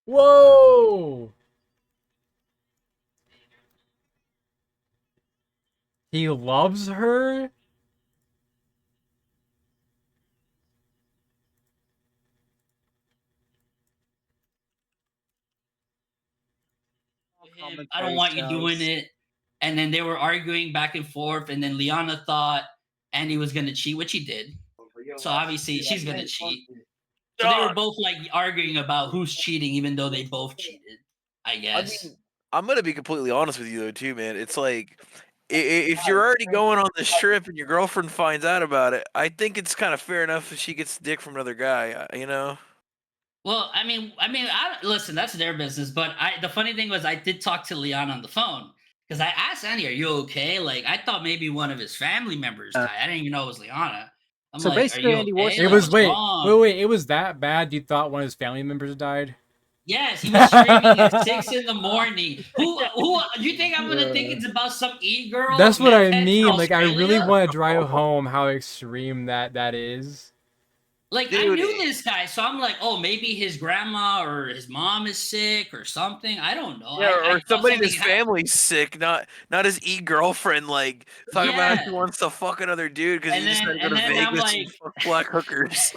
Whoa! He loves her? Him, I don't Commentary want you doing shows. it. And then they were arguing back and forth. And then Liana thought Andy was going to cheat, which he did. So obviously she's going to cheat. So they were both like arguing about who's cheating, even though they both cheated, I I guess. mean, I'm gonna be completely honest with you though, too, man. It's like if you're already going on this trip and your girlfriend finds out about it, I think it's kind of fair enough if she gets dick from another guy. You know? Well, listen. That's their business. But the funny thing was, I did talk to Leon on the phone because I asked Andy, "Are you okay?" Like, I thought maybe one of his family members died. I didn't even know it was Liana. I'm So like, "Are basically, you Andy okay? Warson. It Like, was what's wrong?" wait. It was that bad? You thought one of his family members died? Yes, he was screaming at 6 in the morning. Who? You think I'm gonna think it's about some e-girl That's what meth I head from mean. Like, I really Australia? want to drive home how extreme that is. Like, I Dude, knew this guy, so I'm like, oh, maybe his grandma or his mom is sick or something. I don't know. yeah, I or thought somebody in something his happened. family's sick, not his girlfriend. Like talking about how Yeah, she wants to fuck another dude because he and just then had to go and to then I'm Vegas and like, fuck black hookers.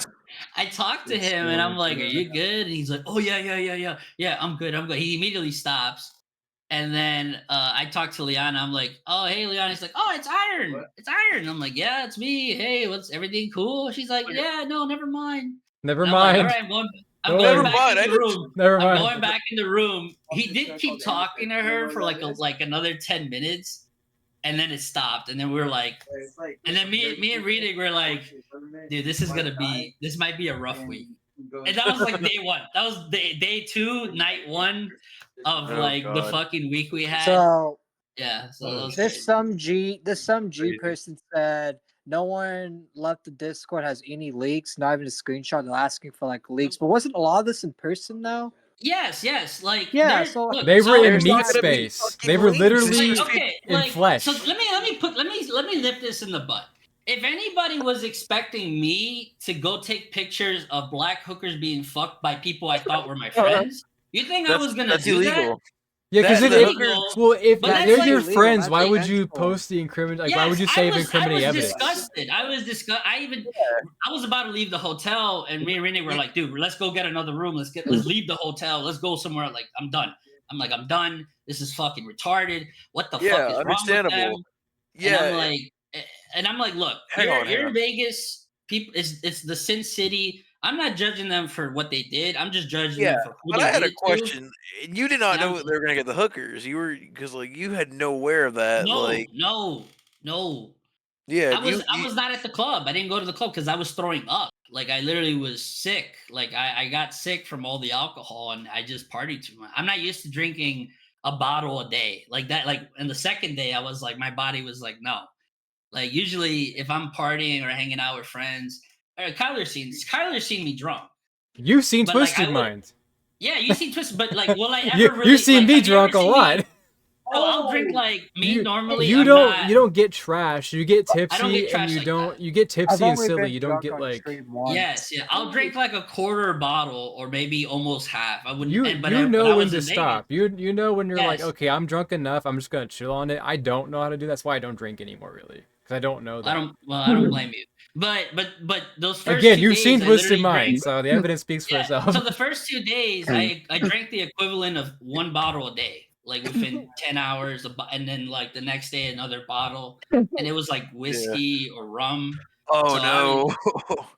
I talked to him and I'm like, "Are you good?" And he's like, "Oh yeah, I'm good, I'm good." He immediately stops, and then I talked to Liana. I'm like, "Oh hey, Liana." He's like, "Oh, it's Iron, it's Iron." I'm like, "Yeah, it's me. Hey, what's everything cool?" She's like, "Yeah, no, never mind." Never And I'm like, "All mind. right, I'm Don't going Never worry. back mind. in I the didn't. room." Never I'm mind. going back in the room. He did keep talking to her for like another 10 minutes, and then it stopped. And then we were like, and then me and Rita were like, dude, this might be a rough week. And that was like day one. That was day two, night one of Oh like the god. fucking week we had. So Yeah, so that was this crazy. some G person said no one left the Discord has any leaks, not even a screenshot. They're asking for like leaks, but wasn't a lot of this in person though? Yes. Like Yeah, there's so look, They were so in There's meat not gonna be space. They fucking were leaks. It's like literally just people. okay, in like so flesh. let me nip this in the butt. If anybody was expecting me to go take pictures of black hookers being fucked by people I thought were my friends, you think I was gonna That's do that? illegal. Yeah, That because It's and it, the it hookers. illegal, well, if but yeah, that's they're it's like your illegal. friends, That's why would you intentional. post the incriminate? Like, why would yes, you I save was I incriminating was evidence? disgusted. I was about to leave the hotel, and me and Renee were You, like, dude, let's go get another room. Let's leave the hotel. Let's go somewhere. Like, I'm done. I'm done. This is fucking retarded. What the fuck yeah, is wrong with them? understandable. And I'm Yeah, like, look, hang on, hang you're in on. Vegas. People, it's the Sin City. I'm not judging them for what they did. I'm just judging Yeah, them for who but they I did had a it to. question. You did not And know I'm they were gonna get the hookers. You were because like you had no aware of that. no, Like, no, no. yeah, I was not at the club. I didn't go to the club because I was throwing up. Like I literally was sick. Like I got sick from all the alcohol and I just partied too much. I'm not used to drinking a bottle a day like that. Like in the second day, I was like, my body was like, no. Like usually, if I'm partying or hanging out with friends, Kyler's seen me drunk, You've seen but like I Twisted would, Mind. You see Twisted. But like, will I ever You've really seen like? me Have you ever drunk a seen me? lot. No, I'll drink like me You normally. I'm not. you don't get trash. You get I don't get tipsy and trash like that. you get I've tipsy and only silly. been You don't drunk get on like stream once. Yes, yeah. I'll drink like a quarter bottle or maybe almost half. I wouldn't. you When know I when was to in Vegas, stop. You know when you're like, yes. okay, I'm drunk enough. I'm just gonna chill on it. I don't know how to do. That's why I don't drink anymore, really, because I don't know I that. don't. Well, I don't blame you. But those first Again, two you've days, seen I Twisted literally Mind, drank. so the evidence speaks for Yeah. So itself. the first 2 days, I drank the equivalent of one bottle a day, like within 10 hours, and then like the next day another bottle, and it was like yeah. whiskey or rum. Oh So I was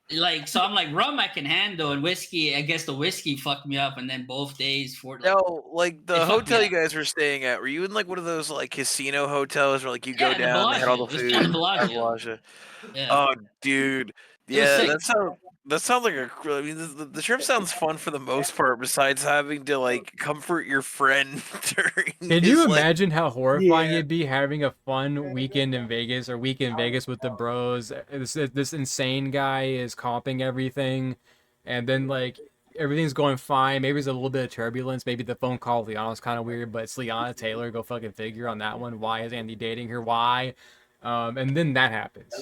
no. so I'm like rum I can handle, and whiskey. I guess the whiskey fucked me up, and then both days for like No, like it the fucked me hotel you up. guys were staying at, were you in like one of those like casino hotels where like you go Yeah, the down, they had all Bellagio. the It was called the food? Bellagio. Appalachia. Yeah, Oh, dude. it was Yeah, sick. that sounds like I mean, the trip sounds fun for the most part. Besides having to like comfort your friend during Can you his like, imagine how horrifying Yeah. it'd be having a fun weekend in Vegas or week in Vegas with the bros? This insane guy is comping everything, and then like everything's going fine. Maybe there's a little bit of turbulence. Maybe the phone call with Liana's kind of weird, but it's Liana Taylor. Go fucking figure on that one. Why is Andy dating her? Why? And then that happens.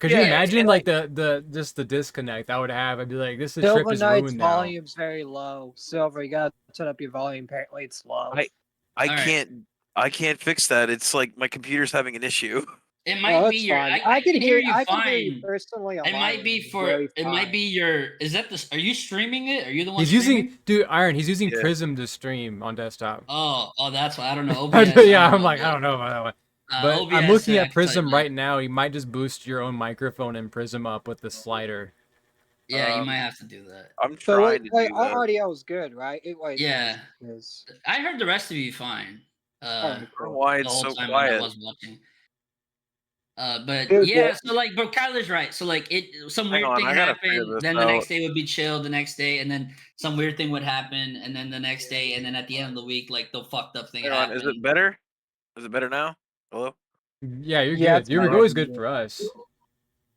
Could you Yeah, imagine and, like the just the disconnect I would have? I'd be like, this trip Silver is Knight's ruined now. volume's very low. Silver, you gotta turn up your volume. Apparently, it's low. I All right. can't fix that. It's like my computer's having an issue. It Oh, might be that's your. fine. I can hear you I can hear you fine. personally on It my might be end, for. very It might fine. be your. Is that the? Are you streaming it? Are you the one He's streaming? using, dude, Iron. He's using Yeah. Prism to stream on desktop. Oh, that's why I don't know. OBS. Yeah, I don't I'm know, like, I but, don't know about that one. But OBS, I'm looking I at can tell you Prism that. right now. You might just boost your own microphone and Prism up with the slider. Yeah, you might have to do that. I'm So trying to wait, do our that. audio is good, right? Yeah. It is. I heard the rest of you fine. Alright, I don't know cool. why The it's whole so time when I quiet. was watching. But You're yeah, good. so like, but Kyler's right. So like, some Hang weird on, thing I gotta figure happened, this then the out. next day would be chill, the next day, and then some weird thing would happen, and then the next day, and then at the end of the week, like the fucked up thing Hang on, is happened. it better? Is it better now? Hello? Yeah, you're Yeah, good. it's You were better. always good for us.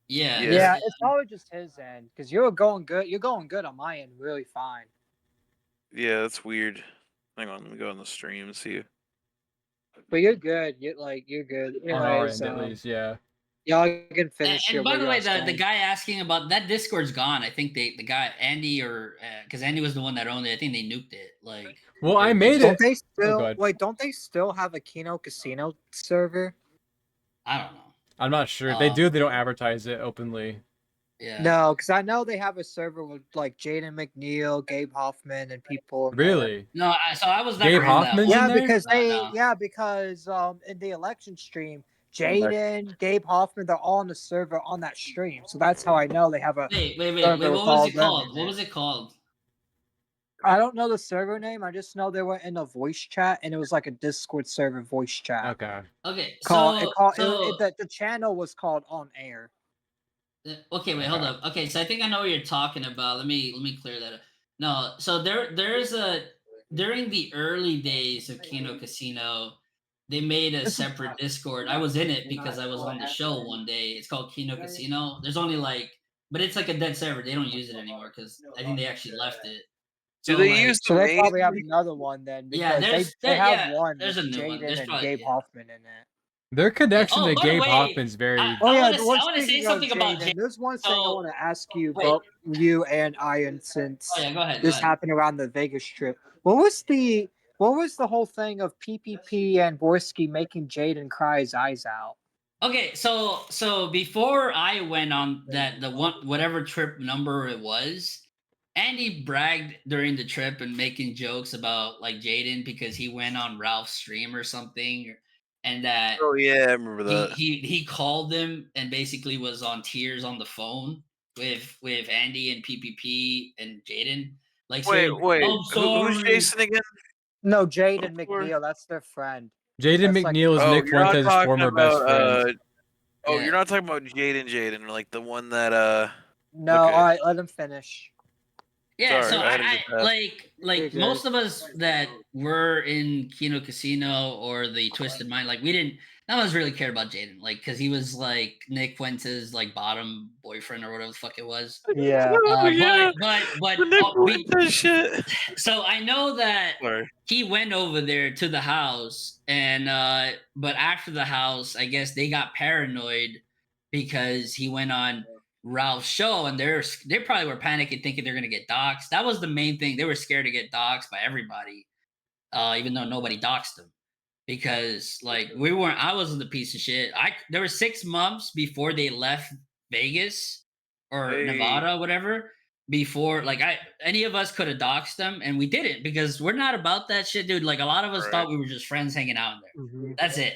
Yeah, Yeah. Yeah, it's probably just his end because you're going good. You're going good on my end, really fine. Yeah, that's weird. Hang on, let me go on the stream and see. But you're good. You're good. On our Anyways, end, at least, yeah. y'all can finish And your by the way, videos. the guy asking about that Discord's gone. I think the guy Andy or because Andy was the one that owned it. I think they nuked it. Like, Well, I they made just- it. Don't they still God. wait? Don't they still have a Kino Casino server? I don't know. I'm not sure. If they do, they don't advertise it openly. Yeah. No, because I know they have a server with like Jaden McNeil, Gabe Hoffman, and people. in there. Really? No, so I was never Gabe in Hoffman's that in one. Yeah, there? because No. because in the election stream, Jaden, Gabe Hoffman, they're all on the server on that stream. So that's how I know they have a. Wait. server What with was all it them called? in What it. was it called? I don't know the server name. I just know they were in a voice chat, and it was like a Discord server voice chat. Okay. Okay, The channel was called On Air. Okay, wait, hold up. Okay, so I think I know what you're talking about. Let me clear that up. No, so there's a during the early days of Kino Casino, they made a separate Discord. I was in it because I was on the show one day. It's called Kino Casino. There's only but it's like a dead server. They don't use it anymore because I think they actually left it. Do they use So the they main? probably have another one then Yeah, because there's they have one there's with a new one. Jaden There's and probably Gabe Hoffman in it. Their connection Oh, to by the Gabe way, Hoffman's very. I I want to say something about Jaden. There's one thing I So- want to ask you, wait. both you and Ian, since Oh yeah, go ahead. this happened around the Vegas trip. What was the whole thing of PPP and Borsky making Jaden cry his eyes out? Okay, so before I went on the one whatever trip number it was, Andy bragged during the trip and making jokes about like Jaden because he went on Ralph's stream or something, and that Oh yeah, I remember that. he called him and basically was on tears on the phone with Andy and PPP and Jaden. Like, Wait, saying, wait. I'm sorry. Who's Jason again? No, Jaden Before- McNeil. That's their friend. Jaden That's like- McNeil is Oh, Nick you're not Fuentes' talking former best about, friend. Oh, Yeah. you're not talking about Jaden, like the one that No, okay. all right, let him finish. Yeah, Sorry, so I had to I just ask. like You're good. most of us that were in Kino Casino or the Twisted Mind, like we didn't. None of us really cared about Jaden, like because he was like Nick Fuentes' like bottom boyfriend or whatever the fuck it was. Yeah. But The Nick we, Fuentes shit. so I know that Sorry. he went over there to the house, and but after the house, I guess they got paranoid because he went on Ralph's show, and they probably were panicking, thinking they're gonna get doxxed. That was the main thing. They were scared to get doxxed by everybody, even though nobody doxxed them, because like I wasn't the piece of shit. There were 6 months before they left Vegas or Hey. Nevada, whatever. Before like any of us could have doxed them, and we didn't because we're not about that shit, dude. Like a lot of us Right. thought we were just friends hanging out in there. Mhm. That's it.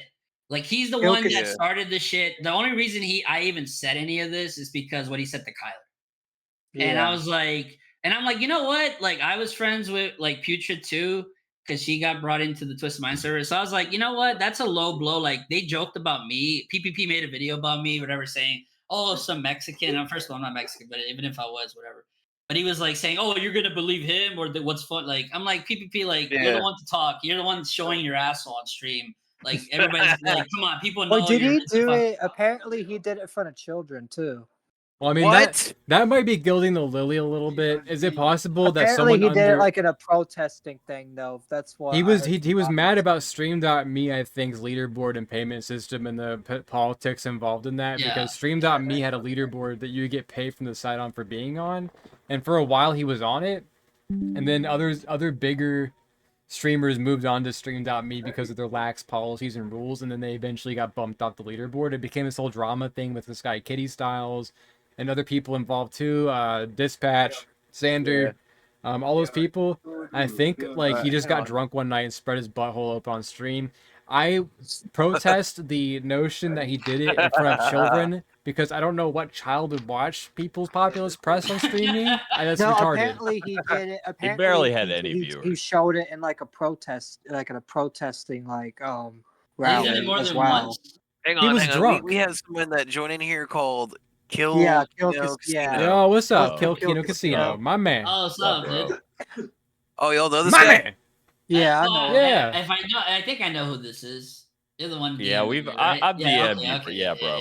Like he's the Kino one that Casino. started the shit. The only reason I even said any of this is because what he said to Kyler. And I was like, and I'm like, you know what? Like I was friends with like Putrid too, because she got brought into the Twisted Mind server. So I was like, you know what? That's a low blow. Like they joked about me. PPP made a video about me, whatever, saying, oh, some Mexican. First of all, I'm not Mexican, but even if I was, whatever. But he was like saying, oh, you're gonna believe him or what's fun? Like I'm like PPP, like you're the Yeah. one to talk. You're the one showing your asshole on stream. Like everybody's like, come on, people know. Well, did you're he into do fuck- it? Apparently, he did it in front of children too. Well, I mean What? that might be gilding the lily a little bit. Is it possible that Apparently, someone he did it under like in a protesting thing, though. That's what he I was heard he from was mad comments. about Stream.me, I think's leaderboard and payment system and the politics involved in that Yeah. because Stream.me had a leaderboard that you would get paid from the site on for being on, and for a while he was on it, and then other bigger streamers moved on to Stream.me because of their lax policies and rules, and then they eventually got bumped off the leaderboard. It became this whole drama thing with this guy Kitty Styles and other people involved too. Dispatch, Xander, all those people. I think like he just got drunk one night and spread his butthole open on stream. I protest the notion that he did it in front of children because I don't know what child would watch People's Populous Press on streaming. That's No, retarded. apparently he did it. Apparently barely had he, any he viewers. showed it in like a protest, like in a protesting They rally did it more as than well. once. Hang He on, was hang on. drunk. We have someone that joined in here called Kill. Yeah, Kino Kino Casino. Casino. Yo, what's up? Oh. Kill Kill Kino Casino. Casino, my man. Oh, what's What's up, up, dude? Oh, y'all know this My guy? man. Yeah, I Oh, know. Yeah. If I know, I think I know who this is. You're the one. Yeah, DMing we've- me, I- right? I've yeah, DM'd you for- yeah, bro.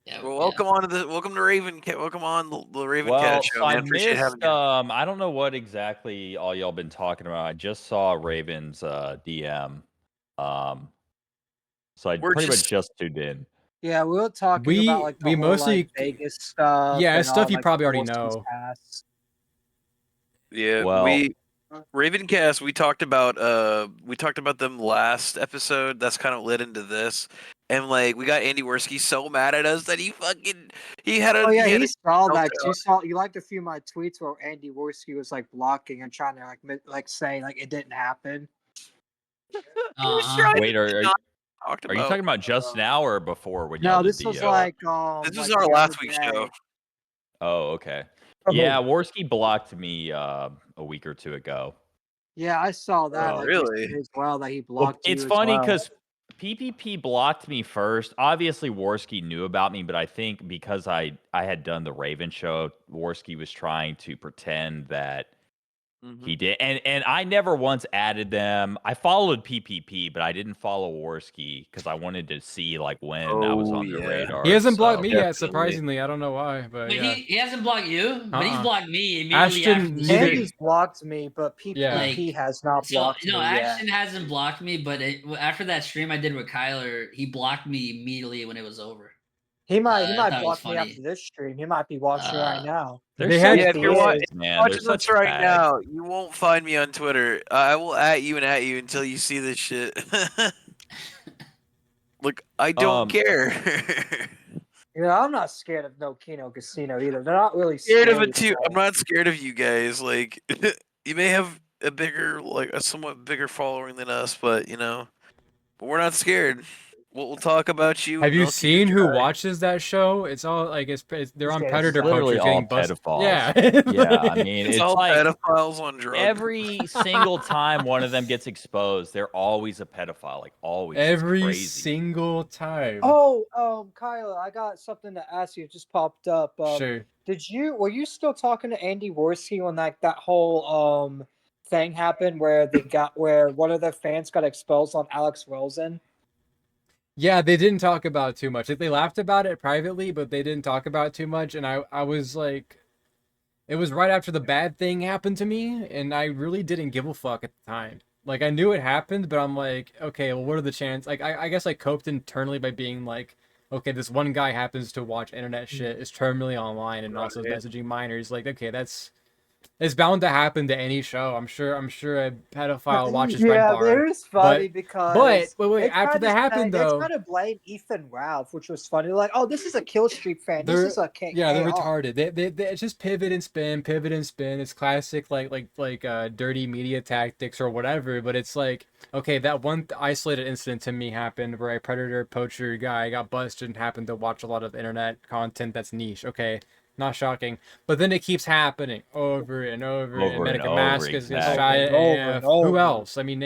Yeah, Well, welcome to Raven. Welcome on the Raven Well, Cat show, so I man. Appreciate missed. having you. I don't know what exactly all y'all been talking about. I just saw Raven's DM. So I We're pretty just- much just tuned in. Yeah, we were talking We- about like the we whole, mostly- like, Vegas stuff. Yeah, and it's stuff all, you like, probably already Wolf's know. past. Yeah, Well- Ravencast. We talked about them last episode. That's kind of led into this, and like we got Andy Worski so mad at us that he had a. Oh yeah, he had he a- saw no that. doubt. You liked a few of my tweets where Andy Worski was like blocking and trying to like say like it didn't happen. Uh-huh. Wait, are talked you about. talking about just now or before when No, y'all did this the? was like This was like our the last other week's day. show. Oh, okay. Oh, Yeah, Worski blocked me a week or two ago. Yeah, I saw that. Oh, like, really? recently as well that he Well, blocked you it's as funny well. because PPP blocked me first. Obviously, Worski knew about me, but I think because I had done the Raven show, Worski was trying to pretend that Mhm. he did. And I never once added them. I followed PPP, but I didn't follow Worski because I wanted to see like when I was Oh, on their yeah. radar. He hasn't blocked so- me Definitely. yet, surprisingly. I don't know why, but But yeah. he hasn't blocked you, but he's Uh-uh. blocked me immediately Ashton, after the neither- stream. Andy's blocked me, but PPP Like, has not So blocked no, me yet. Action hasn't blocked me, but after that stream I did with Kyler, he blocked me immediately when it was over. He might I thought it was block me funny. after this stream. He might be watching right now. They're They such had- Yeah, if you're fags, watching- man. They're Watching this such right fags. now, you won't find me on Twitter. I will at you until you see this shit. Look, I don't care. You know, I'm not scared of no Kino Casino either. They're not really Scared of scary it too. at I'm all. not scared of you guys. Like, you may have a somewhat bigger following than us, but but we're not scared. We'll talk about you. Have you milk seen you who dry. watches that show? It's all like they're on It's Predator literally Poachers all getting busted. pedophiles. Yeah. Yeah, I mean, It's it's all like pedophiles on drugs. every single time one of them gets exposed, they're always a pedophile. Like always. It's Every crazy. single time. Oh, Kyla, I got something to ask you. It just popped up. Sure. Were you still talking to Andy Worski when that whole thing happened where where one of their fans got exposed on Alex Rosen? Yeah, they didn't talk about it too much. They laughed about it privately, but they didn't talk about it too much. And I was like, it was right after the bad thing happened to me, and I really didn't give a fuck at the time. Like, I knew it happened, but I'm like, okay, well, what are the chances? Like, I guess I coped internally by being like, okay, this one guy happens to watch internet shit, is terminally online, and also is messaging minors. Like, okay, it's bound to happen to any show. I'm sure a pedophile watches Red Yeah, Bar. it was funny because. But wait, they after tried that to happened say- though, they tried to blame Ethan Ralph, which was funny. Like, oh, this is a Kill Streak fan. This is a King. yeah, they're retarded. They it's just pivot and spin. It's classic like dirty media tactics or whatever. But it's like, okay, that one isolated incident to me happened where a predator poacher guy got busted and happened to watch a lot of internet content that's niche. Okay. Not shocking, but then it keeps happening over and over. And Medica Mask is ShawtyRespecter. Who else? I mean,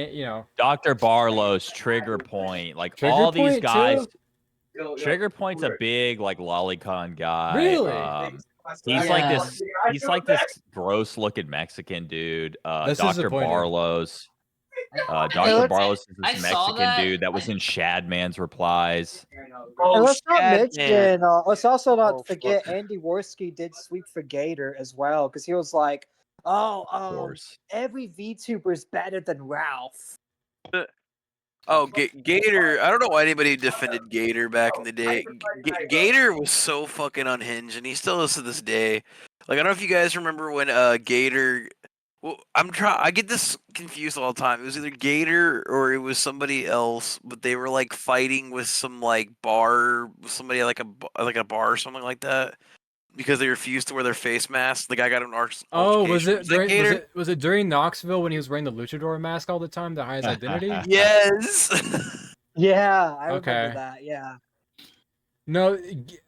Dr. Barlow's Trigger Point, like Trigger all these Point, guys. too? Trigger Point's a big like lolicon guy. Really? He's Yeah. like this gross looking Mexican dude. That's Dr. disappointing. Barlow's. Dr. let's- Barlos is I this saw Mexican that. dude that was in Shadman's replies. And Oh, let's not Shad, man. mention, let's also not Oh, forget fuck. Andy Worski did sweep for Gator as well, because he was like, "Oh, Of course. every VTuber is better than Ralph." Oh, Gator. I don't know why anybody defended Gator back in the day. Gator was so fucking unhinged, and he still is to this day. Like, I don't know if you guys remember when Gator. Well, I get this confused all the time. It was either Gator or it was somebody else, but they were like fighting with some like bar, somebody at, like a bar or something like that, because they refused to wear their face mask. The guy got an Oh, was altercation. it during Gator? was it during Knoxville when he was wearing the luchador mask all the time to hide his identity? Yes. Yeah, I remember Okay. that. Yeah. No,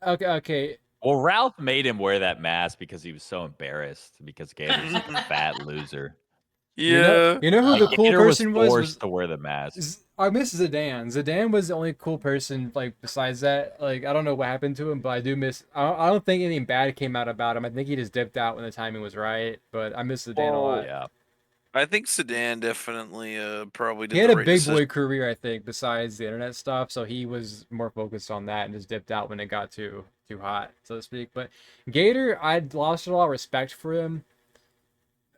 okay. Well, Ralph made him wear that mask because he was so embarrassed because Gator's such a fat loser. Yeah. You know who the cool Gator was person forced to wear the mask. I miss Zidane. Zidane was the only cool person. Like besides that, like I don't know what happened to him, but I do miss. I don't think anything bad came out about him. I think he just dipped out when the timing was right. But I miss Zidane a lot. Yeah. I think Sedan definitely probably did He had the a right big decision. boy career, I think, besides the internet stuff. So he was more focused on that and just dipped out when it got too hot, so to speak. But Gator, I'd lost a lot of respect for him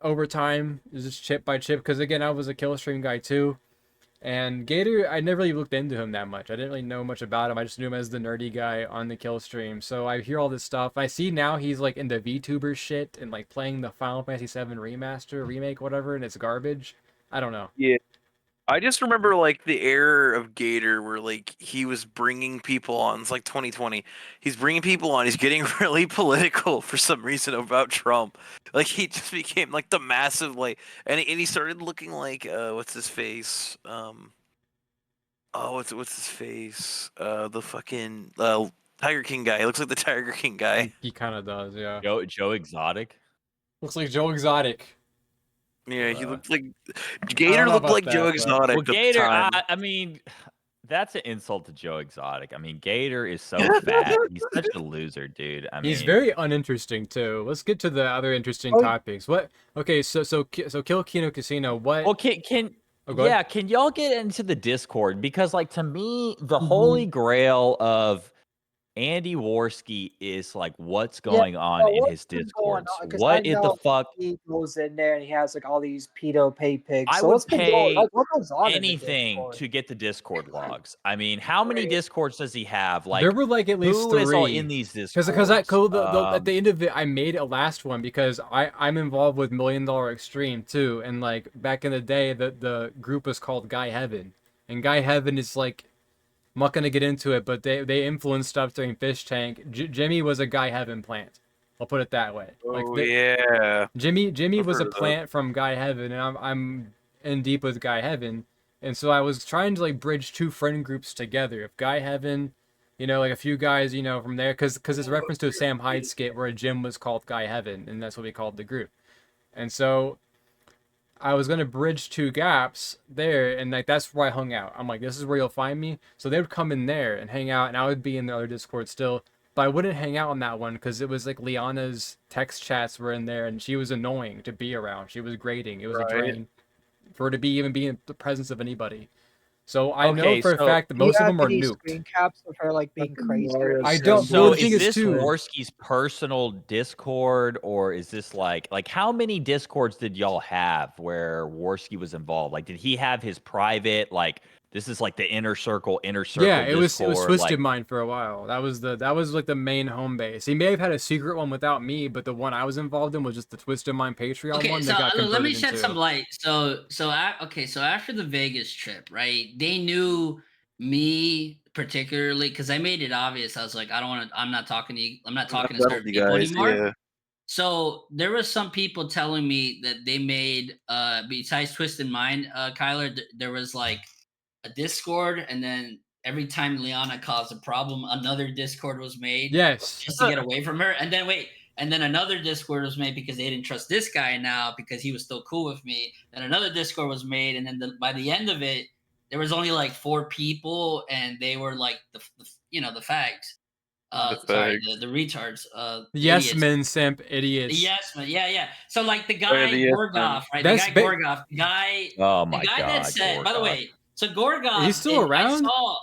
over time, just chip by chip. Because again, I was a kill stream guy too. And Gator, I never really looked into him that much. I didn't really know much about him. I just knew him as the nerdy guy on the kill stream. So I hear all this stuff. I see now he's like into VTuber shit and like playing the Final Fantasy VII remaster, remake, whatever, and it's garbage. I don't know. Yeah. I just remember like the era of Gator where like he was bringing people on. It's like 2020. He's bringing people on. He's getting really political for some reason about Trump. Like he just became like the massive like, and he started looking like what's his face? Oh, what's his face? The fucking Tiger King guy. He looks like the Tiger King guy. He kind of does, yeah. Joe Exotic. Looks like Joe Exotic. Yeah, he looked like I Gator don't know looked about like that, Joe but- Exotic. Well, at the Gator, time. I mean, that's an insult to Joe Exotic. I mean, Gator is so fat. He's such a loser, dude. I He's mean, very uninteresting too. Let's get to the other interesting Oh, topics. What? Okay, so kill Kino Casino. What? well, can Oh, go ahead. yeah, can y'all get into the Discord? Because like to me, the Mhm. holy grail of Andy Worski is like what's going on in what's his been Discords. going on? 'Cause I What is the know fuck? He goes in there and he has like all these pedo pay pigs. I So would what's been going? pay Like, what goes on in the anything Discord? to get the Discord logs. I mean, how many Discords does he have? Like, There were like at least who three. is all in these Discords? Because at the end of it, I made a last one because I'm involved with $1 Million Extreme too, and like back in the day, the group was called Guy Heaven, and Guy Heaven is like, I'm not gonna get into it, but they influenced stuff during Fish Tank. Jimmy was a Guy Heaven plant. I'll put it that way. Oh yeah. Jimmy I've was a heard of that. plant from Guy Heaven, and I'm in deep with Guy Heaven, and so I was trying to like bridge two friend groups together. If Guy Heaven, like a few guys, from there, because it's a reference to a Sam Hyde skit where a gym was called Guy Heaven, and that's what we called the group. And so I was gonna bridge two gaps there, and like that's where I hung out. I'm like, this is where you'll find me. So they would come in there and hang out, and I would be in the other Discord still. But I wouldn't hang out on that one because it was like Liana's text chats were in there, and she was annoying to be around. She was grating. It was a Right. drain for her to even be in the presence of anybody. So I know Okay, for a so fact that Do you most of have them are any nuked. screen caps of her like being crazy? I don't- So well, the thing is is, this too- Worski's personal Discord, or is this like how many Discords did y'all have where Worski was involved? Like, did he have his private like? This is like the inner circle Yeah, it was Discord, Twisted like, Mind for a while. That was like the main home base. He may have had a secret one without me, but the one I was involved in was just the Twisted Mind Patreon Okay, one so that got converted let me shed into. some light. So after the Vegas trip, right? They knew me particularly because I made it obvious. I was like, I'm not talking to you. I'm not talking to That'll certain be people guys, anymore. yeah. So there was some people telling me that they made besides Twisted Mind, Kyler, there was like a Discord, and then every time Liana caused a problem, another Discord was made Yes. just to get away from her. And then another Discord was made because they didn't trust this guy now because he was still cool with me. Then another Discord was made, and then by the end of it, there was only like 4 people, and they were like the fags. Sorry, fags. the retards, Yes, idiots. men, simp, The idiots. yes man, yeah. So like the Oh, yeah, guy the yes men. Gorgov, right? The That's guy Gorgov, Oh the my guy that God, said. By the Gorgov. way, so Is he Gorgov, still I around? saw.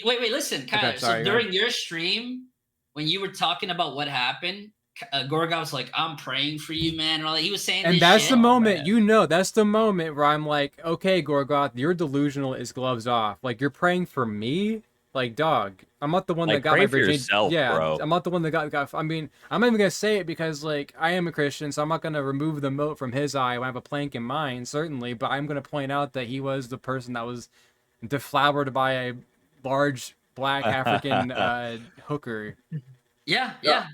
Wait, listen, Okay, Kyler. sorry, So go ahead. during your stream, when you were talking about what happened, Gorgov's like, "I'm praying for you, man." And all that. He was saying And this that's shit. the moment, man. that's the moment where I'm like, okay, Gorgoth, you're delusional is gloves off. Like, you're praying for me? Like, dog, I'm not the one that Like, got my pray for virginity. yourself, Yeah, bro. I'm not the one that got. I mean, I'm not even going to say it because, like, I am a Christian, so I'm not going to remove the mote from his eye when I have a plank in mine, certainly. But I'm going to point out that he was the person that was deflowered by a large black African hooker. Yeah.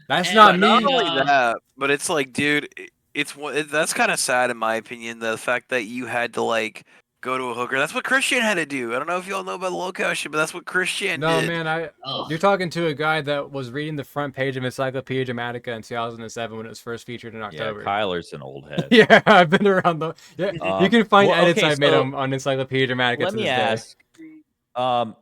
That's And, not Not me. only that, but it's like, dude, that's kind of sad in my opinion. The fact that you had to like go to a hooker. That's what Christian had to do. I don't know if y'all know about the locale shit, but that's what Christian No, did. man, oh, you're talking to a guy that was reading the front page of Encyclopedia Dramatica in 2007 when it was first featured in Yeah, October. Kyler's an old head. Yeah, I've been around the. Yeah, you can find Well, edits okay, I've made so on Encyclopedia Dramatica let to me this day. ask.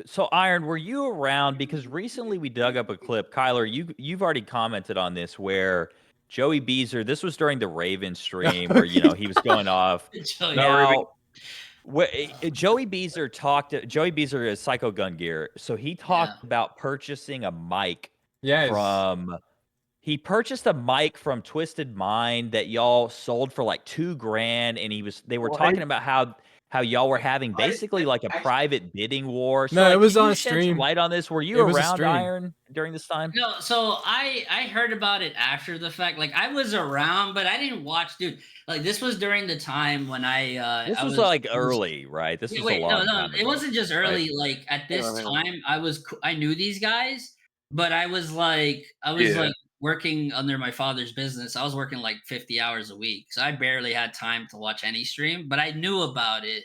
So Iron, were you around? Because recently we dug up a clip. Kyler, you've already commented on this where Joey Beezer. This was during the Raven stream where he was going off. Joey. Now, Joey Beezer talked. Joey Beezer is Psycho Gun Gear, so he talked about purchasing a mic Yes. from. He purchased a mic from Twisted Mind that y'all sold for like $2,000, and they were talking about how y'all were having basically like a private bidding war. So No, it like, was can on you a shed some stream. light on this? Were you It was a around stream. Iron during this time? No, so I heard about it after the fact. Like I was around, but I didn't watch, dude. Like this was during the time when This I was was like early, right? This was a long time it ago. wasn't just right? early. Like at this Hang on. time, I knew these guys, but I was like Yeah. working under my father's business. I was working like 50 hours a week, so I barely had time to watch any stream. But I knew about it.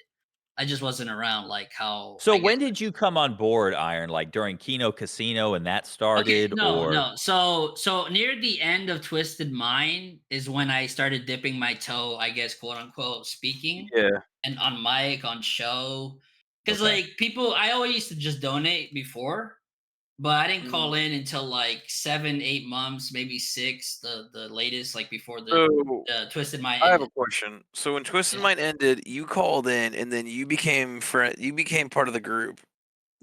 I just wasn't around like how. So I guess when did you come on board, Iron? Like during Kino Casino and that Okay, started, no, or no. So near the end of Twisted Mind is when I started dipping my toe, I guess, quote unquote, speaking Yeah. and on mic, on show. Because Okay. like people, I always used to just donate before, but I didn't call in until like 7, 8 months, maybe 6, the latest, like before the So Twisted Mind I have a ended. question. So when Twisted Yeah. Mind ended, you called in, and then you became You became part of the group.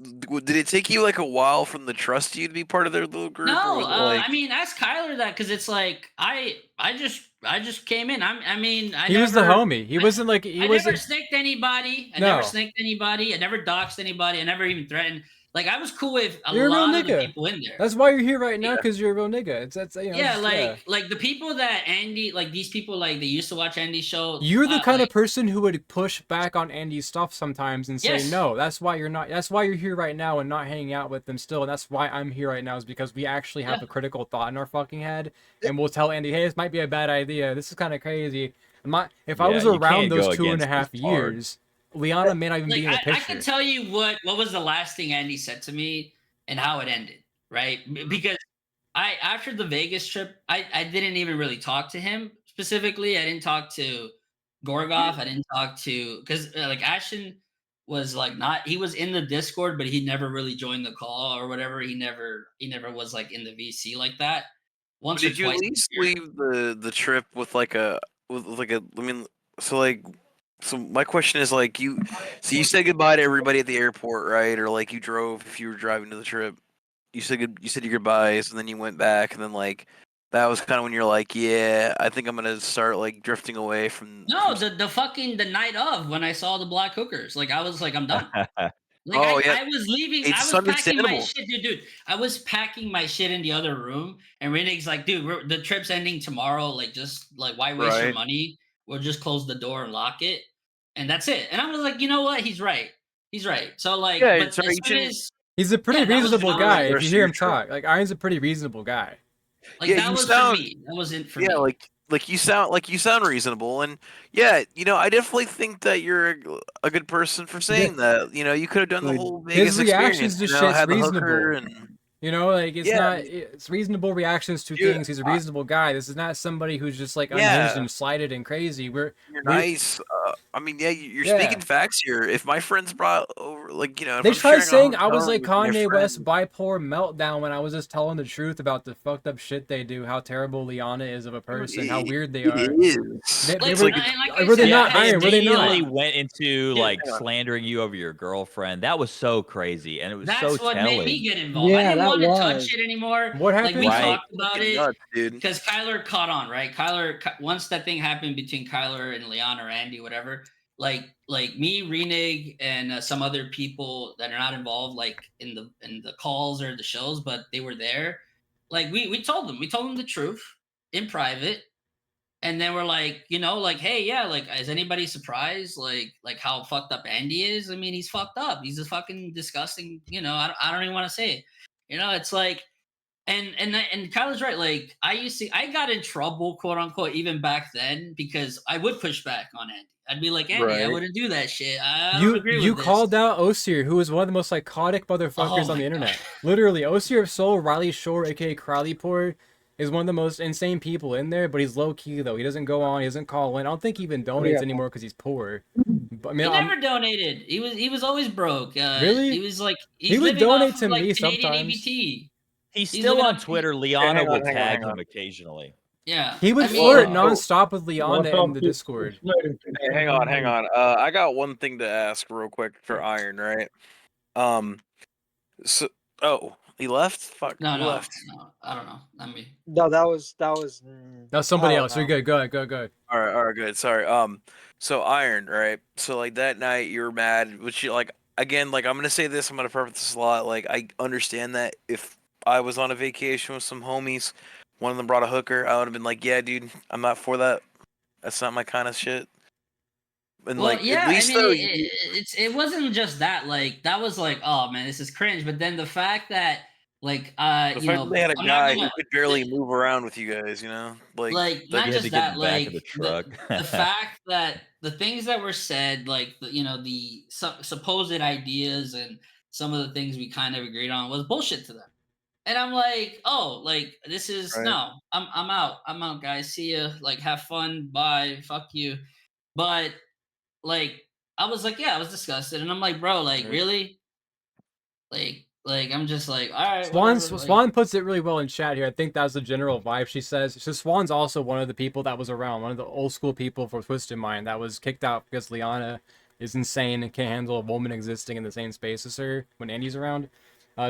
Did it take you like a while from the trust you to be part of their little group, or No, was it like? I mean, ask Kyler that because it's like I just came in. I mean, He was the homie. He wasn't like he I was. never snaked anybody. I No. never snaked anybody. I never doxed anybody. I never even threatened. Like I was cool with a You're a real lot of the nigga. people in there. That's why you're here right now, Yeah. because you're a real nigga. That's Yeah, just, like the people that Andy, like these people, like they used to watch Andy's show. You're the kind of person who would push back on Andy's stuff sometimes and say, Yes. no, that's why you're not. That's why you're here right now and not hanging out with them still. And that's why I'm here right now is because we actually have a critical thought in our fucking head, and we'll tell Andy, hey, this might be a bad idea. This is kind of crazy. If I was you around can't go those 2.5 against his hard. years, Liana may not even like be in the I picture. can tell you what was the last thing Andy said to me and how it ended, right? Because after the Vegas trip, I didn't even really talk to him specifically. I didn't talk to Gorgov. I didn't talk to because like Ashton was like not he was in the Discord, but he never really joined the call or whatever. He never was like in the VC like that. Once or Did you at twice. least leave the trip with like a I mean, so like so my question is like so you said goodbye to everybody at the airport, right? Or like you drove if you were driving to the trip. You said your goodbyes, and then you went back, and then like that was kind of when you're like, yeah, I think I'm gonna start like drifting away from. No, the night of when I saw the black hookers, like I was like, I'm done. Like Oh, yeah. I was leaving. It's I was packing my understandable. shit, dude. I was packing my shit in the other room, and Reneg's like, dude, the trip's ending tomorrow. Like, just like, why waste your Right. money? We'll just close the door and lock it, and that's it. And I was like, you know what? He's right. He's right. So like, Yeah, but it's right. as You soon shouldn't- as He's a pretty that was reasonable the guy. If rest you of hear your him trip. talk, like Iron's a pretty reasonable guy. like Yeah, that you was sound- for me. That wasn't for yeah, me. like you sound reasonable, and yeah, I definitely think that you're a good person for saying that. You could have done the whole Vegas His reactions experience. to shit's Had the reasonable. hooker and You know, like it's Yeah, not. It's reasonable reactions to Dude, things. He's a reasonable guy. This is not somebody who's just like unhinged yeah, and slighted and crazy. you're We nice. I mean, yeah, you're yeah. speaking facts here. If my friends brought over, like, if They I'm tried sharing a saying I hotel was room like with my Kanye West friend, bipolar meltdown when I was just telling the truth about the fucked up shit they do, how terrible Liana is of a dude, person, how weird they it are. is. They It's were like And like I were they said, Yeah, not I they Iron? Were they not? immediately went into Dude, like hang on. slandering you over your girlfriend. That was so crazy, and it was so that's what made me telling. get involved. I Yeah, didn't that want to touch was. it anymore. What Like we happened? Right. talked about Fucking it nuts, dude. because Kyler caught on, right? Once that thing happened between Kyler and Leon or Andy, whatever. Like me, Renig, and some other people that are not involved, like in the calls or the shows, but they were there. Like we told them the truth in private, and then we're like, like, hey, yeah, like, is anybody surprised, like how fucked up Andy is? I mean, he's fucked up. He's a fucking disgusting. I don't even want to say it. It's like, and Kyle's right. Like, I got in trouble, quote unquote, even back then because I would push back on Andy. I'd be like, Andy, I Right. wouldn't do that shit. I don't You agree you with this. called out Osier, who is one of the most psychotic Oh motherfuckers on my the god. internet. Literally, Osier of Soul, Riley Shore, aka Crowleyport, is one of the most insane people in there. But he's low key though. He doesn't go on. He doesn't call in. I don't think he even donates Yeah. anymore because he's poor. But I mean, He I'm never donated. He was always broke. He really. was like He he's would living off donate of to like me Canadian sometimes. EBT. He's He's still living on off. Twitter. Hey, Liana will tag him occasionally. Yeah, He I would mean, flirt Whoa. nonstop with Liana in the Discord. Hey, hang on. I got one thing to ask real quick for Iron, right? Um, so, oh, he left? Fuck, no, who no, left? no. I don't know. Not me. No, that was. No, I somebody don't else. You're know. good. Go ahead. Go go. All right, good. Sorry. So Iron, right? So like that night you were mad, which you like again, like I'm gonna say this, I'm gonna preface this a lot. Like I understand that if I was on a vacation with some homies, one of them brought a hooker, I would have been like, yeah, dude, I'm not for that. That's not my kind of shit. And Well, like at yeah. I least mean, though, it wasn't just that. Like that was like, oh man, this is cringe. But then the fact that like the fact that they had a I'm not guy gonna who could barely move around with you guys, like like that. not You had to just get in that. the back of Like the truck. the fact that the things that were said, like the supposed ideas and some of the things we kind of agreed on was bullshit to them. And I'm like, oh, like this is Right. no, I'm out. I'm out, guys. See ya. Like, have fun. Bye. Fuck you. But like, I was like, yeah, I was disgusted, and I'm like, bro, like, Right. really? Like, I'm just like, all right, whatever. Like, Swan puts it really well in chat here. I think that's the general vibe she says. So Swan's also one of the people that was around, one of the old school people for Twisted Mind that was kicked out because Liana is insane and can't handle a woman existing in the same space as her when Andy's around.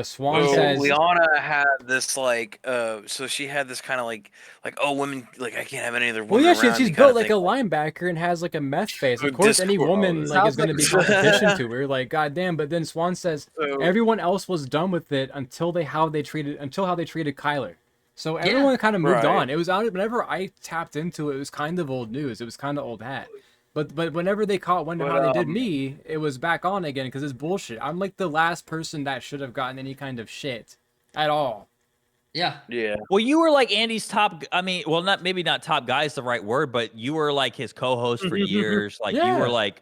Swan So says, Liana had this so she had this kind of like oh women like I can't have any other well, woman yeah, around she's me kind built of like thing. a linebacker and has like a meth face. Of So course, any Discord. woman like is Sounds going like to be a- competition to her. Like, goddamn. But then Swan says So everyone else was done with it until how they treated Kyler. So yeah, everyone kind of moved right. on. It was out whenever I tapped into it, it was kind of old news. It was kind of old hat. But whenever they caught wind of But how they did me, it was back on again because it's bullshit. I'm like the last person that should have gotten any kind of shit at all. yeah, yeah. Well, you were like Andy's top. I mean, well, maybe not top guy is the right word, but you were like his co-host for years. Like you were Yeah. like,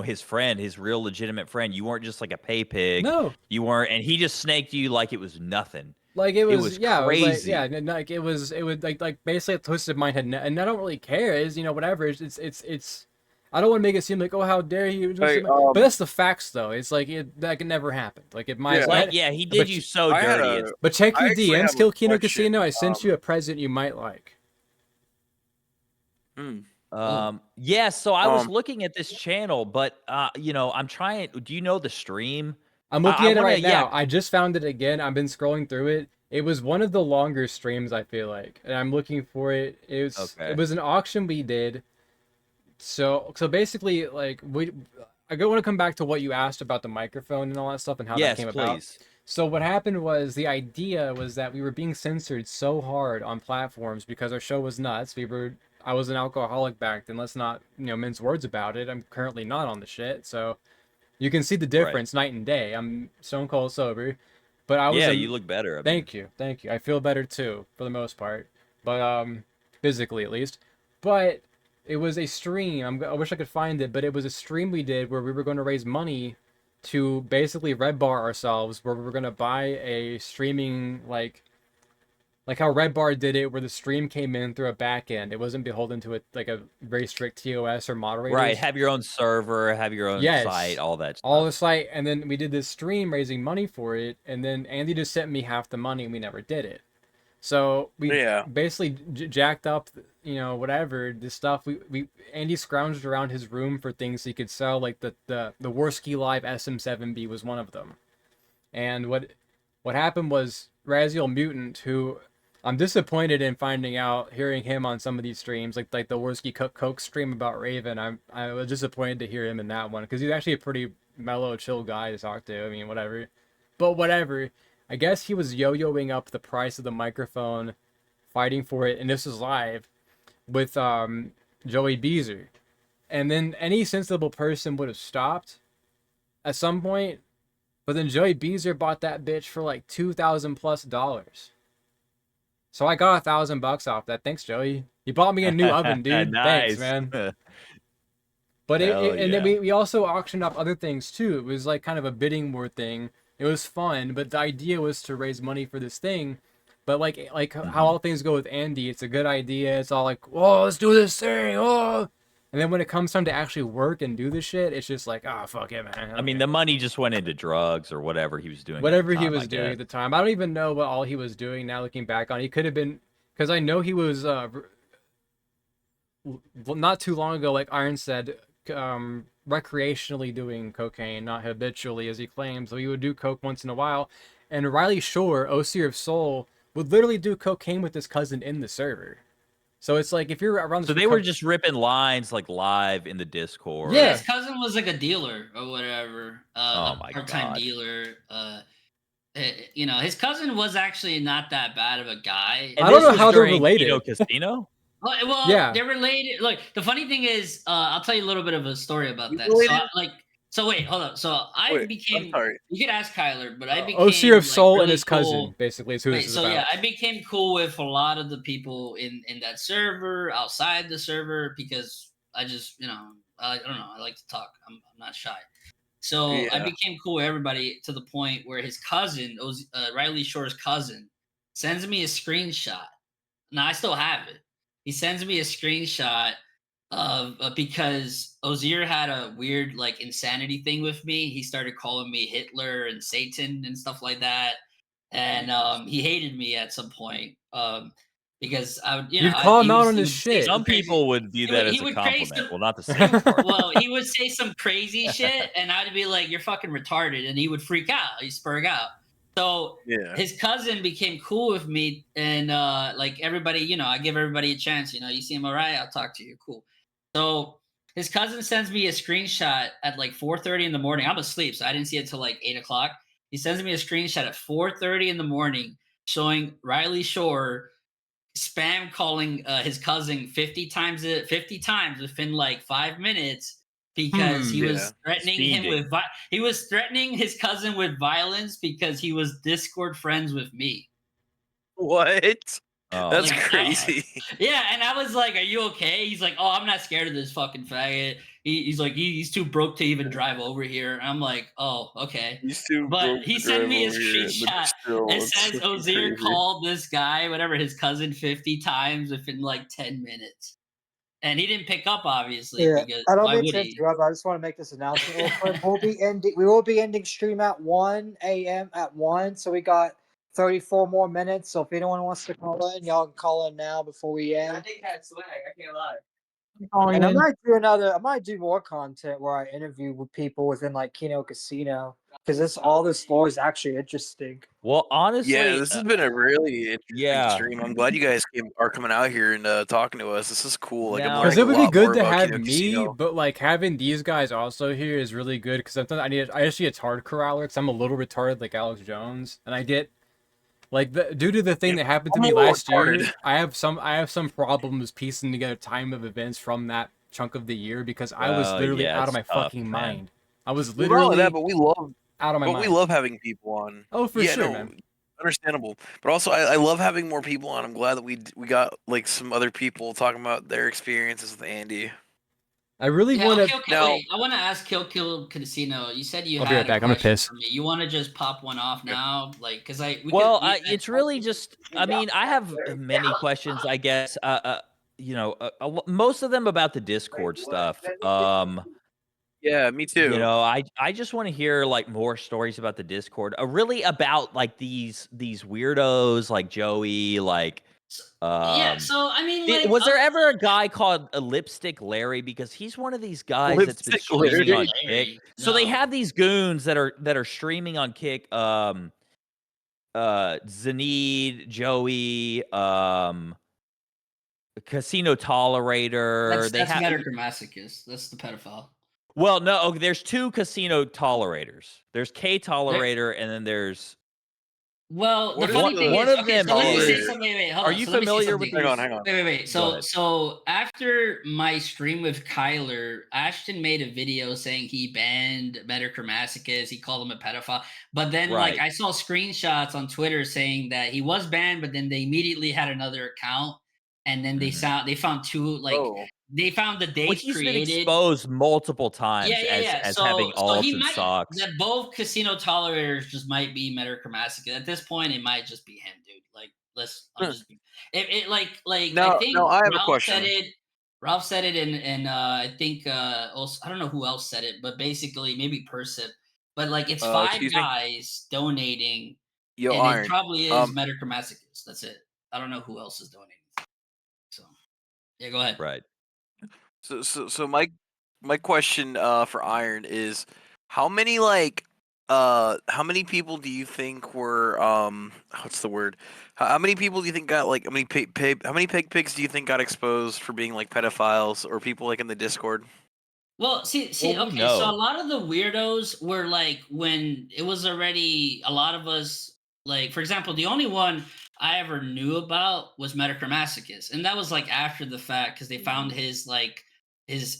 his friend, his real legitimate friend. You weren't just like a pay pig. No. You weren't, and he just snaked you like it was nothing. Like It was yeah, it was like, crazy. yeah, like it would like basically a Twisted Mind had, and I don't really care, is whatever. It's, I don't want to make it seem like, oh, how dare he, Hey, but that's the facts though. It's like it never happened. Like it might, Yeah. Like, yeah, he did you so I had dirty. a but check I your actually DMs, have a Kill Kino question. Casino. I sent you a present you might like. Yeah, so I was Um, looking at this channel, but I'm trying. Do you know the stream? I'm looking I at it wanna, right yeah, now. I just found it again. I've been scrolling through it. It was one of the longer streams, I feel like, and I'm looking for it. Okay. It was an auction we did. So basically, like I want to come back to what you asked about the microphone and all that stuff and how that yes, came about. please. So what happened was the idea was that we were being censored so hard on platforms because our show was nuts. I was an alcoholic back then. Let's not mince words about it. I'm currently not on the shit, so you can see the Right. difference night and day. I'm stone cold sober, but I was Yeah, you look better. I mean, Thank you. I feel better too, for the most part, but physically at least. But it was a stream. I wish I could find it, but it was a stream we did where we were going to raise money to basically red bar ourselves, where we're gonna buy a streaming like how Red Bar did it, where the stream came in through a back end. It wasn't beholden to a very strict TOS or moderators. Right. Have your own server, have your own site, all that stuff. All the site, and then we did this stream raising money for it, and then Andy just sent me half the money, and we never did it. So we basically jacked up, whatever the stuff. Andy scrounged around his room for things he could sell, like the ShawtyRespecter SM7B was one of them. And what happened was Raziel Mutant, who I'm disappointed in finding out, hearing him on some of these streams, like the Worski Coke stream about Raven. I was disappointed to hear him in that one, because he's actually a pretty mellow, chill guy to talk to. I mean, whatever. But whatever. I guess he was yo-yoing up the price of the microphone, fighting for it, and this was live, with Joey Beezer. And then any sensible person would have stopped at some point, but then Joey Beezer bought that bitch for like $2,000+. So I got $1,000 off that. Thanks, Joey. You bought me a new oven, dude. Nice. Thanks, man. But and then we also auctioned off other things too. It was like kind of a bidding war thing. It was fun, but the idea was to raise money for this thing. But like how all things go with Andy, it's a good idea. It's all like, oh, let's do this thing. Oh. And then when it comes time to actually work and do the shit, it's just like, oh, fuck it, man. I mean, the money just went into drugs or whatever he was doing. Whatever he was doing at the time. I don't even know what all he was doing now looking back on. He could have been, because I know he was, not too long ago, like Iron said, recreationally doing cocaine, not habitually as he claims. So he would do coke once in a while. And Riley Shore, Oseer of Soul, would literally do cocaine with his cousin in the server. So it's like, if you're around, so they were just ripping lines like live in the Discord. Yeah, his cousin was like a dealer or whatever. Oh my part-time God. dealer. His cousin was actually not that bad of a guy. And I don't know how they're during related. Kino Casino? Well, Yeah. they're related. Look, the funny thing is, I'll tell you a little bit of a story about that. So wait, hold up. So I became. I'm sorry. You could ask Kyler, but I became Oseer of Soul really and his cool. cousin, basically, is who this is about. Yeah, I became cool with a lot of the people in that server, outside the server, because I just, I don't know, I like to talk. I'm not shy. So I became cool with everybody to the point where his cousin, Riley Shore's cousin, sends me a screenshot. Now I still have it. He sends me a screenshot of because Oseer had a weird like insanity thing with me. He started calling me Hitler and Satan and stuff like that, and he hated me at some point because I would, You'd call him out on his shit. Some people would view that as a compliment. Well, not the same part. Well, he would say some crazy shit, and I'd be like, "You're fucking retarded," and he would freak out. He'd spurg out. So his cousin became cool with me, and like everybody, I give everybody a chance. You seem all right, I'll talk to you. Cool. So his cousin sends me a screenshot at like 4:30 in the morning. I'm asleep, so I didn't see it till like 8 o'clock. He sends me a screenshot at 4:30 in the morning showing Riley Shore spam calling his cousin 50 times within like 5 minutes because he was threatening him with he was threatening his cousin with violence because he was Discord friends with me. What? Oh, that's crazy. Yeah, and I was like, "Are you okay?" He's like, "Oh, I'm not scared of this fucking faggot." He's like, he's too broke to even drive over here. And I'm like, "Oh, okay." He's too but broke he to sent drive me a over here, screenshot. It says Oseer called this guy, whatever, his cousin 50 times within like 10 minutes. And he didn't pick up, obviously. Yeah, because I don't why mean would to he? interrupt. I just want to make this announcement real quick. We will be ending stream at 1 a.m. at 1. So we got 34 more minutes. So if anyone wants to call in, y'all can call in now before we end. I think that's swag. I can't lie. And I might do more content where I interview with people within like Kino Casino because all this lore is actually interesting. Well, honestly, this has been a really interesting stream. I'm glad you guys are coming out here and talking to us. This is cool. Like, because it would be good to have me, but like having these guys also here is really good because sometimes I just need a hard corraler because I'm a little retarded like Alex Jones, and I get like due to the thing that happened to me last year, I have some problems piecing together time of events from that chunk of the year because I was literally out of my fucking mind. I was literally but we love out of my mind. We love having people on. Oh, for sure, man. Understandable. But also, I love having more people on. I'm glad that we got like some other people talking about their experiences with Andy. I really Yeah, want okay, to. okay. Now- Wait, I want to ask Kill Casino. You said you I'll be had right back. a I'm gonna question piss. for me. You want to just pop one off now, like, because it's really just. I mean, I have many questions. I guess. Most of them about the Discord stuff. Yeah, me too. I just want to hear like more stories about the Discord. Really about like these weirdos like Joey, like. yeah. So I mean, like, Was there ever a guy called a Lipstick Larry? Because he's one of these guys that's been Lipstick Larry? streaming on Kick. Larry, So they no. have these goons that are streaming on Kick. Zanid, Joey, Casino Tolerator. That's Metacrimassicus. That's the pedophile. Well, no, okay, there's two Casino Tolerators. There's K Tolerator, and then there's. Well, What the is funny the- thing one is, of okay, them so let me say is- something. Wait, hold Are on. you So let me say familiar with something. Hang on. Wait. Go So after my stream with Kyler, Ashton made a video saying he banned Metacrimassicus. He called him a pedophile. But then, like, Right. I saw screenshots on Twitter saying that he was banned, but then they immediately had another account, and then they found two, like, Oh. they found the Well, dates he's been created. exposed multiple times as having So alts he and might socks. that both Casino Tolerators just might be Metacrimassicus. At this point, it might just be him, dude. Like, I'm just it like Now- I think now I have a Ralph question. said it. Ralph said it, and I think also, I don't know who else said it, but basically maybe Persip. But like, it's 5 excuse me? guys donating, Yo, and Iron. it probably is Metacrimassicus. That's it. I don't know who else is donating. So yeah, go ahead. Right. So my question for Iron is how many people do you think were what's the word? How many people do you think got like how many pig pigs do you think got exposed for being like pedophiles or people like in the Discord? Well, see, Well, we okay. So know. a lot of the weirdos were like when it was already a lot of us. Like, for example, the only one I ever knew about was Metacrimassicus, and that was like after the fact because they found his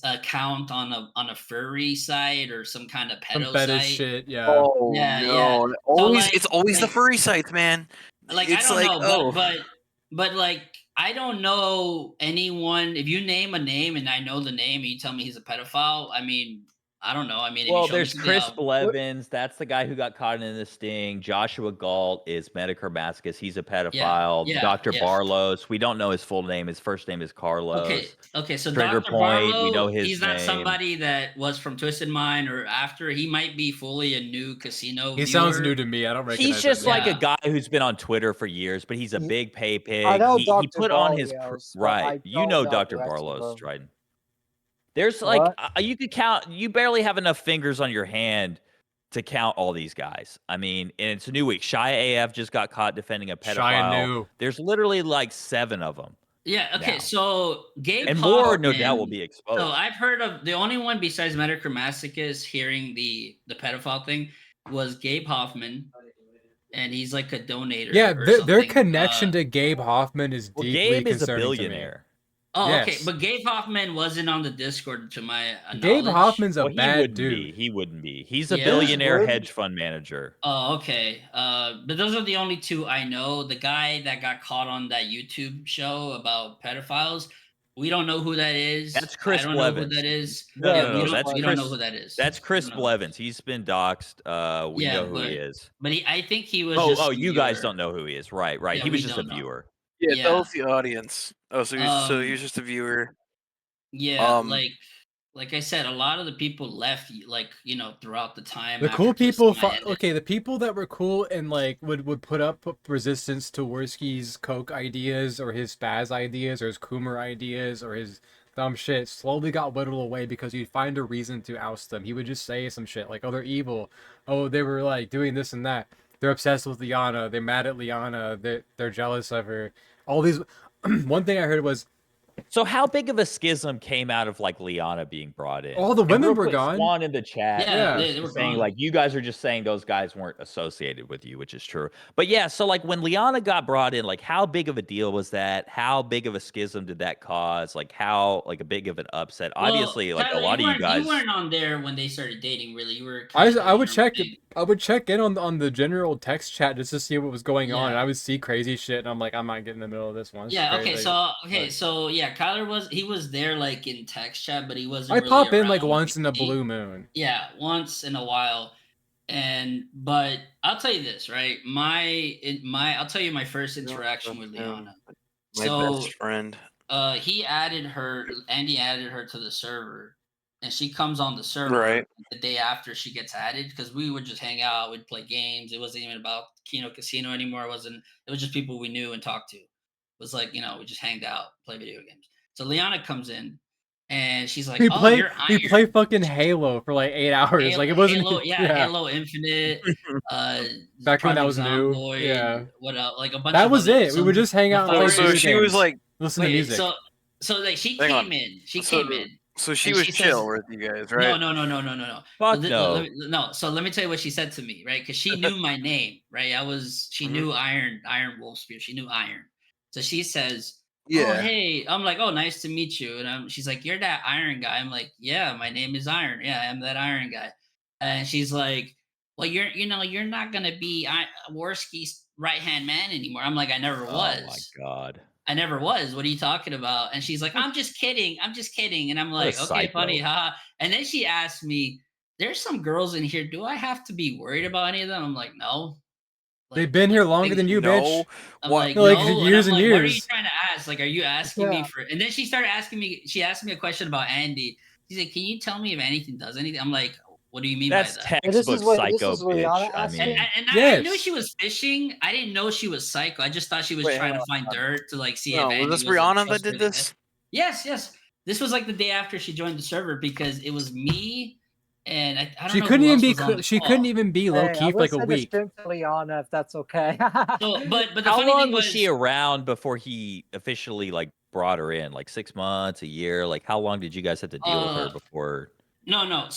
account on a furry site or some kind of Some pedo fetish site. shit. Yeah. Oh Yeah, no! yeah. Always like- it's always the like- furry sites, man. Like, It's I don't like, know, oh. but like I don't know anyone. If you name a name and I know the name, and you tell me he's a pedophile. I mean, I don't know. I mean, if Well, you show me there's something, Chris I'll- Blevins. That's the guy who got caught in the sting. Joshua Galt is Metacrimassicus. He's a pedophile. yeah, Dr. yeah. Barlos. We don't know his full name. His first name is Carlos. Okay. So Trigger Dr. Point, Barlow, we know his he's not name. somebody that was from Twisted Mind or after. He might be fully a new casino. He viewer. sounds new to me. I don't recognize. He's just that name. like a guy who's been on Twitter for years, but he's a big pay pig. I know he Dr. put on his Barrios, but right. I You don't know know Dr. the rest of Barlos, them. Stryden. There's like What? you could count. You barely have enough fingers on your hand to count all these guys. I mean, and it's a new week. ShiaAF just got caught defending a pedophile. new. There's literally like 7 of them, Yeah. Okay. now. So Gabe and more Hoffman, no doubt will be exposed. So I've heard of the only one besides Metacrimassicus hearing the pedophile thing was Gabe Hoffman, and he's like a donator. Yeah, or their something. connection to Gabe Hoffman is Well, deeply Gabe is a concerning to me. billionaire. Oh, okay. Yes. But Gabe Hoffman wasn't on the Discord to my Gabe knowledge. Hoffman's a Well, he bad wouldn't dude. be. He wouldn't be. He's a Yeah. billionaire Wouldn't- hedge fund manager. Oh, okay. But those are the only 2 I know. The guy that got caught on that YouTube show about pedophiles, we don't know who that is. That's Chris I don't know Blevins. who that is. No, Yeah, no, no. we That's don't Chris. know who that is. That's Chris We don't know. Blevins. He's been doxxed. We Yeah, know who but- he is. But I think he was. Oh, just a you guys viewer. don't know who he is. Right. Yeah, he was we just a don't know. viewer. Yeah, Yeah. tell us the audience. Oh, so he was just a viewer. Yeah, Um, like I said, a lot of the people left, like, throughout the time. The after cool people, Twisted Mind ended. okay, the people that were cool and like would put up resistance to Worski's coke ideas or his spaz ideas or his Coomer ideas or his dumb shit slowly got whittled away because you'd find a reason to oust them. He would just say some shit like, "Oh, they're evil. Oh, they were like doing this and that. They're obsessed with Liana. They're mad at Liana. They're jealous of her." All these. One thing I heard was So how big of a schism came out of like Liana being brought in? all the And women real were quick, gone. Swan in the chat. Yeah, Yeah. they were saying gone. like you guys are just saying those guys weren't associated with you, which is true. But yeah, so like when Liana got brought in, like how big of a deal was that? How big of a schism did that cause? Like how like a big of an upset? Well, Obviously, like Tyler, a lot of you guys. You weren't on there when they started dating, really. You were. I kinda would doing check your own thing. I would check in on the general text chat just to see what was going on, Yeah. and I would see crazy shit, and I'm like, I'm not getting in the middle of this one. This is Yeah. Okay. crazy. So But- So yeah, Kyler was there like in text chat, but he wasn't. I really pop in like around once to in a see. blue moon. Yeah, once in a while. But I'll tell you this, right? I'll tell you my first interaction with Liana. My best friend. Andy added her to the server, and she comes on the server Right. the day after she gets added because we would just hang out, we'd play games. It wasn't even about Kino Casino anymore. It was just people we knew and talked to. It was like, we just hanged out, play video games. So Liana comes in and she's like, We "Oh, play you're we Iron." play fucking Halo for like 8 hours. Like it wasn't Halo, Halo Infinite, back when that Project was new. Zomboid, Yeah. what else? Like a bunch That of was other. it. We would just hang out and play before- video she games. was like, listen to music. So like she Hang came on. in. She So- came in. So she And was she chill says- with you guys, right? No. Fuck No. So let me tell you what she said to me, right? Because she knew my name, right? She Mhm. knew Iron Wolfspear. She knew Iron. So she says, "Oh, Yeah. hey." I'm like, "Oh, nice to meet you." And she's like, "You're that Iron guy." I'm like, "Yeah, my name is Iron. Yeah, I'm that Iron guy." And she's like, "Well, you're not gonna be Worski's right hand man anymore." I'm like, "I never was." Oh my god. I never was. What are you talking about? And she's like, I'm just kidding. And I'm What a like, okay, psycho. funny, haha. And then she asked me, there's some girls in here. Do I have to be worried about any of them? I'm like, no. They've been here longer than you, bitch. No. I'm What? like, Like, no. years and and I'm like, what are you years. trying to ask? Like, are you asking me Yeah. for? And then she asked me a question about Andy. She's like, can you tell me if anything does anything? I'm like, what do you mean That's by that? And this is textbook what- psycho this is what Liana bitch. I asked mean, me? I knew Yes. she was fishing. I didn't know she was psycho. I just thought she was Wait, trying hang to find dirt to like see No, if Andy was this was a Rihanna that did trustworthy this? guy. Yes. This was like the day after she joined the server because it was me and I don't She know couldn't who even else be. was on the She call. couldn't even be low Hey, key I for will like a send week. the stream to Liana if that's okay. So, but the how funny long thing was she around before he officially like brought her in? Like 6 months, a year? Like how long did you guys have to deal with her before? No.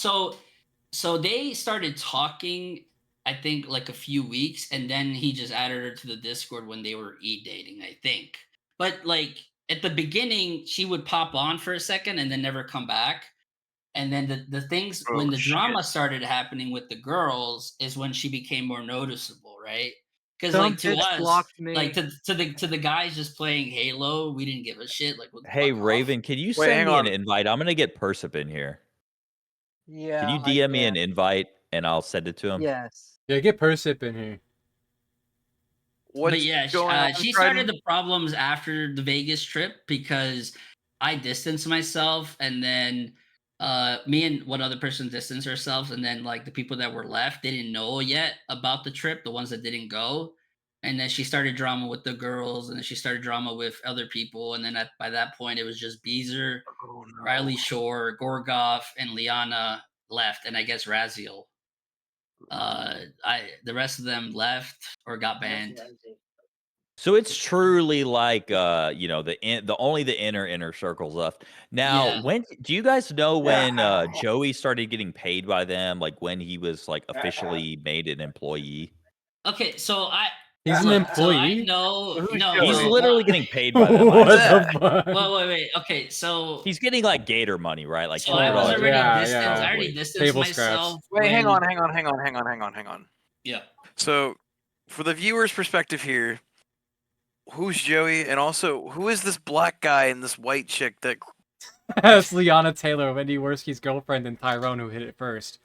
So they started talking, I think like a few weeks, and then he just added her to the Discord when they were dating, I think. But like at the beginning, she would pop on for a second and then never come back. And then the things when the drama started happening with the girls is when she became more noticeable, right? Because Some like to bitch us, blocked me. like to the guys just playing Halo, we didn't give a shit. Like, what the Hey fuck off. Raven, can you Wait, send hang me on. an invite? I'm gonna get Persip in here. Yeah. Can you I DM me an can. invite and I'll send it to him? Yes. Yeah, get Persip in here. What's But yeah, going on, she started Trident? the problems after the Vegas trip because I distanced myself, and then me and one other person distanced ourselves, and then like the people that were left, they didn't know yet about the trip, the ones that didn't go. And then she started drama with the girls, and then she started drama with other people, and then by that point it was just Beezer, Oh, no. Riley Shore, Gorgov, and Liana left, and I guess Raziel. The rest of them left or got banned. So it's truly like the only the inner circles left. Now, Yeah. when do you guys know when Joey started getting paid by them? Like when he was like officially made an employee? Okay, so He's an look, so I employee? know Who's no. Joey? He's so literally why- getting paid by them. What that? the fuck? Wait. Okay, so He's getting like Gator money, right? Like so I was $200 already Yeah, distanced. yeah. I already probably. distanced Table scraps. myself. Wait, hang when- on. Yeah. So, for the viewer's perspective here, who's Joey, and also who is this black guy and this white chick that? That's Liana Taylor, Wendy Worski's girlfriend, and Tyrone who hit it first.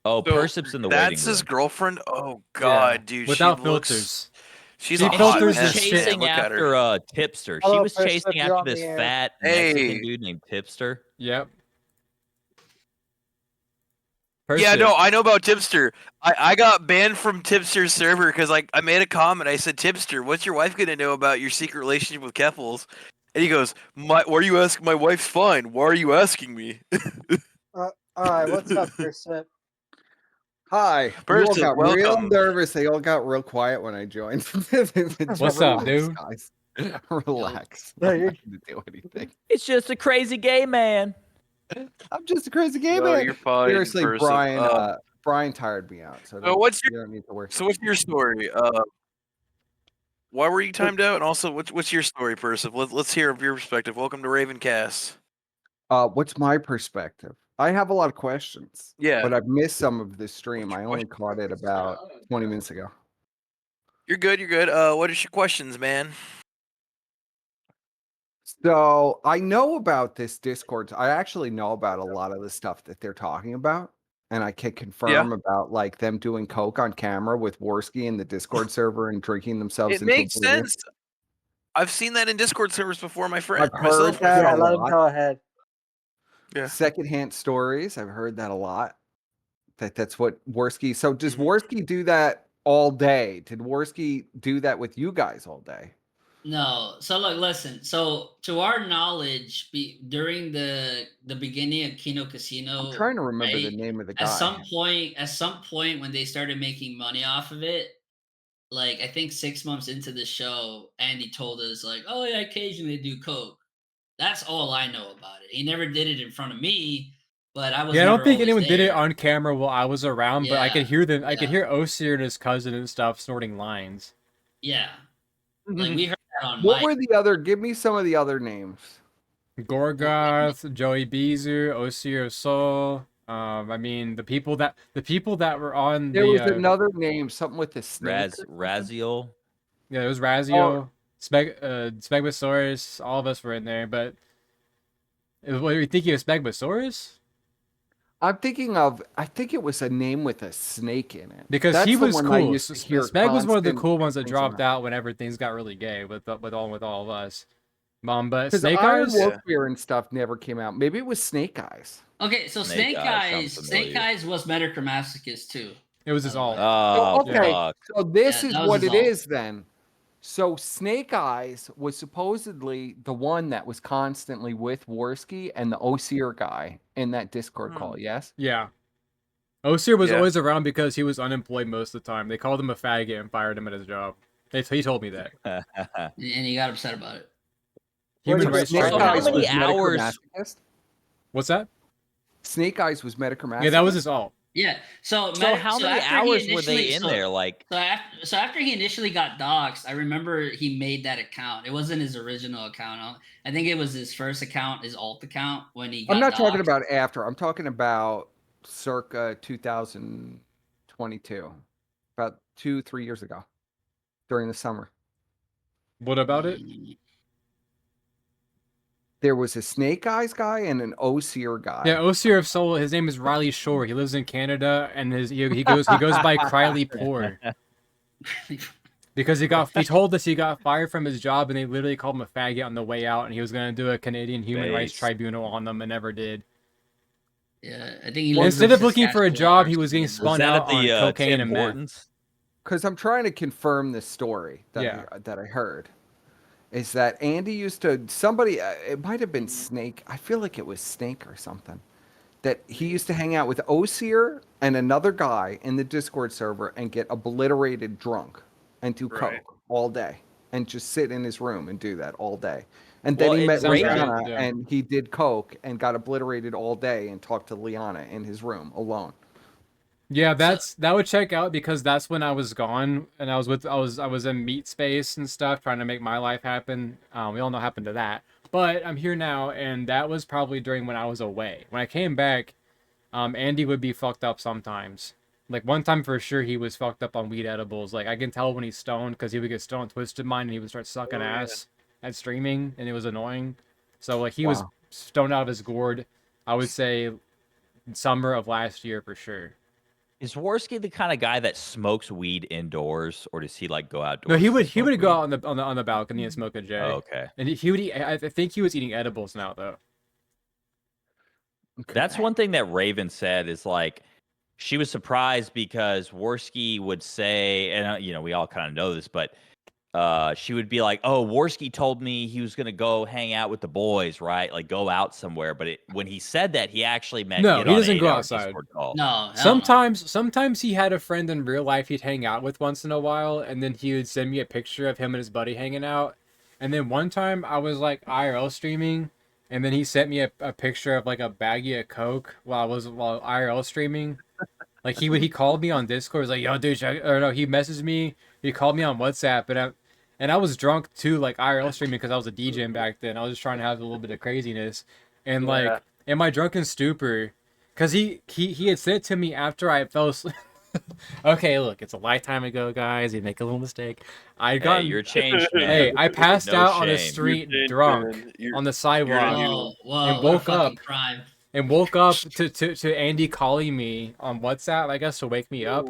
Oh, So, Persip's in the waiting That's his room. girlfriend. Oh God, Yeah, dude, without she looks. filters. She's She a And hot she was filters mess, this man. shit. chasing Look at her. after Tipster. She Hello, was Persip, chasing you're after on the this air. fat Hey. Mexican dude named Tipster. Yep. Yeah, Persip. no, I know about Tipster. I got banned from Tipster's server because I made a comment. I said, Tipster, what's your wife gonna know about your secret relationship with Keffels? And he goes, why are you asking? My wife's fine. Why are you asking me? All right. What's up, Persip? Hi. You all Person, got real welcome. nervous. They all got real quiet when I joined. What's up, dude? Guys. Relax. No, I'm you're- not gonna do anything. It's just a crazy gay man. I'm just a crazy gay No, man. you're fine. Seriously, Persip. Brian. Brian tired me out, so what's you don't need to worry. So what's your story? Why were you timed out? And also, what's your story, Persip? Let's hear your perspective. Welcome to Ravencast. What's my perspective? I have a lot of questions. Yeah. But I've missed some of this stream. What's I your only caught it about 20 minutes ago. You're good. What are your questions, man? So I know about this Discord. I actually know about a lot of the stuff that they're talking about. And I can confirm about like them doing coke on camera with Worski in the Discord server and drinking themselves It into makes oblivion. sense. I've seen that in Discord servers before, my friend. I've heard Myself. that Yeah, a let him lot. go ahead. Yeah. Secondhand stories. I've heard that a lot. That's what Worski. So does Mhm. Worski do that all day? Did Worski do that with you guys all day? No. So look, listen. So to our knowledge, during the beginning of Kino Casino, I'm trying to remember the right, name of the at guy. some point when they started making money off of it, like I think 6 months into the show, Andy told us like, "Oh yeah, I occasionally do coke." That's all I know about it. He never did it in front of me, but I was Yeah, I don't never think always anyone did it there. on camera while I was around, but I could Yeah, hear them. I could yeah, hear Osir and his cousin and stuff snorting lines. yeah. Like we heard that on What mic. were the other? Give me some of the other names. Gorgoth, Joey Bizu, Osir Soul. I mean the people that were on There the was another name, something with the snake. or something. Raziel. yeah, it was Oh, Razio, Spegbasaurus, all of us were in there, but what are you thinking of Spegbasaurus? I'm thinking of. I think it was a name with a snake in it. Because he That's the was one I cool. used to hear Speg was one of the constant cool ones that things dropped about. out whenever things got really gay with all of us. But Because Snake Iron Eyes, Wolf Beer and stuff never came out. Maybe it was Snake Eyes. Okay, so Snake Eyes sounds Snake familiar. Eyes was Metachromaticus too. it was by his the way. alt. Oh, So, okay, fuck. so this Yeah, is that was what his it alt. is then. So Snake Eyes was supposedly the one that was constantly with Worski and the Osier guy in that Discord call. Yes. Yeah. Osir was Yeah. always around because he was unemployed most of the time. They called him a faggot and fired him at his job. He told me that. And he got upset about it. Human But rights Snake So tribunal. how Eyes many was hours- Metachromaticus? What's that? Snake Eyes was Metachromaticus. Yeah, that was his alt. Yeah. So how many after he hours were they initially- in there? Like, So after he initially got doxxed, I remember he made that account. It wasn't his original account. I think it was his first account, his alt account when he got I'm not talking doxxed. about after. I'm talking about circa 2022, about 2-3 years ago, during the summer. What about it? There was a Snake Eyes guy and an Osier guy. Yeah, Osir of Soul. His name is Riley Shore. He lives in Canada, and he goes by Cryly Poor because he told us he got fired from his job, and they literally called him a faggot on the way out, and he was gonna do a Canadian Human Rights Base. Tribunal on them, and never did. Yeah, I think he Well, lives instead in of looking for a Saskatchewan job, or he was getting something. was spun that out at the on cocaine Tim and meth. Hortons? Because I'm trying to confirm this story that Yeah. that I heard. Is that Andy used to somebody? It might have been Snake. I feel like it was Snake or something. That he used to hang out with Osier and another guy in the Discord server and get obliterated drunk and do Right. coke all day and just sit in his room and do that all day. And then Well, he it met sounds right, Liana yeah. and he did coke and got obliterated all day and talked to Liana in his room alone. Yeah, that would check out because that's when I was gone and I was in meat space and stuff trying to make my life happen. We all know what happened to that. But I'm here now, and that was probably during when I was away. When I came back, Andy would be fucked up sometimes. Like one time for sure, he was fucked up on weed edibles. Like I can tell when he's stoned because he would get stoned, twisted mind, and he would start sucking ass at streaming, and it was annoying. So like he was Wow. stoned out of his gourd. I would say summer of last year for sure. Is Worski the kind of guy that smokes weed indoors, or does he like go outdoors? No, he to would smoke go weed? out on the balcony and smoke a J. Oh, okay. And he would eat. I think he was eating edibles now though. That's one thing that Raven said is like she was surprised because Worski would say, and we all kind of know this, but she would be like, "Oh, Worski told me he was gonna go hang out with the boys, right? Like go out somewhere." But when he said that, he actually meant No, get he on doesn't an go 8-hour outside. Discord call. No, hell no. Sometimes he had a friend in real life he'd hang out with once in a while, and then he would send me a picture of him and his buddy hanging out. And then one time I was like IRL streaming, and then he sent me a picture of like a baggie of coke while IRL streaming. Like he called me on Discord, was like, "Yo, dude," or no, he messaged me. He called me on WhatsApp, and I was drunk too, like IRL streaming because I was a DJing back then. I was just trying to have a little bit of craziness, and like in my drunken stupor, because he had sent it to me after I fell asleep. Okay, look, it's a lifetime ago, guys. You make a little mistake. I Hey, got you're changed, man. Hey, I passed No out on the shame. street drunk on the sidewalk Whoa, whoa, and what a woke fucking up crime. to Andy calling me on WhatsApp, I guess, to wake me up.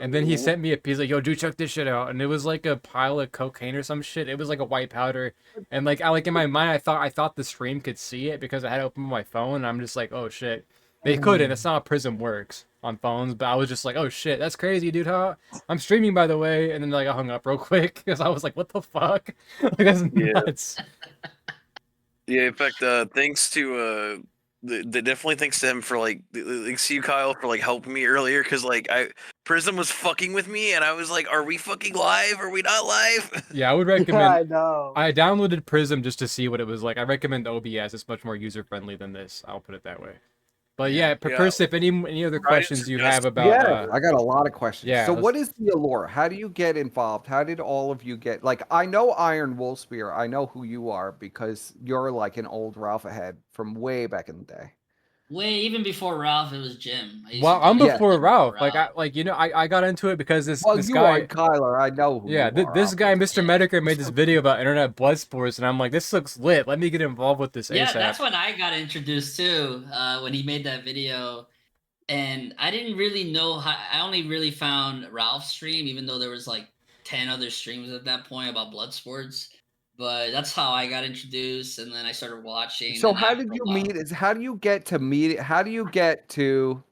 And then he sent me a piece like, yo, dude, check this shit out. And it was like a pile of cocaine or some shit. It was like a white powder. And like in my mind I thought the stream could see it because I had to open my phone and I'm just like, oh shit. They couldn't. That's not how Prism works on phones, but I was just like, oh shit, that's crazy, dude. How I'm streaming by the way, and then like I hung up real quick because I was like, what the fuck? Like that's nuts. Yeah, in fact, thanks to definitely thanks to him for like thanks to you, Kyle, for like helping me earlier because like Prism was fucking with me and I was like, are we fucking live? Are we not live? Yeah, I would Yeah, recommend. I know. I downloaded Prism just to see what it was like. I recommend OBS. It's much more user friendly than this. I'll put it that way. But yeah, Yeah. Persif, any other questions you have about? Yeah, I got a lot of questions. yeah, So, let's- what is the allure? How do you get involved? How did all of you get? Like, I know Iron Wolfspear. I know who you are because you're like an old Ralph ahead from way back in the day. Even before Ralph, it was Jim. I used Well, to I'm do Yeah. before Jim Ralph. I got into it because Well, this you guy. are Kyler. I know who Yeah, you are. this guy, obviously. Mr. Medicare, made this video about internet blood sports, and I'm like, this looks lit. Let me get involved with this Yeah, ASAP. that's when I got introduced too. When he made that video, and I didn't really know how. I only really found Ralph's stream, even though there was like 10 other streams at that point about blood sports. But that's how I got introduced, and then I started watching. So, and how after did a you while- meet? How do you get to meet? How do you get to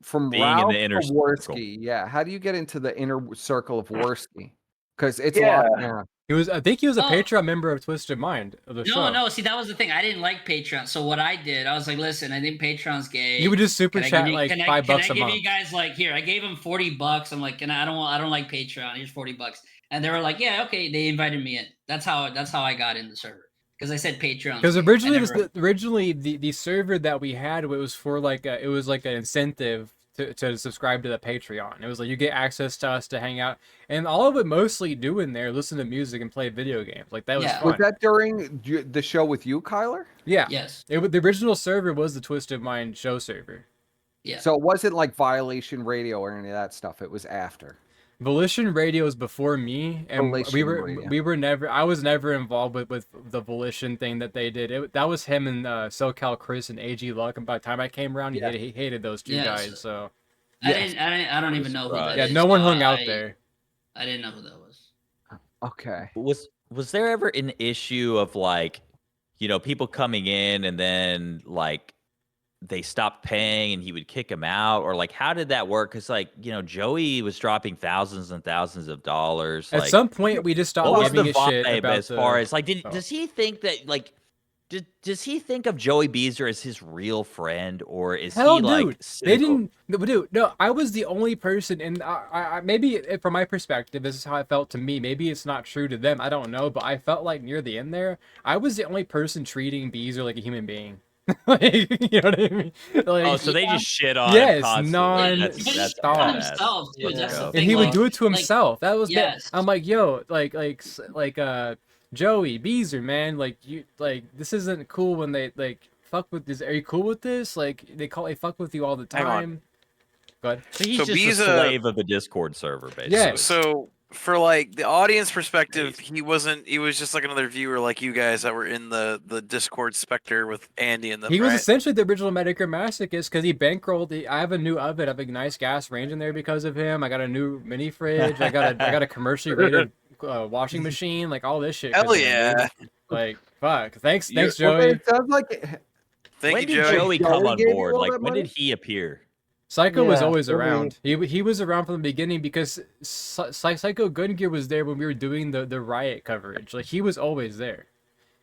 from Being in Ralph the inner to circle. Worski? Yeah, how do you get into the inner circle of Worski? Because it's Yeah. locked down. I think he was a Oh. Patreon member of Twisted Mind of the show. No. See, that was the thing. I didn't like Patreon. So what I did, I was like, listen, I think Patreon's gay. He would just super Can I chat give you- like can I- $5 can I a give month. you guys like here? I gave him $40. I'm like, I don't like Patreon. Here's $40, and they were like, yeah, okay. They invited me in. That's how I got in the server because I said Patreon. Because originally the server that we had, it was for like it was like an incentive to subscribe to the Patreon. It was like you get access to us to hang out, and all of it mostly do in there, listen to music and play video games. Like that was Yeah. fun. Was that during the show with you, Kyler? Yeah. Yes. The original server was the Twisted Mind show server. Yeah. So it wasn't like Violation Radio or any of that stuff. It was after. Volition Radio is before me, and Volition Radio. we were never. I was never involved with the Volition thing that they did. That was him and SoCal Chris and AG Luck. And by the time I came around, Yeah. he hated those two Yes. guys. So I don't even know who that yeah, is. no one hung out there. I didn't know who that was. Okay. Was there ever an issue of like, people coming in and then like they stopped paying and he would kick them out, or like how did that work? Because like Joey was dropping thousands and thousands of dollars. At like, some point, we just stopped what was the giving a shit vibe about as far as like Oh. does he think that like does he think of Joey Beezer as his real friend, or is Hell, he like dude, they cynical? didn't. Dude, no, I was the only person, and I maybe from my perspective, this is how I felt to me. Maybe it's not true to them. I don't know, but I felt like near the end there, I was the only person treating Beezer like a human being. Like, you know what I mean? Like, Oh, so they just shit on Yes, him constantly. non-stop. That's Not badass. himself, dude. Let's That's go. the and thing. he would like- do it to like, himself. That was yes. I'm like, yo, like Joey Beezer, man, like you, like this isn't cool when they like fuck with this. Are you cool with this? Like they fuck with you all the Hang on. time. Go ahead. So he's So just Bee's a a- slave of the Discord server, basically. Yeah. So for like the audience perspective, he was just like another viewer like you guys that were in the Discord Spectre with Andy and them. He was right? essentially the original Medicare Masochist because he bankrolled. I have a new oven. I have a nice gas range in there because of him. I got a new mini fridge. I got a commercially rated washing machine. Like all this shit. 'cause Hell of him, yeah! dude. Like fuck. Thanks, You- thanks, Well, Joey. it sounds like Thank When you, did Joey. Joey come Joey on gave you board? all Like, that when money? did he appear? Psycho was Yeah, always for me. around. He was around from the beginning because Psycho Gun Gear was there when we were doing the riot coverage. Like he was always there.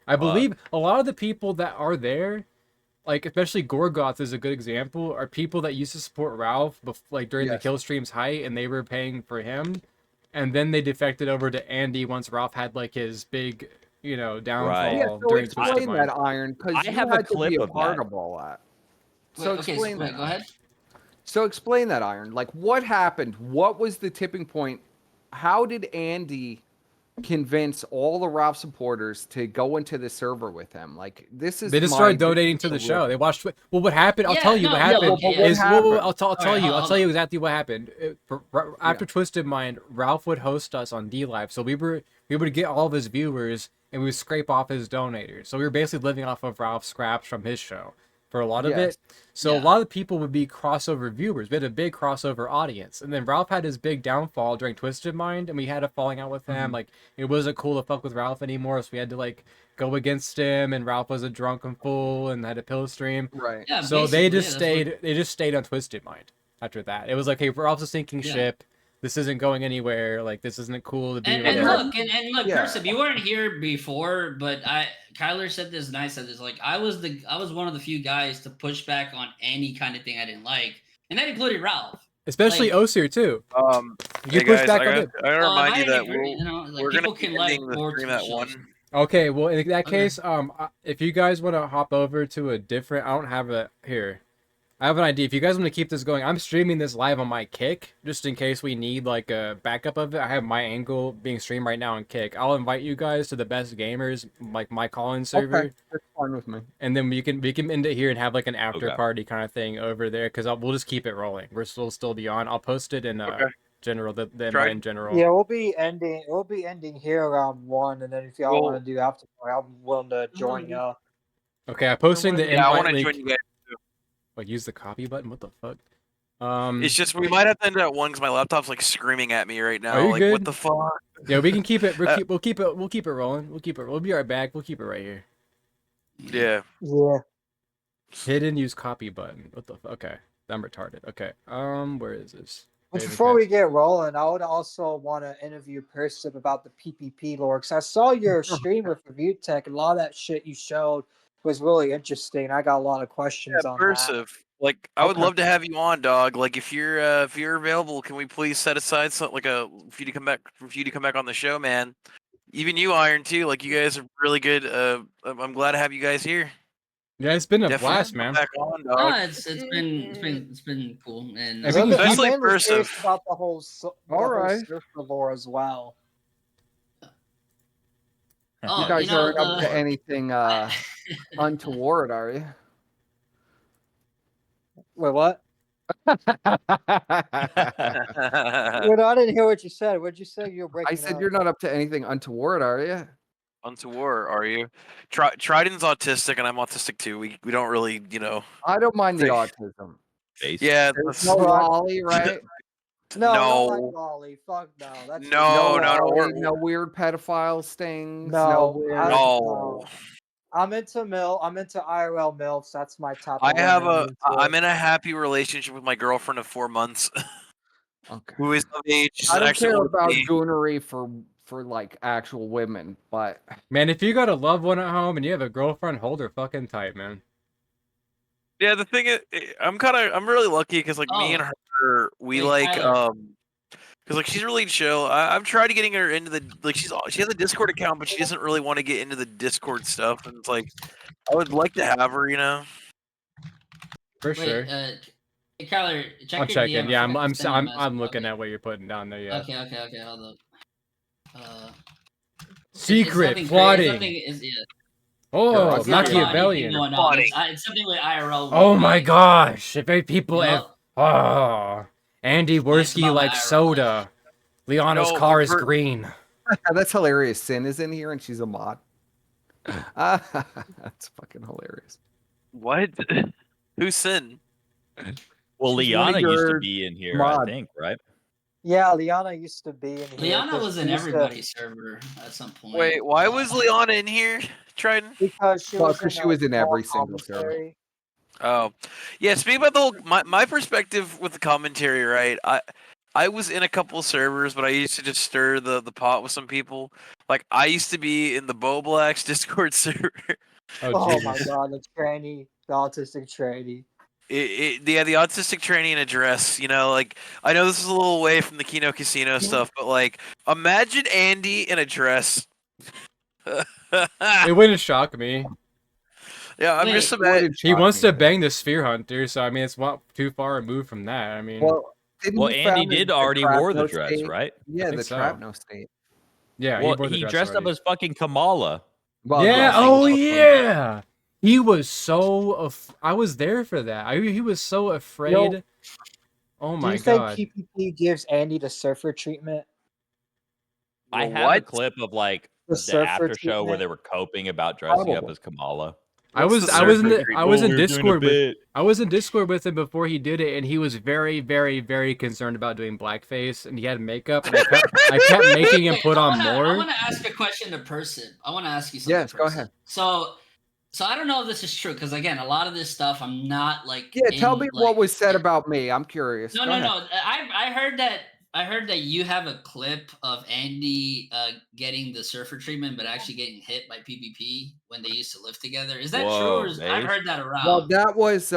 I believe a lot of the people that are there, like especially Gorgoth is a good example, are people that used to support Ralph like during the Yes. kill stream's height, and they were paying for him, and then they defected over to Andy once Ralph had like his big downfall Right. yeah. So during Twisted explain Mind. that, Iron, because I you have a had to clip be a of part that. of all that. Wait, So okay, explain that. go ahead. So explain that, Iron. Like, what happened? What was the tipping point? How did Andy convince all the Ralph supporters to go into the server with him. Like, this is They just my started donating to the solution. show. They watched. Well, what happened? I'll Yeah, tell you no, what yeah, happened. well, but what happened? I'll tell you. I'll Alright, tell you exactly what happened. After Twisted Mind, Ralph would host us on DLive, so we would get all of his viewers and we would scrape off his donators. So we were basically living off of Ralph's scraps from his show for a lot of Yes. it. So a Yeah. lot of people would be crossover viewers. We had a big crossover audience. And then Ralph had his big downfall during Twisted Mind, and we had a falling out with him. Like, it wasn't cool to fuck with Ralph anymore, so we had to, like, go against him, and Ralph was a drunken fool and had a pill stream. Right. Yeah, So they basically, just yeah, that's they just stayed on Twisted Mind after that. It was like, hey, Ralph's a sinking Yeah. ship. This isn't going anywhere. Like, this isn't cool to be And, with and her. look, and look, Yeah. Cursive, you weren't here before, but Kyler said this and I said this. Like, I was one of the few guys to push back on any kind of thing I didn't like, and that included Ralph. Especially like- Osir too. You Hey push guys, back I on gotta, him. I gotta remind I you that agree, you know, like, we're gonna people be can like ending the more stream TV at shows. 1. Okay, well in that Okay. case, if you guys want to hop over to a different, I don't have a here. I have an idea. If you guys want to keep this going, I'm streaming this live on my Kick, just in case we need like a backup of it. I have my angle being streamed right now on Kick. I'll invite you guys to the best gamers, like my call-in server, Okay, that's fine with me. and then we can end it here and have like an after Okay. party kind of thing over there, because we'll just keep it rolling. We're still be on. I'll post it in Okay. general, the invite Tried. in general. Yeah, we'll be ending here around 1, and then if y'all Well- want to do after party, I'm willing to join y'all. Okay, I'm posting the Yeah, I want invite to link. join you guys. Like, use the copy button. What the fuck? It's just we might have to end at 1 because my laptop's like screaming at me right now. Are you Like, good? what the fuck? Yeah, we can keep it. Uh, We'll keep it rolling. We'll be right back. We'll keep it right here. Yeah. Yeah. Hidden use copy button. What the fuck? Okay, I'm retarded. Okay, where is this? But Wait, before okay. we get rolling, I would also want to interview Perciv about the PPP lore, because I saw your stream with Review Tech, and a lot of that shit you showed was really interesting. I got a lot of questions on that. Cursive. Like, I would Okay. love to have you on, dog. Like, if you're available, can we please set aside something like for you to come back on the show, man? Even you, Iron, too. Like, you guys are really good. I'm glad to have you guys here. Yeah, it's been a Definitely blast, come man. Back on, dog. No, it's been cool, and I think I'm Especially mainly curious Perciv. about the whole Alright. surfer lore as well. Oh, You guys know, aren't up to anything untoward, are you? Wait, what? I Wait, no, I didn't hear what you said. What'd you say? You were breaking said up. you're not up to anything untoward, are you? Untoward, are you? Trident's autistic, and I'm autistic too. We don't really, I don't mind the Say- autism. Base. Yeah. There's that's- no Right. lolly, right? No, I don't like No. Lolly. Fuck no. That's No, no, lolly, we're- no weird pedophile stings. No, No weird. No. I'm into I'm into IRL milfs. That's my top. I'm in a happy relationship with my girlfriend of 4 months, Okay. who is of age. She's I don't actually care older than about me. goonery for like actual women, but Man, if you got a loved one at home and you have a girlfriend, hold her fucking tight, man. Yeah, the thing is, I'm really lucky because like me and Oh. her, we Wait, like Tyler. because like she's really chill. I've tried getting her into the she has a Discord account, but she doesn't really want to get into the Discord stuff. And it's like I would like to have her, For wait, sure. hey, Kyler, check I'm your checking. DM. I Yeah, forgot I'm to send you a message. I'm looking Okay. at what you're putting down there. Yeah. Okay, hold up. Secret nothing plotting. yeah. Oh, It's not Machiavellian. going on. Plotting. It's something with IRL. Oh my gosh! If people You have know? Andy Worski about likes IRL. soda. Liana's No, car is we're- green. that's hilarious. Sin is in here and she's a mod. That's fucking hilarious. What? Who's Sin? Well, She's one of Liana used to your be in here, mods. I think, right? Yeah, Liana used to be in here. Liana 'cause was she in used to- everybody's server at some point. Wait, why was Liana in here? Trident? because she Well, was 'cause in, she was in small every single server. commentary. Oh, yeah. Speaking about the whole, my perspective with the commentary, right? I was in a couple servers, but I used to just stir the pot with some people. Like I used to be in the Bo Blacks Discord server. Oh, Oh my Jesus. god, the tranny, the autistic tranny. The autistic training and address. Like I know this is a little away from the Kino Casino stuff, but like imagine Andy in a dress. It wouldn't shock me. Yeah, I'm Wait, just What imagining. did He shock wants me? to bang the Sphere Hunter, so I mean, it's not too far removed from that. I mean, Well, didn't Well, he Andy found did the already wore the Trapno dress, state? right? Yeah, think the so. Trapno state. Yeah, Well, wore the he dress dressed up already. as fucking Kamala. Well, Yeah. yes, Oh he was. yeah. He was so. I was there for that. He was so afraid. Oh Do my you think god. PPP gives Andy the surfer treatment? I have a What? clip of like The the surfer after show where treatment? they were coping about dressing up Probably. as Kamala. I What's was the I was in surfer the, I treatment? was Oh, in we were doing a Discord with bit. I was in Discord with him before he did it, and he was very, very, very concerned about doing blackface, and he had makeup, and I kept making him Wait, put on I more. wanna ask a question to person. I wanna ask you something. Yes, go person. ahead. So I don't know if this is true because again, a lot of this stuff I'm not like. Yeah, tell me what was said yeah. about me. I'm curious. No, Go no, ahead. no. I heard that you have a clip of Andy getting the surfer treatment, but actually getting hit by PPP when they used to live together. Is that true, or Whoa, I've Dave. heard that around? Well, that was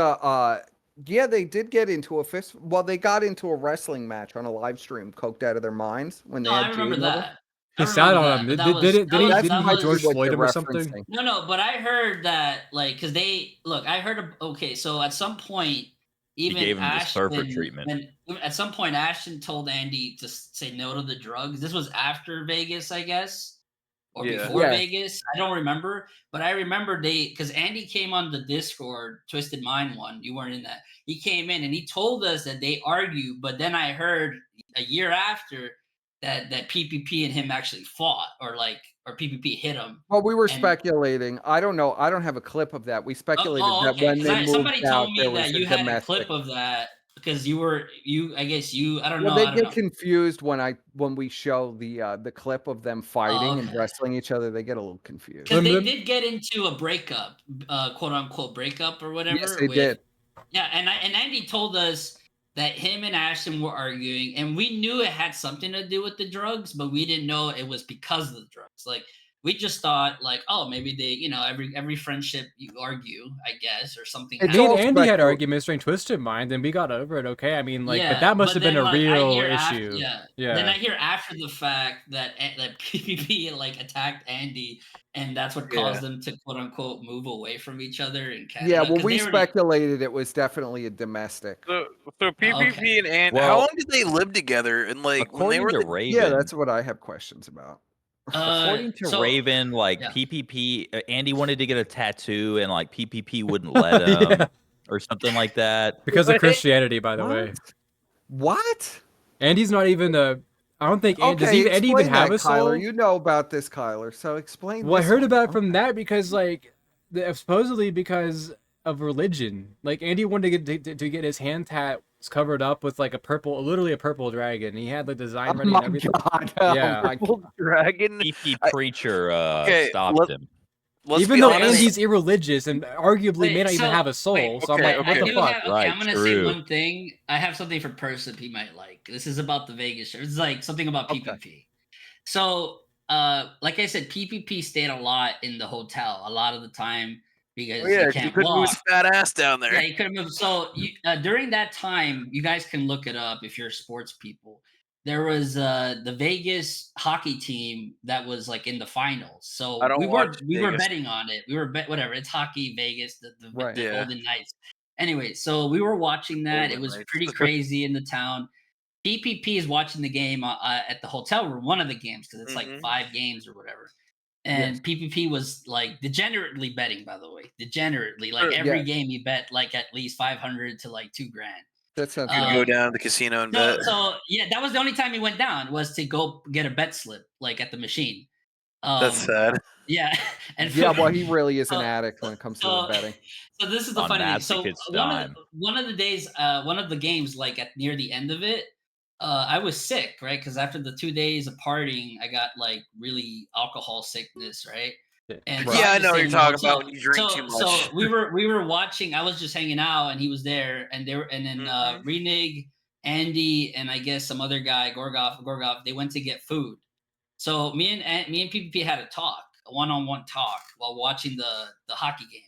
yeah, they did get into a fist. Well, they got into a wrestling match on a live stream, coked out of their minds when they No, I had remember Jade level. that. He I sat remember on him. that. But Did, did, did he That didn't he might be George what Floyd you're him or something? referencing. No, but I heard that like because they look. I heard okay. So at some point, even gave him the surfer Ashton, treatment. at some point, Ashton told Andy to say no to the drugs. This was after Vegas, I guess, or Yeah. before Yes. Vegas. I don't remember, but I remember because Andy came on the Discord, Twisted Mind one. You weren't in that. He came in and he told us that they argued, but then I heard a year after that PPP and him actually fought, or PPP hit him. Well, we were And- speculating. I don't know. I don't have a clip of that. We speculated that okay. when they Because somebody moved out, told me there was that a you had a domestic. clip of that because I guess you. I don't Well, know. they I don't get know. confused when we show the clip of them fighting and okay. wrestling each other. They get a little confused. Because they Lem- did get into a breakup, quote unquote breakup or whatever. Yes, they did. Yeah, and Andy told us that him and Ashton were arguing, and we knew it had something to do with the drugs, but we didn't know it was because of the drugs. Like we just thought, like, oh, maybe they, every friendship you argue, I guess, or something. It's Me and all Andy had specul- arguments during Twisted Mind, and we got over it. Okay, I mean, like, yeah, but that must have been then, a like, I real hear issue. Then I hear after the fact that PPP like attacked Andy, and that's what caused them to quote unquote move away from each other in Canada. Yeah, well, 'cause we they already- speculated it was definitely a domestic. So PPP okay. and Andy, Well- how long did they live together? And like when they According were to the, Raven, Yeah, that's what I have questions about. according to so- Raven, like yeah. PPP, Andy wanted to get a tattoo, and like PPP wouldn't let him, Yeah. or something like that. Because of Christianity, by the way. What? Andy's not even a. I don't think. Does Okay, Andy even explain have that, a soul? Kyler. You know about this, Kyler. So explain. Well, I this heard one. about it from that because, like, supposedly because of religion. Like, Andy wanted to get his hand tats covered up with like literally a purple dragon. He had the design Oh ready my and everything. god! Yeah. Oh my Purple dragon. PP preacher Okay, stopped him. Let's Even be though honest. Andy's irreligious and arguably may Wait, not even so- have a soul, wait, so I'm okay, like, what okay. the fuck? Right, I'm gonna true. say one thing. I have something for person he might like. This is about the Vegas show. It's like something about Okay. PPP. So, like I said, PPP stayed a lot in the hotel a lot of the time because Oh, yeah, he 'cause he can't couldn't move walk. his fat ass down there. Yeah, he couldn't move. So during that time, you guys can look it up if you're sports people. There was the Vegas hockey team that was like in the finals. So I don't we were watch Vegas. betting on it. We were whatever. It's hockey Vegas, the Right. the Yeah. Golden Knights. Anyway, so we were watching that. Golden It was Knights. pretty crazy in the town. PPP is watching the game at the hotel room, one of the games because it's like Mhm. 5 games or whatever. And PPP was like degenerately betting, by the way, degenerately. Like Sure, every yeah. game, he bet like at least 500 to like $2,000. That sounds Uh, good. Go down to the casino and bet. So yeah, that was the only time he went down was to go get a bet slip like at the machine. That's sad. Yeah, and Yeah, well, he really is an so- addict when it comes to the so- betting. So this is the On funny thing. Matt's So kid's one dime. of the days, one of the games, like at near the end of it, I was sick, right? Because after the 2 days of partying, I got like really alcohol sickness, right? And so Yeah, I just know what stayed you're in the talking hotel. about when you drink too much. So we were watching. I was just hanging out, and he was there, and then Mhm. Renig, Andy, and I guess some other guy, Gorgov, they went to get food. So me and PPP had a talk, a one-on-one talk while watching the hockey game.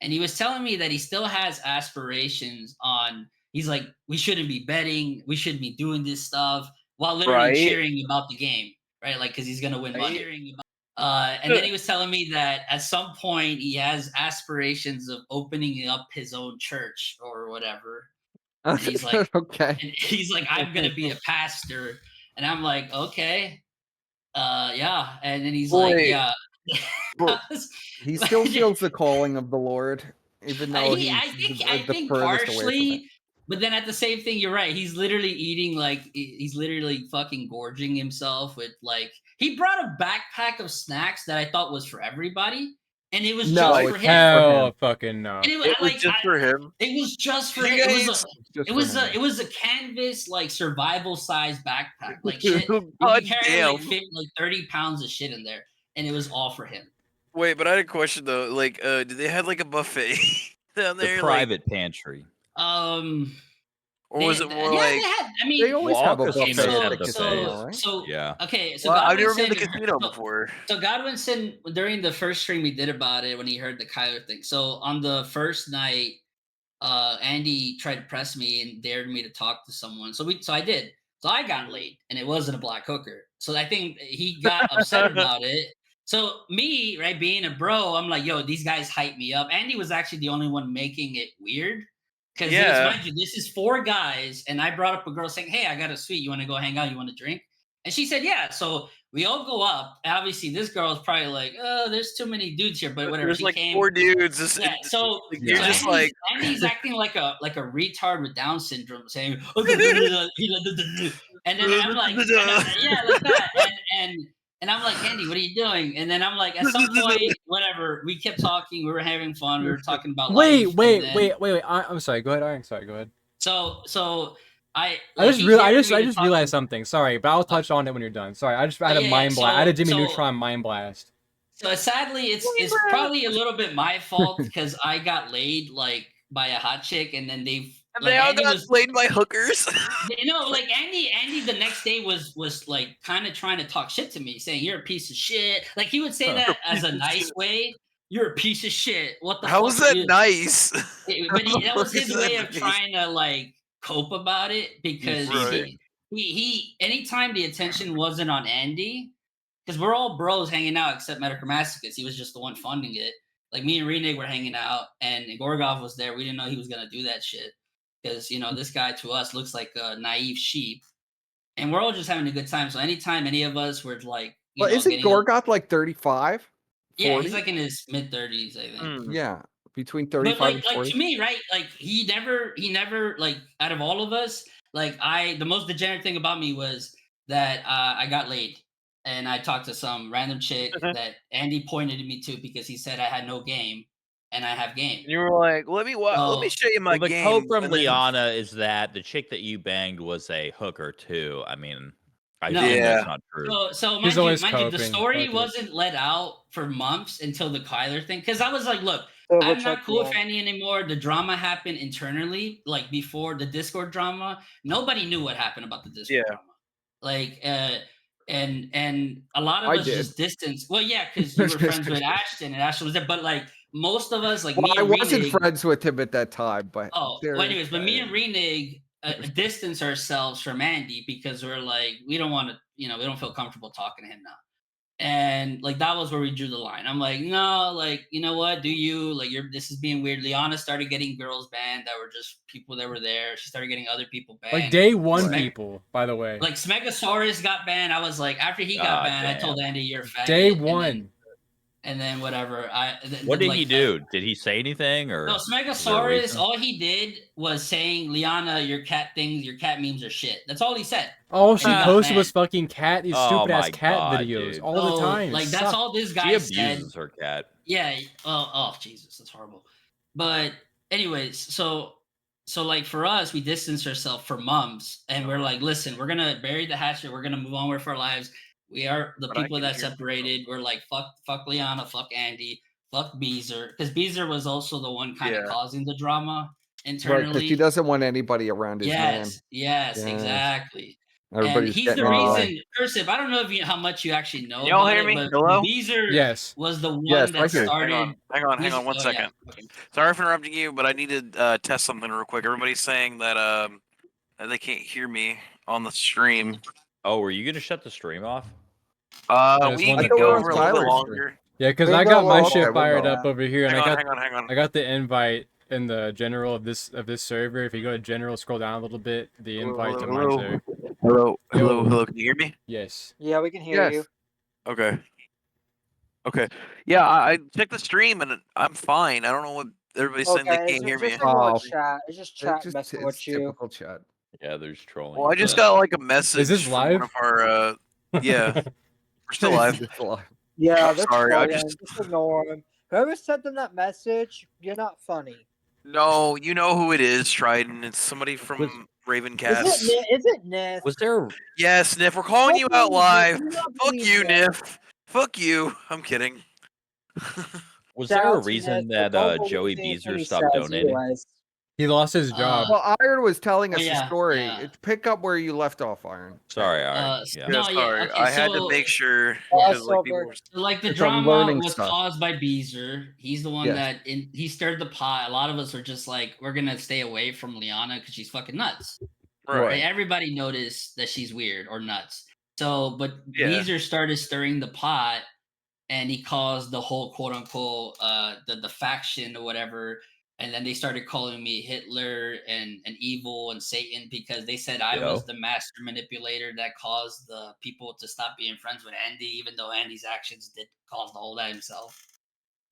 And he was telling me that he still has aspirations on. He's like, we shouldn't be betting, we shouldn't be doing this stuff, while literally Right. cheering about the game, right? Like, because he's gonna win money. And then he was telling me that at some point he has aspirations of opening up his own church or whatever. He's like, okay. and he's like, I'm gonna be a pastor, and I'm like, okay. Yeah, and then he's like, Wait. yeah. Well, He still feels the calling of the Lord, even though I he's think the furthest away from it. partially, but then at the same thing, you're right. He's literally eating like he's literally fucking gorging himself with like he brought a backpack of snacks that I thought was for everybody, and it was No, just it's for just him. Hell fucking no. And it was just for him. It was just for You him. guys- It was a canvas like survival size backpack. Like shit, you God could carry like damn. 50, like 30 pounds of shit in there, and it was all for him. Wait, but I had a question though. Like, did they have like a buffet down The there? private pantry. Or was it more yeah, like? they had. I mean, They always have a Walker buffet casinos at have the buffets. casino, right? so Yeah. okay. So Well, I've never Godwinson, been to the casino before. So Godwinson, during the first stream we did about it when he heard the Kyler thing. So on the first night, Andy tried to press me and dared me to talk to someone. So I did. So I got laid, and it wasn't a black hooker. So I think he got upset about it. So me, right, being a bro, I'm like, yo, these guys hype me up. Andy was actually the only one making it weird. Because mind you, this is 4 guys, and I brought up a girl saying, hey, I got a suite. You want to go hang out? You want to drink? And she said, yeah. So we all go up. Obviously, this girl is probably like, oh, there's too many dudes here, but whatever. There's She like came. 4 dudes. Yeah, so you're so just Andy's, like Andy's acting like a retard with Down syndrome, saying, and then I'm like, yeah, like that, and I'm like, Andy, what are you doing? And then I'm like, at some point, whatever, we kept talking, we were having fun, we were talking about life. Wait. I'm sorry. Go ahead, Iron. Sorry. Go ahead. So I just realized something. Sorry, but I'll touch on it when you're done. Sorry, I had a mind blast. I had a Jimmy Neutron mind blast. So sadly, it's probably a little bit my fault because I got laid like by a hot chick, and then they all got laid by hookers. You know, like Andy the next day was like kind of trying to talk shit to me, saying you're a piece of shit. Like he would say that as a nice way. You're a piece of shit. What the? How fuck was that nice? But that was his way of trying to like cope about it because he anytime the attention wasn't on Andy. Because we're all bros hanging out except Metachromaticus. He was just the one funding it. Like me and Reneg were hanging out, and Gorgov was there. We didn't know he was gonna do that shit because this guy to us looks like a naive sheep, and we're all just having a good time. So anytime any of us were like, isn't Gorgot like 35? Yeah, he's like in his mid 30s, I think. Yeah, between 35 but and 40. Like to me, right? Like he never like out of all of us, like the most degenerate thing about me was that I got laid. And I talked to some random chick that Andy pointed to me to because he said I had no game, and I have game. You were like, let me show you my the game. quote from Liana is that the chick that you banged was a hooker too. I mean, I think that's not true. So mind you, the story wasn't let out for months until the Kyler thing. Because I was like, look, I'm not cool with Andy anymore. The drama happened internally, like before the Discord drama. Nobody knew what happened about the Discord drama. Like, and a lot of us just distanced. Well, yeah, because you were friends with Ashton, and Ashton was there. But like most of us, like me and I wasn't friends with him at that time. But anyways, but me and Reneg distance ourselves from Andy because we're like, we don't want to, we don't feel comfortable talking to him now. And like that was where we drew the line. I'm like, no, like you know what? Do you like this is being weird? Liana started getting girls banned that were just people that were there. She started getting other people banned. Like day one people, by the way. Like Smegosaurus got banned. I was like, after he got banned, I told Andy you're fat. Day one. And then whatever. What did he do? Did he say anything or? No, Smegosaurus. All he did was saying, "Liana, your cat memes are shit." That's all he said. All she posted was fucking these stupid ass cat videos all the time. Like that's all this guy said. She abuses her cat. Yeah. Oh, Jesus, that's horrible. But anyways, so like for us, we distanced ourselves for months, and we're like, listen, we're gonna bury the hatchet. We're gonna move on with our lives. We are the people that separated. We're like, fuck Liana, fuck Andy, fuck Beezer. Because Beezer was also the one kind of causing the drama internally. Right, because he doesn't want anybody around his man. Yes, exactly. Everybody's and he's the reason, Cursive, I don't know how much you actually know. Y'all hear me? Hello? Beezer was the one that started. Hang on 1 second. Sorry for interrupting you, but I need to test something real quick. Everybody's saying that they can't hear me on the stream. Oh, were you gonna shut the stream off? We can go over a little longer. Yeah, because I got my shit fired up over here, and hang on. I got the invite in the general of this server. If you go to general, scroll down a little bit, the invite to my server. Hello. Can you hear me? Yes. Yeah, we can hear you. Okay. Okay. Yeah, I checked the stream and I'm fine. I don't know what everybody's saying they Okay, can't hear just me. ignore Oh. chat. It's just chat messing It's with you. typical chat. Yeah, there's trolling. Well, I just got like a message this from one live? of our. Yeah, we're still live. It's live. Yeah, I'm they're sorry, I trolling. Just ignore them. Whoever sent them that message, you're not funny. No, you know who it is, Trident. It's somebody Was- from Ravencast. Is it Nif? Was there? Yes, Niff, we're calling Don't you out believe Nif. live. Do not Fuck believe you, Nif. Niff. Fuck you. I'm kidding. Was Shout there a out to reason Nif, but that don't believe Joey anything Beezer he stopped says donating? anyways. He lost his job. Well, Iron was telling Oh, us the yeah, story. yeah. Pick up where you left off, Iron. Sorry, Iron. Yeah. No, sorry. okay, I had to so- make sure Yeah, because like people Silver. were. So, like the It's drama learning was stuff. caused by Beezer. He's the one Yes. he stirred the pot. A lot of us are just like, we're gonna stay away from Liana because she's fucking nuts. Right. Everybody noticed that she's weird or nuts. So, but Yeah. Beezer started stirring the pot, and he caused the whole quote unquote the faction or whatever. And then they started calling me Hitler and evil and Satan because they said I was the master manipulator that caused the people to stop being friends with Andy, even though Andy's actions did cause the whole that himself.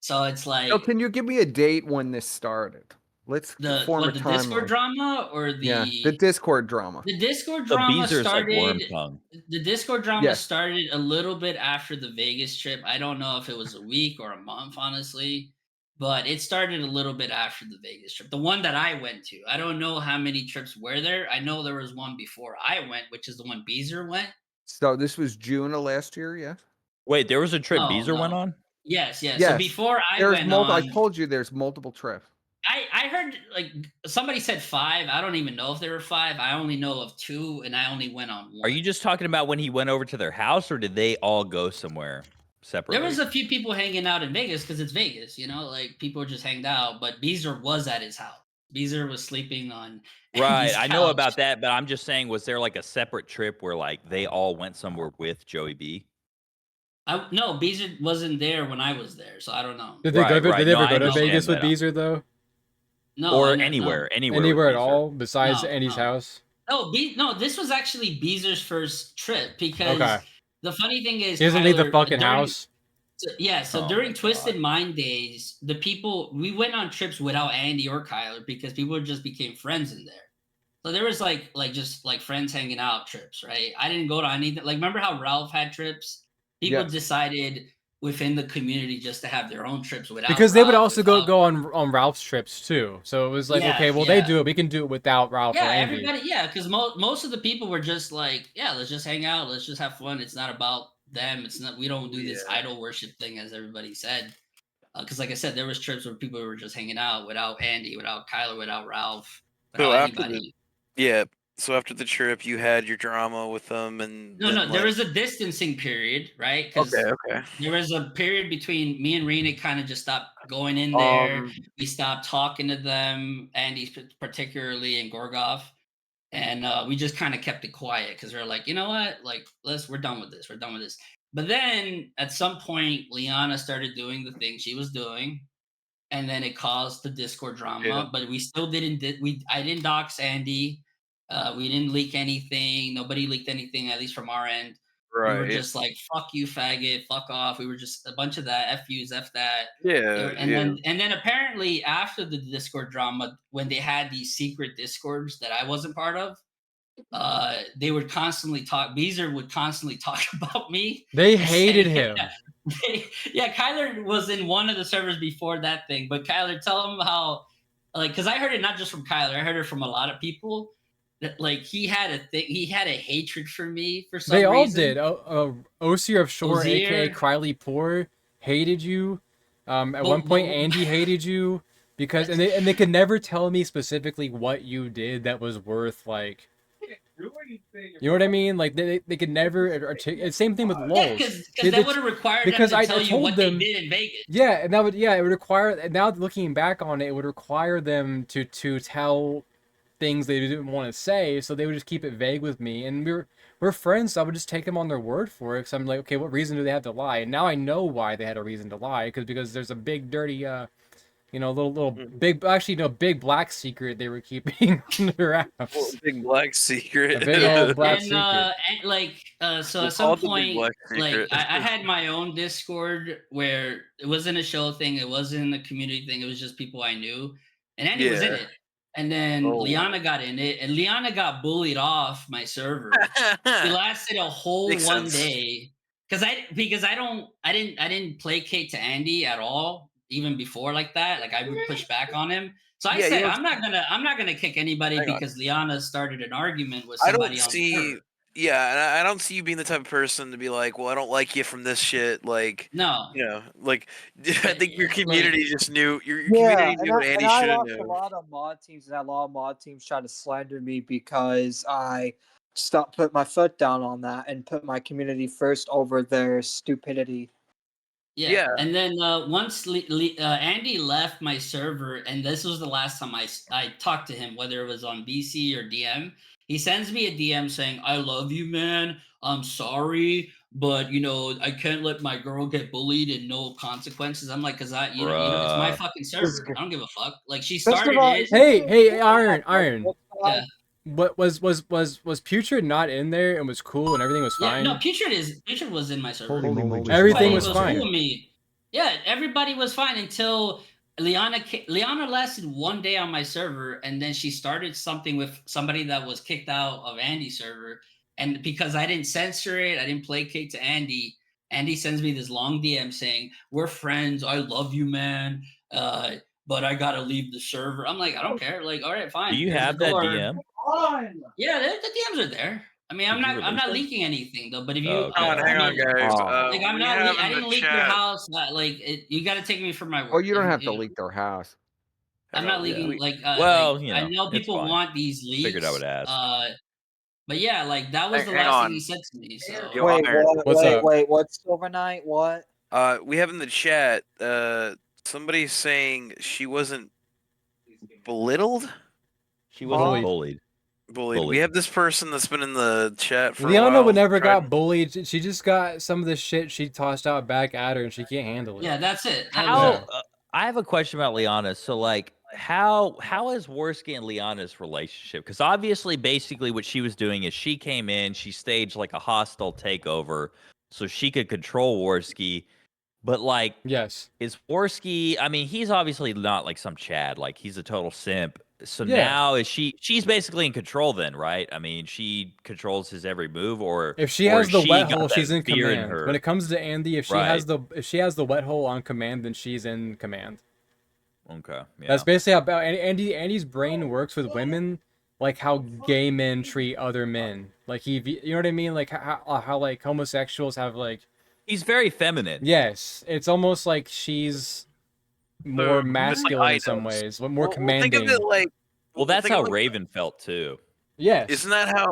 So it's like So can you give me a date when this started? Let's form a the timeline. Discord drama or the Discord drama. the Discord The drama Beezer's like worm started. tongue. The Discord drama Yes. started a little bit after the Vegas trip. I don't know if it was a week or a month, honestly, but it started a little bit after the Vegas trip. The one that I went to. I don't know how many trips were there. I know there was one before I went, which is the one Beezer went. So this was June of last year, yeah? Wait, there was a trip No, Beezer went no. on? Yes. So Yes. before I There's went on, I told you there's multiple trips. I heard like somebody said 5. I don't even know if there were 5. I only know of 2, and I only went on 1. Are you just talking about when he went over to their house, or did they all go somewhere separately? There was a few people hanging out in Vegas because it's Vegas, like people just hanged out. But Beezer was at his house. Beezer was sleeping on Right, Andy's I know couch. about that, but I'm just saying, was there like a separate trip where like they all went somewhere with Joey B? No, Beezer wasn't there when I was there, so I don't know. Did they Right, go? right. Did they No, ever I go to understand Vegas with that. Beezer though? No, Or I never- anywhere, no. anywhere. Anywhere with at Beezer. all besides No, Andy's no. house? No, this was actually Beezer's first trip because Okay. the funny thing is He doesn't leave the Kyler, fucking during- house. So Oh during my Twisted God. Mind days, we went on trips without Andy or Kyler because people just became friends in there. So there was like just like friends hanging out trips, right? I didn't go to anything. Like remember how Ralph had trips? People Yes. decided within the community just to have their own trips without Because they would Ralph, also without- go on Ralph's trips too. So it was like, Yeah, okay, well they yeah. do it, we can do it without Ralph or Yeah, Andy. everybody. Yeah, because most of the people were just like, yeah, let's just hang out, let's just have fun. It's not about them. It's not. We don't do this idol worship thing, as everybody said. Because, like I said, there was trips where people were just hanging out without Andy, without Kyler, without Ralph, So without after anybody. So after the trip, you had your drama with them, and No, then, there like- was a distancing period, right? Because Okay. there was a period between me and Rena kind of just stopped going in there. We stopped talking to them, Andy particularly, and Gorgov. And we just kind of kept it quiet because we're like, you know what? Like, we're done with this. We're done with this. But then at some point, Liana started doing the thing she was doing. And then it caused the Discord drama. Yeah. But we still I didn't dox Andy. We didn't leak anything. Nobody leaked anything, at least from our end. Right. We were just like, fuck you, faggot, fuck off. We were just a bunch of that, F yous, F that. And then apparently after the Discord drama, when they had these secret Discords that I wasn't part of, they would constantly talk. Beezer would constantly talk about me. They and hated say- him. Yeah, Kyler was in one of the servers before that thing. But Kyler, tell him how, like, because I heard it not just from Kyler, I heard it from a lot of people. That like he had a hatred for me for some They all reason. did. Osier of Shore, aka Osier. Kylie Poor, hated you. At But- one point, but- Andy hated you because, and they could never tell me specifically what you did that was worth like. You know what I mean? Like they could never articulate. Same thing with Yeah, Lulz. because They- that would have required because them I to tell you told what them- they did in Vegas. Yeah, and that would it would require. And now looking back on it, it would require them to tell things they didn't want to say, so they would just keep it vague with me. And we're friends, so I would just take them on their word for it. Because I'm like, okay, what reason do they have to lie? And now I know why they had a reason to lie. Because there's a big dirty, little big, actually no, big black secret they were keeping under wraps. Big black secret. A big old black secret. And like So We'll at some call it the Big point, Black like Secret. I had my own Discord where it wasn't a show thing, it wasn't a community thing, it was just people I knew, and Andy was in Yeah. it. And then Oh. Liana got in it, and Liana got bullied off my server. It lasted a whole Makes one sense. day because I didn't placate to Andy at all even before like that. Like I would push back on him. So I Yeah, you said don't- I'm not gonna kick anybody Hang on. because Liana started an argument with I somebody don't on the see. server. Yeah, and I don't see you being the type of person to be like, well, I don't like you from this shit. Like, No, you know, like I think your like community just knew your Yeah, community knew what and Andy I should have lost a known. lot of mod teams, and a lot of mod teams tried to slander me because I stopped, put my foot down on that, and put my community first over their stupidity. yeah. Yeah. And then once Andy left my server, and this was the last time I talked to him, whether it was on BC or DM. He sends me a DM saying, "I love you, man. I'm sorry, but you know I can't let my girl get bullied and no consequences." I'm like, "Cause you know, it's my Bruh. fucking This is server. good. I don't give a fuck. Like she First of started all, it. isn't Hey, it- hey, isn't Iron, that Iron. Yeah, What was Putrid not in there and was cool and everything was yeah. fine? No, Putrid was in my server. Holy moly, Everything Everybody was was fine. cool with me. Yeah, everybody was fine until Liana lasted one day on my server, and then she started something with somebody that was kicked out of Andy's server. And because I didn't censor it, I didn't placate to Andy. Andy sends me this long DM saying, "We're friends. I love you, man. But I gotta leave the server." I'm like, I don't care. Like, all right, fine. Do you Here's have the that door. DM? Yeah, the DMs are there. I mean, Did you I'm release not them? leaking anything though. But if you, Oh, okay. Hang on, guys. Oh. like I'm We not. have I in the didn't leak your chat- house. You got to take me for my word. Oh, you don't have You to know, leak their house. I'm hang not on, leaking. we- Well, like you I know, know it's people fine. want these leaks. Figured I would ask. But yeah, like that was the Hang last on. thing he said to me. So Yo, Wait, Iron. What's up? what's Silver Knight? What? We have in the chat somebody saying she wasn't belittled. She wasn't Bullied. bullied. Bullied. We Bullied. have this person that's been in the chat for a Liana while. would never Tried- got bullied. She just got some of the shit she tossed out back at her, and she can't handle it. yeah, that's it. That How? was it. I have a question about Liana. So, like, how is Worski and Liana's relationship? Because obviously, basically, what she was doing is she came in, she staged like a hostile takeover, so she could control Worski. But like, Yes. is Worski? I mean, he's obviously not like some Chad. Like, he's a total simp. So Yeah. now is she's basically in control then, right? I mean, she controls his every move, or If she or has the she wet got hole, that she's in fear command. her. When it comes to Andy, if she has the wet hole on command, then she's in command. Okay, yeah. That's basically how Andy's brain works with women, like how gay men treat other men. Like you know what I mean? Like how like homosexuals have like. He's very feminine. Yes, it's almost like she's more just like masculine in some items. ways, but more Well, commanding. think of it like. Well, that's think of how it like- Raven felt too. Yes. Isn't that how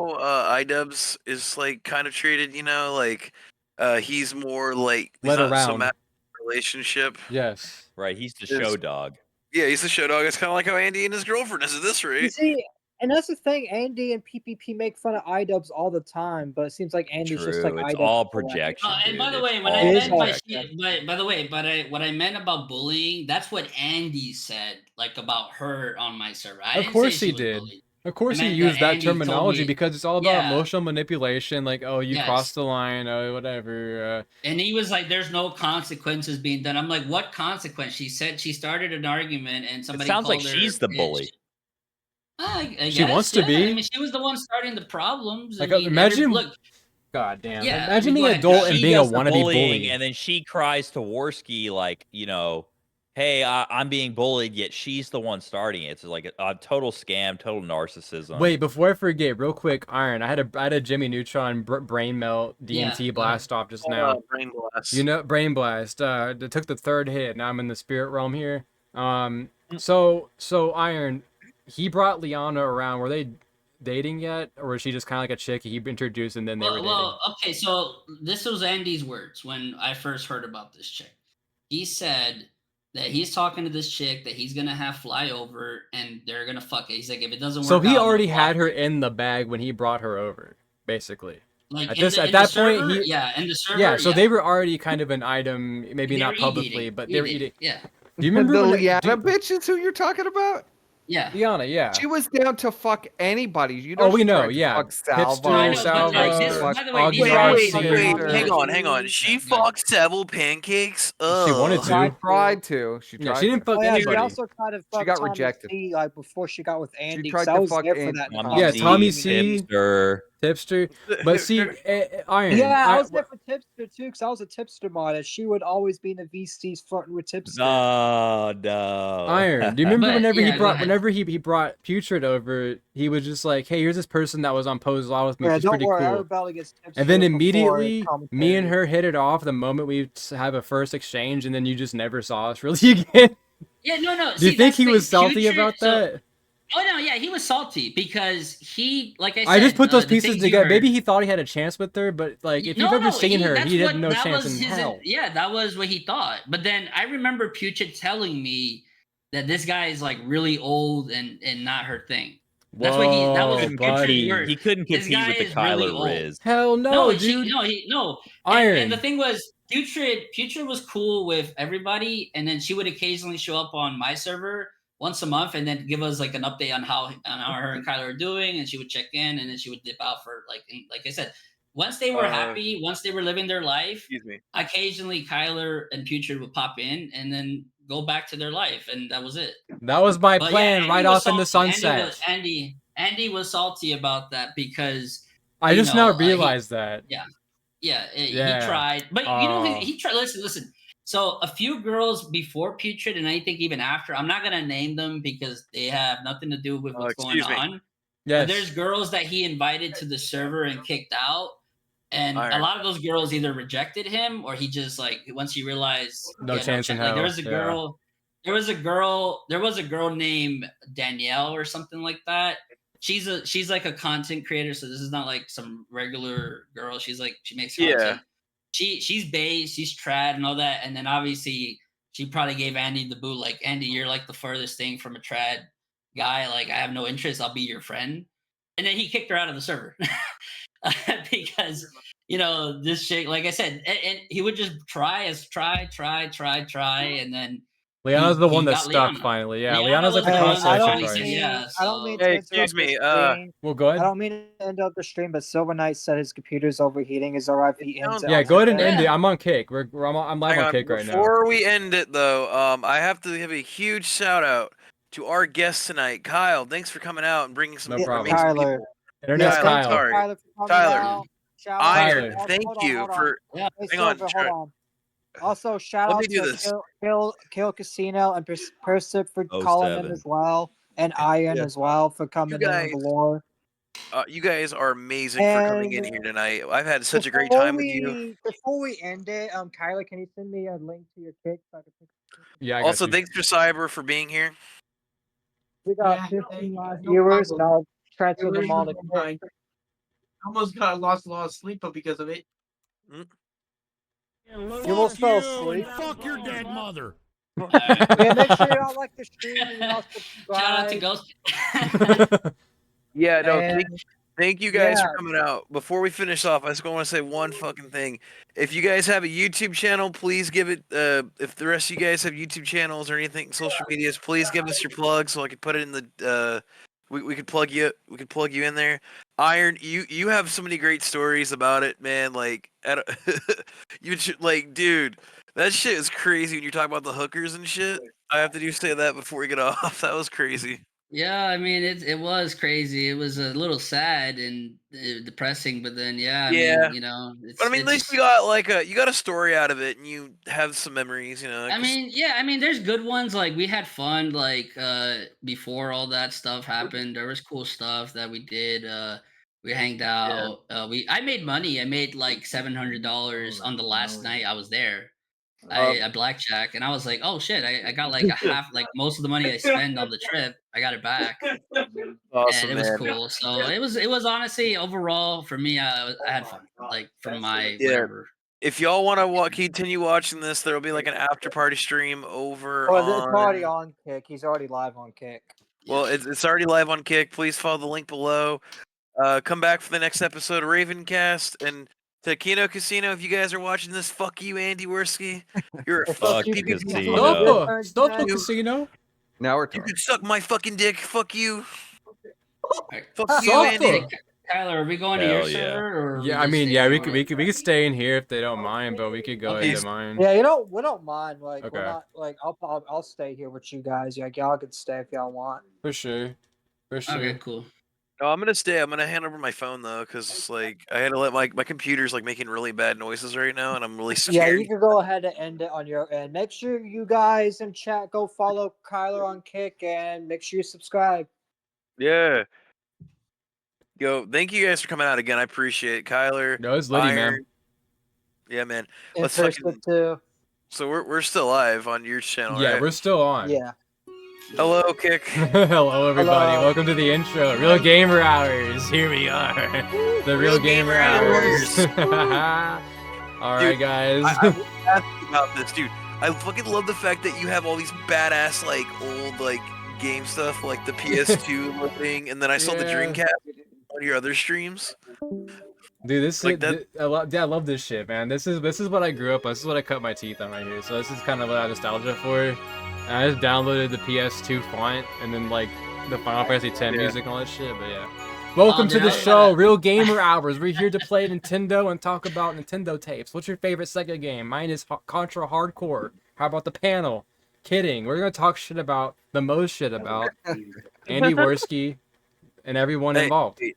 iDubbbz is like kind of treated? You know, like he's more like he's Led not so around. mad relationship. Yes. Right, he's the Is- show dog. Yeah, he's the show dog. It's kind of like how Andy and his girlfriend is at this You rate. see, and that's the thing. Andy and PPP make fun of iDubbbz all the time, but it seems like Andy's just like True, it's iDubbbz all for, like, projection. And by the dude, way, it's when all I It meant is by all projection. shit, by the way, what I meant about bullying, that's what Andy said, like about her on my server. I Of didn't course say he she was did. bullied. Of course I he meant used that that Andy told terminology me- because it's all about Yeah. emotional manipulation. Like, oh, you Yes. crossed the line, oh, whatever. And he was like, "There's no consequences being done." I'm like, "What consequence?" She said she started an argument, and It somebody sounds like called her she's the bitch. bully. I She guess, wants to yeah. be. I mean, she was the one starting the problems. Like, I mean, imagine- look, God damn. Yeah, I Imagine mean, being go an ahead. adult and She being a does the wannabe bullying, bully. and then she cries to Worski like, you know, hey, I'm being bullied, yet she's the one starting it. It's like a total scam, total narcissism. Wait, before I forget, real quick, Iron, I had a Jimmy Neutron brain melt DNT Yeah, blast off just now. Brain blast. You know, brain blast. They took the third hit. Now I'm in the spirit realm here. So Iron, he brought Liana around. Were they dating yet, or was she just kind of like a chick he introduced and then they were dating? well, okay. So this was Andy's words when I first heard about this chick. He said that he's talking to this chick that he's gonna have fly over and they're gonna fuck it. He's like, if it doesn't work, So he out, I'm already gonna had block her in the bag when he brought her over, basically. Like At in this- the- at in that the point, server, he- yeah, in the server, Yeah, so yeah. they were already kind of an item, maybe They not were publicly, eating, but they were eating. Yeah, Do you remember the when Liana do- bitch is who you're talking about? Yeah. Liana, yeah. She was down to fuck anybody. You Oh, know, we she know, tried to yeah. fuck Salvo. No, I Hipster, know, she but like tried to this. Salvo, fuck By the way, Augie these Wait, guys wait, fuck Rossi. wait. all Hang the. on, hang on. She Yeah, fucked Sebel pancakes. She wanted Ugh. to. She tried to. She Yeah, tried she didn't to. fuck Oh yeah, she anybody. also tried to fuck got Tommy rejected. C, like before she got with Andy. tried So I to was fuck there for Andy. that. Yeah, Tommy conversation. C, Tipster. Tipster. But see, Iron. Yeah, I was there for Tipster too, because I was a Tipster mod, and she would always be in the VCs flirting with Tipster. No. Iron. Do you remember But, whenever yeah, go ahead. he brought Putrid over, he was just like, "Hey, here's this person that was on Pose Law with me. Yeah, She's don't pretty worry, I cool." rebel against Tipster. And then before immediately, me and commentary. her hit it off the moment we have a first exchange, and then you just never saw us really again. Yeah, no. Do you think he was salty about that? Oh no, yeah, he was salty because he, like I said, I just put those the pieces things you together. heard- Maybe he thought he had a chance with her, but like if you've ever seen her, he had no chance in hell. Yeah, that was what he thought. But then I remember Puchet telling me that this guy is like really old and not her thing. That's what he. That was Whoa, buddy. Putrid's word. He couldn't This compete guy with the is really Kyler old. Riz. Hell no, dude. No. Iron. And the thing was, Putrid was cool with everybody, and then she would occasionally show up on my server once a month, and then give us like an update on how her and Kyler are doing, and she would check in, and then she would dip out for like I said, once they were happy, once they were living their life. Excuse me. Occasionally, Kyler and Putrid would pop in, and then go back to their life, and that was it. That was my But plan, Andy right was off in the salty. sunset. Andy was salty about that because I just now realized that. he Yeah. tried, but you know he tried. Listen. So a few girls before Putrid, and I think even after, I'm not gonna name them because they have nothing to do with what's going on. Yes. But there's girls that he invited to the server and kicked out, and a lot of those girls either rejected him or he just like once he realized No chance in hell. Like there was a girl. There was a girl named Danielle or something like that. She's like a content creator, so this is not like some regular girl. She makes content. She's bae, she's trad and all that, and then obviously she probably gave Andy the boot, like, Andy, you're like the furthest thing from a trad guy. Like, I have no interest. I'll be your friend. And then he kicked her out of the server because this shit. Like I said, and he would just try, and then. Liana's the one that got stuck Liana. finally. Yeah, Liana Liana's like the was the one that consolation finally prize. said I don't mean so- to Hey, interrupt excuse me, the stream. Well, go I ahead. don't mean to end up the stream, but Silver Knight said his computer's overheating. Is alright if he ends it? Yeah, go ahead and Yeah. end it. I'm on Kick. I'm live Hang on Kick right now. Before we end it, though, I have to give a huge shout out to our guest tonight, Kyle. Thanks for coming out and bringing some No problem. amazing Tyler. people. Internet's Yeah, Kyle. sorry. Tyler, for coming Tyler. out. Shout out Iron, to- thank hold on, you hold on. for. Yeah. Hey, Hang on, Silver, sure. hold on. Also, shout Let out me do to this. Kino Casino and Persip for 07. calling in as well, and Iron Yeah. as well for coming in guys- with the lore. You guys are amazing for coming in And here tonight. I've had such a great time with you. Before we end it, Kyler, can you send me a link to your kick? So I can Yeah, I got Also, you. thanks for Cyber for being here. We got Yeah, 15 live no viewers, and problem. I'll transfer them all to I Kick. almost got lost a lot of sleep because of it. You almost fell asleep. Fuck your dead mother. Yeah, make sure y'all like the stream and y'all Shout out to subscribe. Ghost. Yeah, no, And- thank you guys Yeah. for coming out. Before we finish off, I just want to say one fucking thing. If you guys have a YouTube channel, please give it. If the rest of you guys have YouTube channels or anything, social medias, please give us your plug so I could put it in the. We could plug you. We could plug you in there. Iron, you have so many great stories about it, man. Like, dude, that shit is crazy when you talk about the hookers and shit. I have to say that before we get off. That was crazy. Yeah, I mean it was crazy. It was a little sad and depressing, but then I mean, it's, But I mean, at least you got a story out of it, and you have some memories, I mean, there's good ones. Like we had fun. Like before all that stuff happened, there was cool stuff that we did. We hanged out. I made money. I made like $700 on the last night I was there. I blackjack, and I was like, oh shit, I got like a half, like most of the money I spent on the trip, I got it back. Awesome, And it was man. cool. So it was honestly overall for me, I had fun. Like from my Yeah. whatever. If y'all want to continue watching this, there'll be like an after party stream over Oh, on. it's already on Kick. He's already live on Kick. Well, it's already live on Kick. Please follow the link below. Come back for the next episode of Ravencast and to Kino Casino. If you guys are watching this, fuck you, Andy Worski. You're a Fuck fucking the piece of casino. shit. Stop the casino. Now we're You talking. could suck my fucking dick. Fuck you. Alright. Fuck you, Suck Andy. it. Kyler, are we going to your Hell yeah. server or? are we Yeah, I just mean, staying yeah, here? we could stay in here if they don't mind, but we could go Okay. into mine. Yeah, we don't mind. Like we're Okay. not like I'll stay here with you guys. Like y'all can stay if y'all want. For sure. For sure. Okay, cool. No, I'm gonna stay. I'm gonna hand over my phone though, because like I had to let my computer's like making really bad noises right now, and I'm really Yeah, scared. you can go ahead and end it on your end. Make sure you guys in chat go follow Kyler on Kick and make sure you subscribe. Yeah. Yo, thank you guys for coming out again. I appreciate it, Kyler. No, it's Liddy, man. Iron. Yeah, man. And Let's first fucking. too. So we're still live on your channel, Yeah, right? we're still on. Yeah. Hello, Kick. Hello, everybody. Hello. Welcome to the intro. Real Gamer Hours. Here we are. The Real Gamer Hours. All right, Dude, guys. I was asking about this, dude. I fucking love the fact that you have all these badass like old like game stuff, like the PS2 thing, and then I saw the Yeah. Dreamcast on your other streams. Dude, this Like is that- I love this shit, man. This is what I grew up on. This is what I cut my teeth on right here. So this is kind of what I have nostalgia for. And I just downloaded the PS2 font and then like the Final Fantasy X music and all that shit. But yeah, welcome to dude, the I- show, Real Gamer Hours. We're here to play Nintendo and talk about Nintendo tapes. What's your favorite Sega game? Mine is Contra Hardcore. How about the panel? Kidding. We're gonna talk shit about the most shit about Andy Worski and everyone Hey, involved. hey,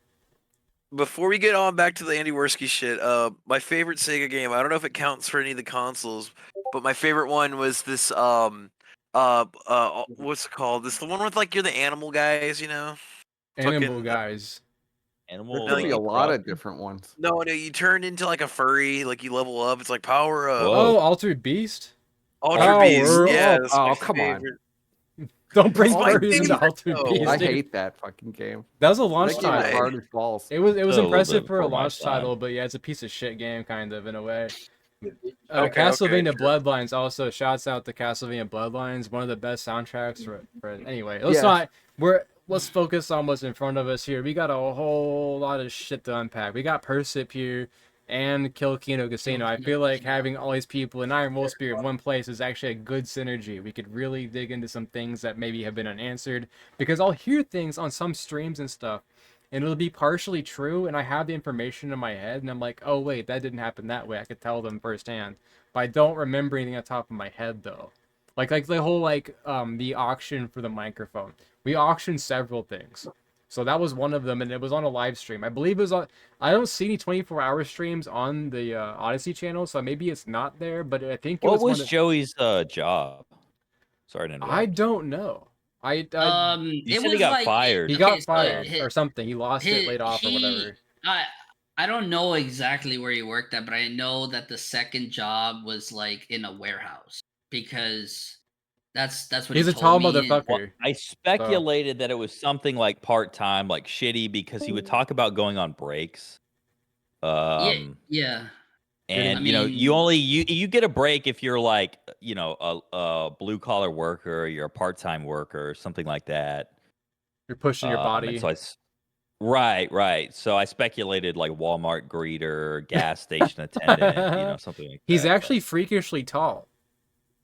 before we get on back to the Andy Worski shit, my favorite Sega game, I don't know if it counts for any of the consoles, but my favorite one was this what's it called? This the one with like you're the animal guys, you know? Animal fucking- guys. Animal. There could be a lot of Crossing? different ones. No, you turn into like a furry, like you level up. It's like power up. Whoa. Oh, Altered Beast. Ultra Beast, Power yeah. up. that's my Oh, come on. favorite. Don't bring It's my furries into favorite, Altered though. Beast. I dude. hate that fucking game. That was a launch That game is title. hard as balls. It was A little impressive bit for a before my launch time. title, but yeah, it's a piece of shit game, kind of in a way. Okay, Castlevania okay, sure. Bloodlines also shouts out to Castlevania Bloodlines, one of the best soundtracks for anyway. Let's Yeah. not let's focus on what's in front of us here. We got a whole lot of shit to unpack. We got Persip here and Kill Kino Casino. I feel like having all these people in Iron Wolf Spirit in one place is actually a good synergy. We could really dig into some things that maybe have been unanswered, because I'll hear things on some streams and stuff and it'll be partially true, and I have the information in my head, and I'm like, oh wait, that didn't happen that way. I could tell them firsthand, but I don't remember anything on top of my head though. Like the whole the auction for the microphone. We auctioned several things, so that was one of them, and it was on a live stream. I believe it was on. I don't see any 24-hour streams on the Odyssey channel, so maybe it's not there. But I think it What was was Joey's job? Sorry to interrupt. I don't know. You It said was he got like fired. He okay, got so fired hi- or something. He lost it, laid off, or whatever. I don't know exactly where he worked at, but I know that the second job was like in a warehouse because that's what He's he a told tall me, and- motherfucker. I speculated that it was something like part time, like shitty, because he would talk about going on breaks. Yeah. And I you know, mean- you get a break if you're like, you know, a blue collar worker, you're a part time worker, or something like that. You're pushing your And body. so right. So I speculated like Walmart greeter, gas station attendant, you know, something like that. He's but- actually freakishly tall.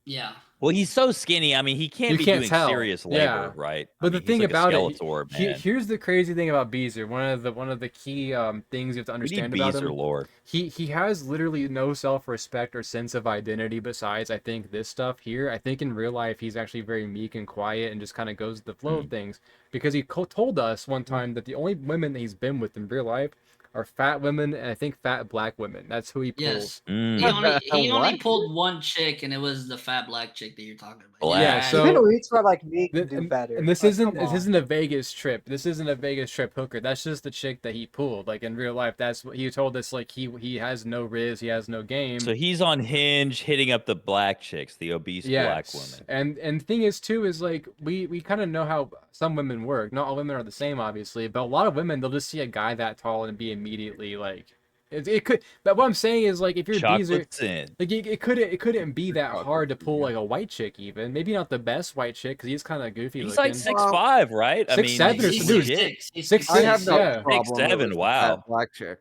Yeah. well, he's so skinny. I mean, he can't You be can't doing tell. serious Yeah. labor, right? But I the mean, he's thing like about a it, Skeletor, man. here's the crazy thing about Beezer. One of the key things you have to we need understand about Beezer him. lore. He has literally no self-respect or sense of identity besides, I think, this stuff here. I think in real life he's actually very meek and quiet and just kind of goes with the flow of things, because he told us one time that the only women that he's been with in real life are fat women, and I think fat black women. That's who he pulls. Yes. Mm. He only What? pulled one chick, and it was the fat black chick that you're talking about. Black. Yeah, so- Even elites are like me can Th- do better. And this Like, isn't come on. a Vegas trip. This isn't a Vegas trip hooker. That's just the chick that he pulled. Like in real life, that's what he told us. Like he has no riz, he has no game. So he's on Hinge hitting up the black chicks, the obese black Yes. women. And the thing is too is like we kind of know how some women work. Not all women are the same, obviously, but a lot of women, they'll just see a guy that tall and be immediately like it could. But what I'm saying is like if you're Beezer, Chocolate's in. like it couldn't be that hard to pull like a white chick even. Maybe not the best white chick because he's kind of goofy He's looking. like 6'5", right? I 6'7" mean, or He's dude, 6'6". He's 6'6", I have no yeah. problem. 6'7", with wow. that black chick.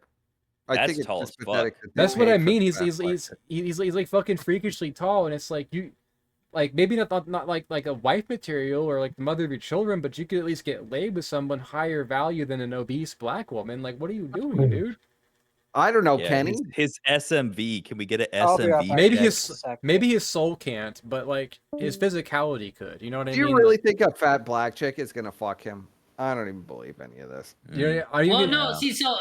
I That's think it's tall just as fuck. pathetic that they That's what pay I for mean. the He's fat black chick. like fucking freakishly tall, and it's like like maybe not like a wife material or like the mother of your children, but you could at least get laid with someone higher value than an obese black woman. Like, what are you doing, dude? I don't know, Yeah, Kenny. his SMV. Can we get an I'll be right SMV? back. Maybe check? his maybe his soul can't, but like his physicality could. You know what I Do you mean? really Like, think a fat black chick is gonna fuck him? I don't even believe any of this. you know, are you Well, gonna- no, see, so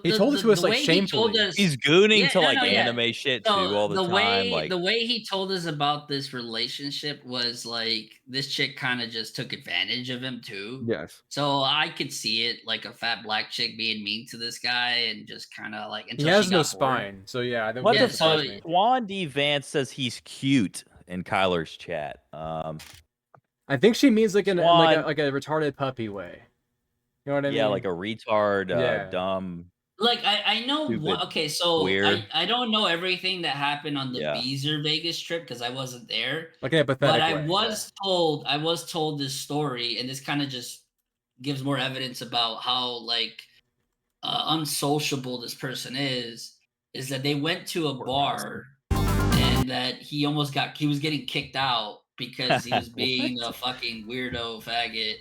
He told it to us, the like, way he told shamefully. us, He's gooning Yeah, to no, like no, yeah. anime shit so too all the time. Like the way he told us about this relationship was like this chick kind of just took advantage of him too. Yes. So I could see it like a fat black chick being mean to this guy and just kind of like he until has she no got bored. spine, so yeah, that what wouldn't the surprise fuck? me. Juan D. Vance says he's cute in Kyler's chat. I think she means like in Swan. like a retarded puppy way. You know what I mean? Yeah, like a retard, Yeah. dumb. Like I know Stupid, okay, so queer. I don't know everything that happened on the Yeah. Beezer Vegas trip because I wasn't there. Like in a But pathetic I way. was told this story, and this kind of just gives more evidence about how like unsociable this person is that they went to a bar and that he was getting kicked out because he was being a fucking weirdo faggot,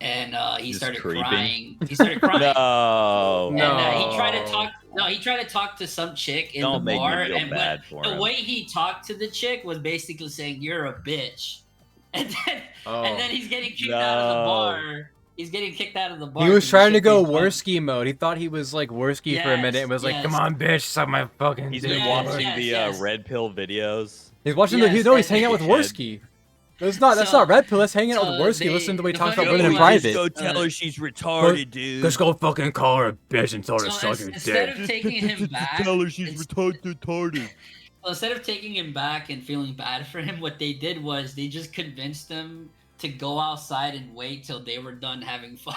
and he Just started creeping? crying. He started crying. No. And he tried to No. talk. No, he tried to talk to some chick in Don't the make me bar, feel and bad for the him. way he talked to the chick was basically saying, "You're a bitch," and then Oh. and then he's getting kicked out of the No. bar. He's getting kicked out of the bar. He was 'cause the trying to chick go is drunk. Worski mode. He thought he was like Worski for a minute and was like, "Come yes. on, bitch, suck my fucking He's dick." been Yes, watching yes, the yes. red pill videos. He's watching Yes, he's and- hanging out with Head. Worski. That's not So- red pill. That's hanging out so with Worski. they- Listen to the way he the talks about funny women in thing private. was- Go tell her she's retarded, dude. Just go fucking call her a bitch and tell her to So suck your instead dick. of taking him back, Tell her she's it's- retarded. Well, instead of taking him back and feeling bad for him, what they did was they just convinced him to go outside and wait till they were done having fun.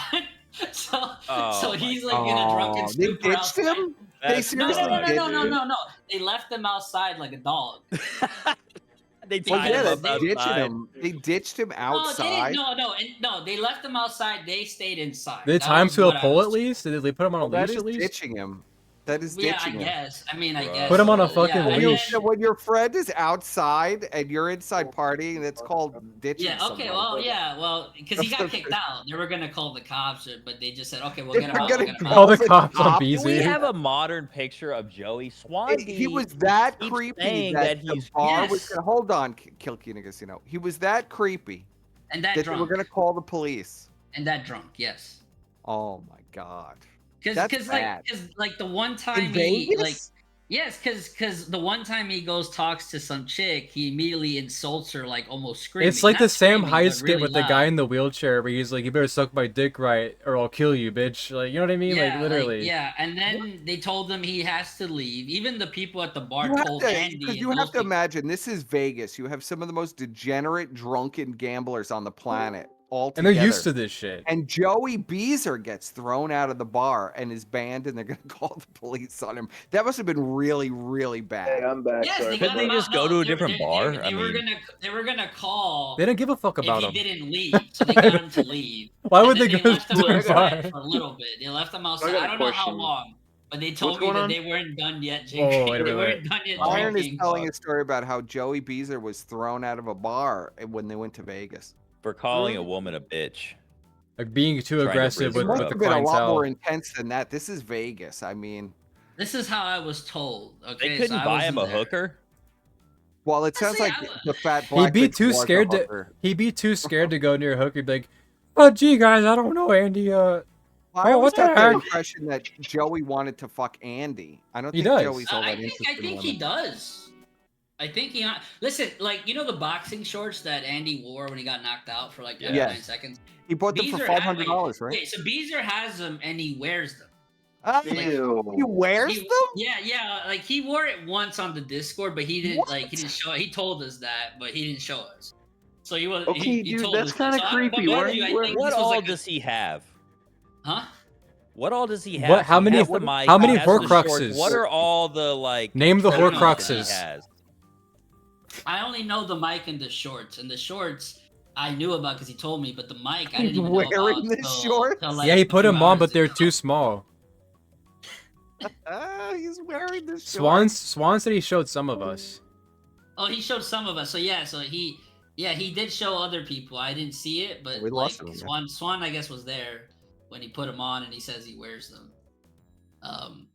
so Oh he's my like in a drunken Oh, they stupor ditched outside. him? That's They No, seriously no, no, no, did, no, no, dude? no, no. They left him outside like a dog. They Well, tied Yeah, him they're up ditching outside. him. They ditched him No, outside. no. They left him outside. They stayed inside. Did they That tie him was to a what I pole was- at least? Did they put him on a Well, that leash is at least? ditching him. That is Yeah, I ditching him. guess. I mean, I Bro. guess. Put him on a so, fucking yeah, and leash. then- When your friend is outside and you're inside partying, that's called ditching. Yeah. Okay. somebody. Well. Yeah. Well, because he got kicked out. They were gonna call the cops, but they just said, "Okay, we'll They get him were out. gonna We'll get him Call out." the cops on cop. Do we BZ. have a modern picture of Joey Swan? He was that keeps creepy saying that, that the he's- bar was Yes. gonna hold on, Kill Kino Casino. He was that creepy And that that they were drunk. gonna call the police. And that drunk. Yes. Oh my god. Because That's bad. like the one time In he Vegas? like yes, because the one time he goes talks to some chick, he immediately insults her like almost screaming. It's like Not the Sam screaming, Hyde but skit really with the loud. guy in the wheelchair where he's like, "You better suck my dick right, or I'll kill you, bitch." Like, you know what I mean? Yeah, Like literally. yeah, and then they told him he has to leave. Even the people at the bar You have told to, Andy. because and you those have to people- imagine this is Vegas. You have some of the most degenerate, drunken gamblers on the planet all And together. they're used to this shit. And Joey Beezer gets thrown out of the bar and is banned, and they're gonna call the police on him. That must have been really, really Hey, bad. I'm back. Yes, Sorry they about got Couldn't him they out. just go to a they- different they- bar? They, I were mean- gonna call. They don't give a fuck if about he him. didn't leave, so they got him to leave. Why And would then they go left him to a outside bar? for a little bit. They left him outside. got a I don't know how question. long, but they told What's me going that on? they weren't done yet Whoa, drinking. wait, They wait, weren't wait. done yet Iron is drinking. telling a story about how Joey Beezer was thrown out of a bar when they went to Vegas. For calling a woman a bitch. Like being too Trying to aggressive bring It with, her must with up. the have been a lot clientele. more intense than that. This is Vegas. I mean, This is how I was told. Okay, They couldn't so I buy him a wasn't there. hooker. well, it sounds like Honestly, the fat He'd black. be bitch too was a scared to. hooker. He'd be too scared to go near a hooker. He'd be like, "Oh, gee, guys, I don't know, Andy. I Oh, always what the got the heck? impression that Joey wanted to fuck Andy. I don't He think does. Joey's all that I interested in think he women. does. I think he listen, like you know the boxing shorts that Andy wore when he got knocked out for like 9 Yes. seconds. He bought them for Beezer had- $500, right? Wait, so Beezer has them and he wears them. Oh, Ew. he wears He- them? Yeah, like he wore it once on the Discord, but he didn't like he didn't show it. He told us that, but he didn't show us. So he was Okay, he dude, told that's us that. kinda So I- creepy. but Why mind are you, you I wearing- think What this was all like a- does he have? Huh? What all does he have? What- how He many- has the mic, how he many has the shorts. Horcruxes? What are all the like? Name the trophies that Horcruxes. he has? I only know the mic and the shorts, and the shorts I knew about because he told me, but the mic I He's didn't even know wearing about the till- shorts? till, like, yeah, he a put few them on, hours but they're ago. too small. He's wearing this. Swan said he showed some of us. Oh, he showed some of us. So yeah, so he Yeah, he did show other people. I didn't see it, but We like lost him, yeah. Swan, I guess was there when he put them on, and he says he wears them.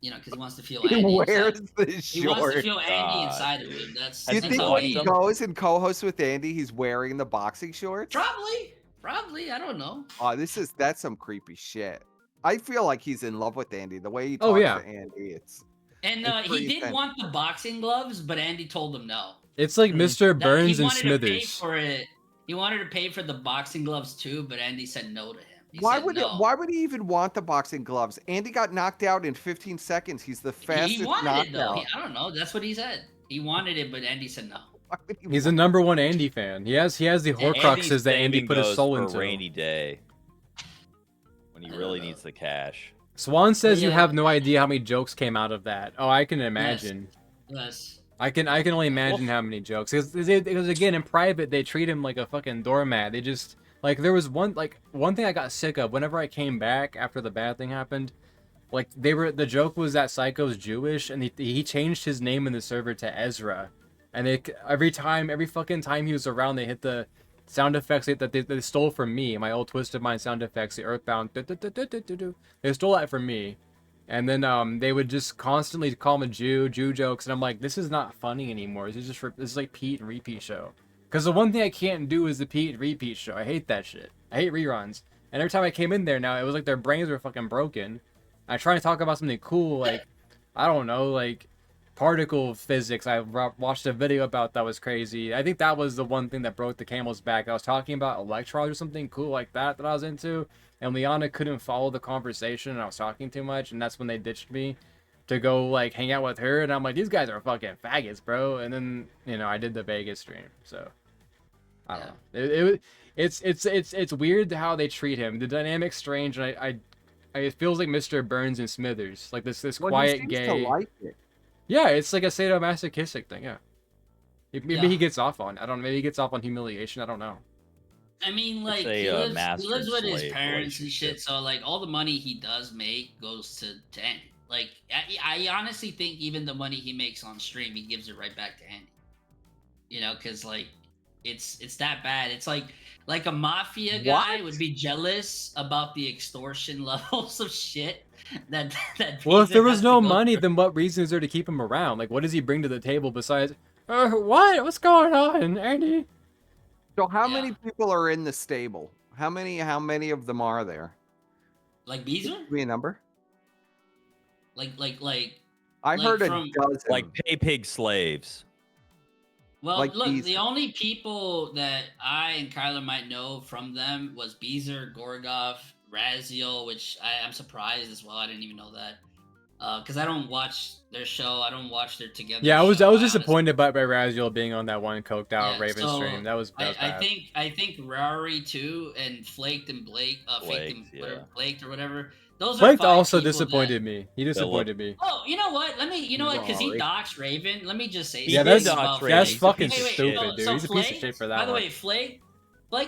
Because he wants to feel He Andy wears inside. the He wants to shorts. feel Andy God. inside of him. That's Do you Has he that's think how when watched he he. them? goes and co-hosts with Andy, he's wearing the boxing shorts? Probably. I don't know. Oh, that's some creepy shit. I feel like he's in love with Andy. The way he Oh, talks yeah. to Andy, it's And It's he pretty did intense. want the boxing gloves, but Andy told him no. It's like Mr. That Burns he and wanted to pay Smithers. for it. He wanted to pay for the boxing gloves too, but Andy said no to him. He why said would no. why would he even want the boxing gloves? Andy got knocked out in 15 seconds. He's the fastest He wanted it though. knockout. I don't know. That's what he said. He wanted it, but Andy said no. Why would he He's a want- '1 Andy fan. He has the Horcruxes that Andy saving put his goes soul for a into. rainy day when he I don't really know. needs the cash. Swan says you Yeah. have no idea how many jokes came out of that. Oh, I can imagine. Yes. I can only imagine how many jokes. Because again, in private, they treat him like a fucking doormat. They just like there was one thing I got sick of whenever I came back after the bad thing happened. Like the joke was that Psycho's Jewish, and he changed his name in the server to Ezra, and every fucking time he was around, they hit the sound effects that they stole from me, my old Twisted Mind sound effects, the Earthbound. They stole that from me. And then they would just constantly call him a Jew jokes, and I'm like, this is not funny anymore. This is like Pete and repeat show. Because the one thing I can't do is the Pete and repeat show. I hate that shit. I hate reruns. And every time I came in there now, it was like their brains were fucking broken. I try to talk about something cool, like I don't know, like particle physics. I watched a video about that was crazy. I think that was the one thing that broke the camel's back. I was talking about electrons or something cool like that I was into. And Liana couldn't follow the conversation, and I was talking too much, and that's when they ditched me to go like hang out with her. And I'm like, these guys are fucking faggots, bro. And then I did the Vegas stream, so I don't know. It's weird how they treat him. The dynamic's strange, and it feels like Mr. Burns and Smithers, like this Well, quiet he seems gay. to like it. Yeah, it's like a sadomasochistic thing. Yeah, maybe Yeah. he gets off on. I don't know. Maybe he gets off on humiliation. I don't know. I mean, like a, he lives master with his slave parents and shit, relationship. so like all the money he does make goes to Andy. Like I honestly think even the money he makes on stream, he gives it right back to Andy. Because like it's that bad. It's like a mafia guy What? would be jealous about the extortion levels of shit that. Well, if Beezer there has was to no go money, through. then what reason is there to keep him around? Like, what does he bring to the table besides, what's going on, Andy? So how Yeah. many people are in the stable? How many of them are there? Like Beezer? Give me a number. Like I Like heard a from- dozen. Like pay pig slaves. Well, Like look, Beezer. the only people that I and Kyler might know from them was Beezer, Gorgov, Raziel, which I'm surprised as well. I didn't even know that. Because I don't watch their show. I don't watch their together. Yeah, I was show. disappointed by Raziel being on that one coked out Yeah, Raven so stream. That was I bad. think Rory too, and Flaked and Blake, Flaked or whatever. Those are Blake five also people disappointed me. He disappointed me. Oh, you know what? Because he Rory. doxed Raven. Let me just say He Yeah, did that's dox about Raven. that's He's a fucking piece of shit. stupid, dude. He's a piece of shit for that By the one. way, Flake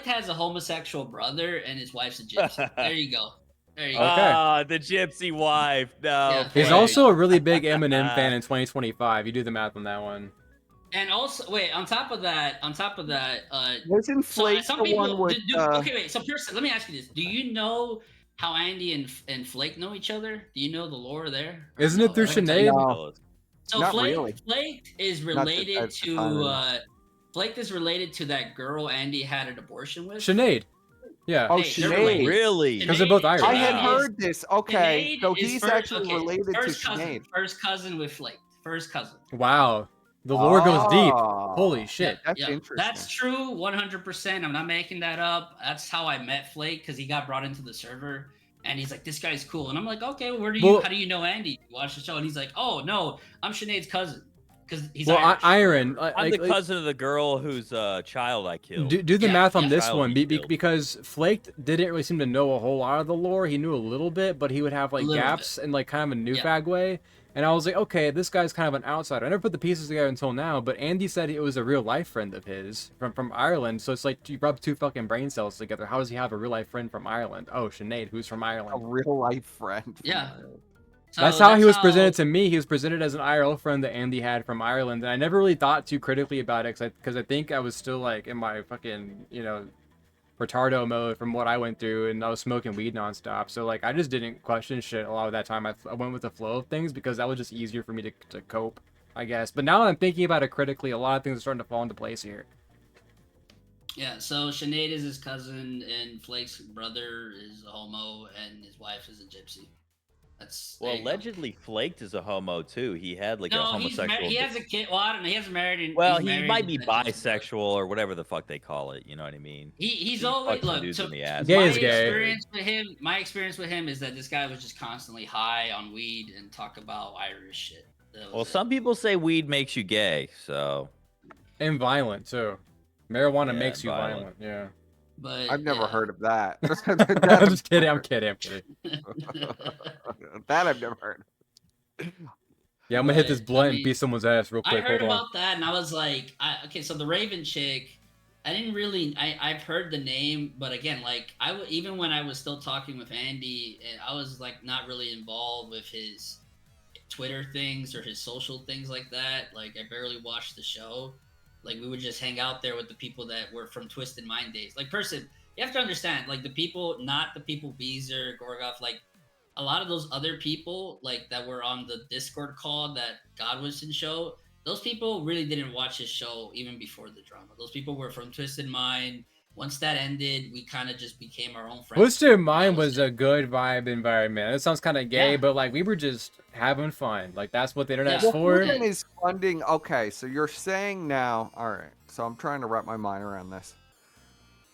has a homosexual brother, and his wife's a gypsy. There you go. There you go. Okay. Ah, the gypsy wife. No. Yeah. He's Flake. also a really big Eminem fan in 2025. You do the math on that one. And also, wait. On top of that, Wasn't so Flake some the people one with? okay, wait. So, person, let me ask you this: do you know how Andy and Flake know each other? Do you know the lore there? Or Isn't it no? through Let me tell you. Sinead? No. So Not Flake, really. Flake is Not that related that's the to time. Flake is related to that girl Andy had an abortion with. Sinead. Yeah. Oh, Hey, they're Sinead. related. Really? Because they're both Irish. I had Wow. heard this. Okay, Sinead so is he's actually related to first cousin, Sinead. First cousin with Flake. First cousin. Wow. The lore goes deep. Oh, Holy shit. That's Yeah, interesting. that's true, 100%. I'm not making that up. That's how I met Flake because he got brought into the server, and he's like, "This guy's cool," and I'm like, "Okay, well, how do you know Andy? You watch the show?" And he's like, "Oh no, I'm Sinead's cousin because he's Well, Irish." Iron. I'm the cousin of the girl whose child I killed. Do the Yeah, math on yeah. this Child one he killed. because Flake didn't really seem to know a whole lot of the lore. He knew a little bit, but he would have like A little gaps in like kind of a new Yeah. fag way. And I was like, okay, this guy's kind of an outsider. I never put the pieces together until now, but Andy said it was a real life friend of his from Ireland. So it's like you rub two fucking brain cells together. How does he have a real life friend from Ireland? Oh, Sinead, who's from a Ireland? real life friend. Yeah. So That's how he was presented to me. He was presented as an IRL friend that Andy had from Ireland, and I never really thought too critically about it because I think I was still like in my fucking retardo mode from what I went through, and I was smoking weed nonstop. So like I just didn't question shit a lot of that time. I went with the flow of things because that was just easier for me to cope, I guess. But now I'm thinking about it critically. A lot of things are starting to fall into place here. Yeah, so Sinead is his cousin, and Flake's brother is a homo, and his wife is a gypsy. Well, allegedly, Flaked is a homo too. He had like a No, homosexual. he has a kid. Well, I don't know. He hasn't married. Well, he's he married might be and just- bisexual or whatever the fuck they call it. You know what I mean? He's He always fucks look. dudes So in the ass. Gay my is gay. experience with him is that this guy was just constantly high on weed and talk about Irish shit. Well, some people say weed makes you gay, so. And violent too. Marijuana Yeah, makes you violent. violent. Yeah. But I've never heard of that. I'm just kidding. I'm kidding. That I've never heard. Yeah, I'm gonna hit this But, blunt I and mean, beat someone's ass real I quick. heard Hold on. about that and I was like, okay, so the Raven chick, I didn't really, I've heard the name, but again, like even when I was still talking with Andy, and I was like not really involved with his Twitter things or his social things like that. Like I barely watched the show. Like we would just hang out there with the people that were from Twisted Mind days. Like you have to understand, like the people, not the people Beezer, Gorgoff, like a lot of those other people like that were on the Discord call that Godwinson show, those people really didn't watch his show even before the drama. Those people were from Twisted Mind. Once that ended, we kind of just became our own friends. Twisted Mind was a good vibe environment. It sounds kind of gay, Yeah. but like we were just having fun. Like that's what the internet's Yeah. for. Who is funding? Okay, so you're saying now. All right, so I'm trying to wrap my mind around this.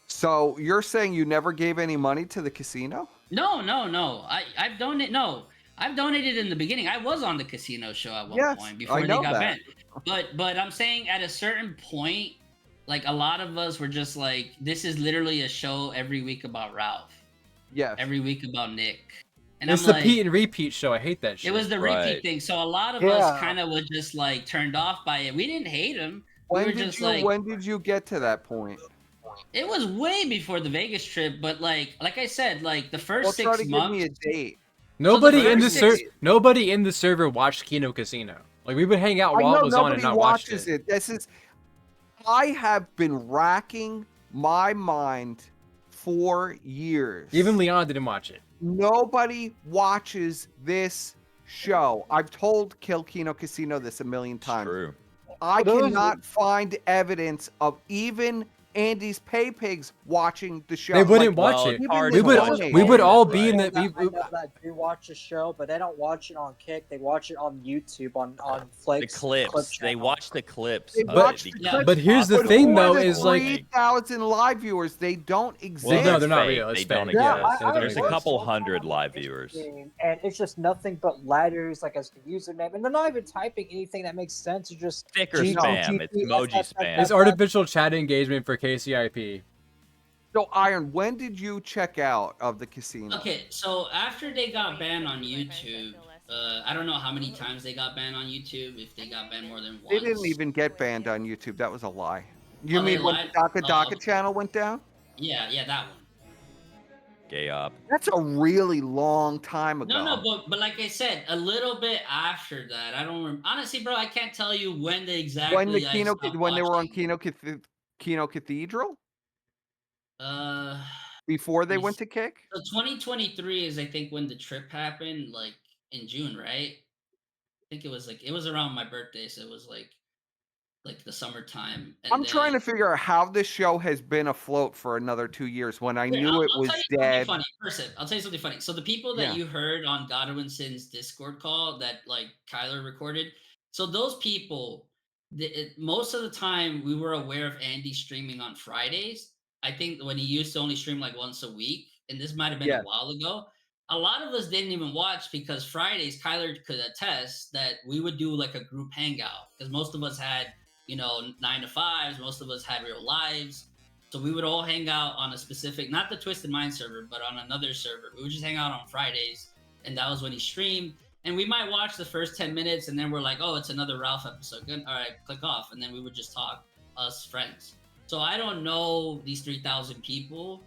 So you're saying you never gave any money to the casino? No. I've donated. No, I've donated in the beginning. I was on the casino show at one point before I they know got that. banned. But I'm saying at a certain point, like a lot of us were just like, this is literally a show every week about Ralph, Yes. every week about Nick, and It's I'm the like, Pete and repeat show. I hate that shit. it was the Right. repeat thing. So a lot of Yeah. us kind of was just like turned off by it. We didn't hate him. We were just like, When did you get to that point? it was way before the Vegas trip. But like I said, like the first Well, try 6 to months. give me a date. Nobody the in the first six- nobody in the server watched Kino Casino. Like we would hang out I while know it was on and nobody not watch watches it. it. This is. I have been racking my mind for years. Even Leon didn't watch it. Nobody watches this show. I've told Kill Kino Casino this a million times. True. I Those- cannot find evidence of even Andy's Pay Pigs watching the show. They wouldn't Like, watch well, it. it's even hard the We would donate- we would all People be in that the. I know that do watch the show, but they don't watch it on Kick. They watch it on YouTube on The Flake's clips. clip They channel. watch the clips. They of watch it the because clips, But here's the But thing, who are though, the is like 3,000 live viewers? They don't exist. Well, no, It's they're not fake. real. It's They don't fake. exist. Yeah, they don't There's a exist. couple watched hundred on live the viewers. game, and it's just nothing but letters, like as the username, and they're not even typing anything that makes sense. It's just Sticker G- spam. It's GP, emoji FF, spam. It's artificial chat engagement for KCIP. So, Iron, when did you check out of the casino? Okay, so after they got banned on YouTube, I don't know how many times they got banned on YouTube. If they got banned more than once, They didn't even get banned on YouTube. That was a lie. You Oh, they mean when lied? the Daka Daka Oh. channel went down? Yeah, that one. Gay up. That's a really long time ago. No, but like I said, a little bit after that, I don't remember. Honestly, bro, I can't tell you when they exactly. when the I Kino, stopped when they were on watching. Kino Cathedral Uh, before they Yes. went to Kick. so 2023 is I think when the trip happened, like in June, right? I think it was around my birthday, so it was like the summertime. And I'm trying to figure out how this show has been afloat for another 2 years when I Here, knew it I'll was tell you something dead. funny. Person, I'll tell you something funny. So the people that Yeah. you heard on Godwinson's Discord call that like Kyler recorded, so those people, most of the time we were aware of Andy streaming on Fridays. I think when he used to only stream like once a week, and this might have been Yeah. a while ago. A lot of us didn't even watch because Fridays, Kyler could attest that we would do like a group hangout because most of us had 9 to 5s, most of us had real lives. So we would all hang out on a specific, not the Twisted Mind server, but on another server. We would just hang out on Fridays, and that was when he streamed. And we might watch the first 10 minutes, and then we're like, oh, it's another Ralph episode. Good. All right, click off. And then we would just talk, us friends. So I don't know these 3,000 people,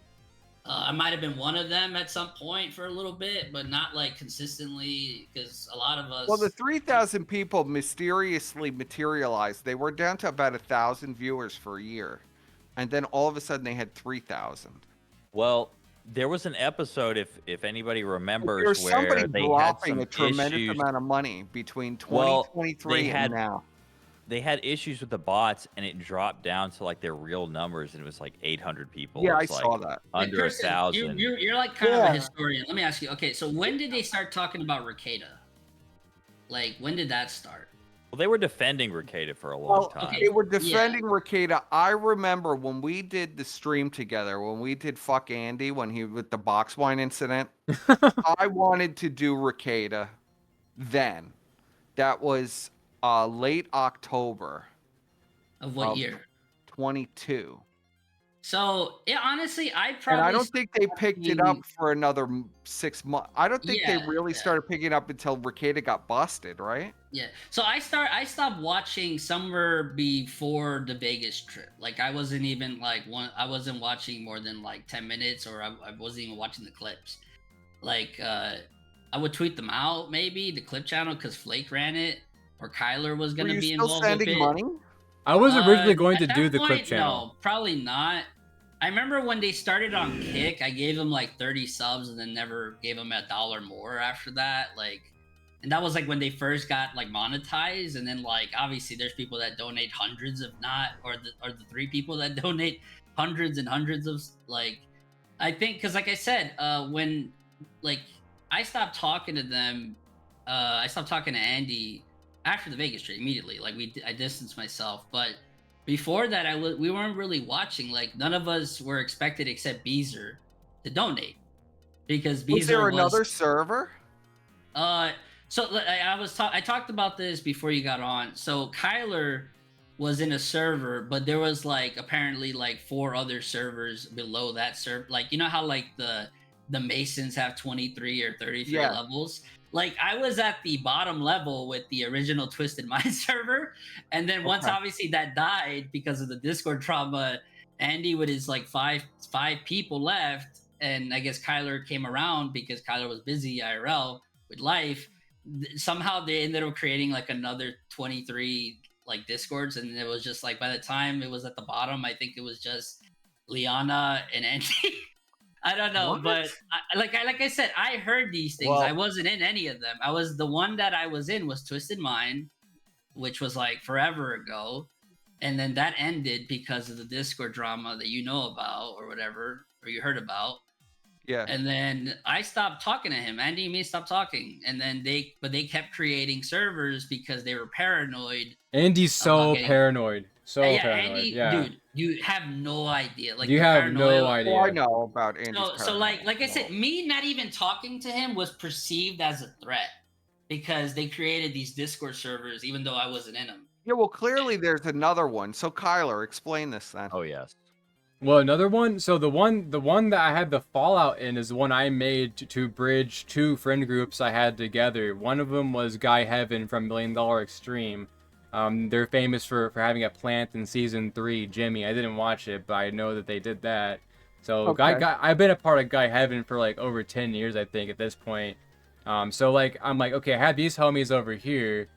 I might have been one of them at some point for a little bit, but not like consistently, because a lot of us. Well, the 3,000 people mysteriously materialized. They were down to about 1,000 viewers for a year, and then all of a sudden they had 3,000. Well, there was an episode, if anybody remembers, There's where somebody they had dropping some a tremendous issues. amount of money between Well, 2023 and now. They had issues with the bots, and it dropped down to like their real numbers, and it was like 800 people. Yeah, It I was, saw like, that. Under Kristen, 1,000. You're like kind of Yeah. a historian. Let me ask you. Okay, so when did they start talking about Ricada? Like, when did that start? Well, they were defending Ricada for a long Well, time. they were defending Ricada. I remember when we did the stream together, when we did Fuck Andy, when he with the box wine incident. I wanted to do Ricada then. That was late October Of what year? 22. So, yeah, honestly, I probably. And I don't think they picked it up for another 6 months. I don't think they Yeah, really yeah. started picking it up until Ricada got busted, right? Yeah. So I stopped watching somewhere before the Vegas trip. Like I wasn't even like I wasn't watching more than like 10 minutes, or I wasn't even watching the clips. Like I would tweet them out, maybe the clip channel, because Flake ran it, or Kyler was Were gonna you be still involved with sending it. money? I was originally going At to that do the clip point, channel. No, probably not. I remember when they started on Kick, I gave them like 30 subs and then never gave them $1 more after that. Like, and that was like when they first got like monetized. And then like obviously there's people that donate hundreds, if not, or the 3 people that donate hundreds and hundreds of like. I think because like I said, when like I stopped talking to them, I stopped talking to Andy after the Vegas trip immediately. Like I distanced myself, but before that, we weren't really watching. Like none of us were expected except Beezer to donate, because Beezer Was there another server? So I talked about this before you got on. So Kyler was in a server, but there was like apparently like 4 other servers below that server. Like you know how like the Masons have 23 or 33 Yeah. levels. Like I was at the bottom level with the original Twisted Mind server, and then once Okay. obviously that died because of the Discord trauma, Andy with his like five people left, and I guess Kyler came around because Kyler was busy IRL with life. Somehow they ended up creating like another 23 like Discords, and it was just like by the time it was at the bottom, I think it was just Liana and Andy. I don't know, What? but like I said, I heard these things. Well- I wasn't in any of them. I was the one that I was in was Twisted Mind, which was like forever ago, and then that ended because of the Discord drama that you know about or whatever, or you heard about. Yeah. And then I stopped talking to him. Andy and me stopped talking, and then they kept creating servers because they were paranoid. Andy's so getting- paranoid. So yeah, paranoid. Andy, Yeah. dude, you have no idea. Like You the have no paranoia- idea. Oh, I know about Andy's So like I said, me not even talking to him was perceived as a threat because they created these Discord servers, even though I wasn't in them. Yeah, well, clearly there's another one. So, Kyler, explain this then. Oh, yes. Well, another one. So the one that I had the fallout in is the one I made to bridge 2 friend groups I had together. One of them was Guy Heaven from $1 Million Extreme. They're famous for having a plant in season 3, Jimmy. I didn't watch it, but I know that they did that. So Okay. Guy, I've been a part of Guy Heaven for like over 10 years, I think, at this point. So like I'm like, okay, I have these homies over here.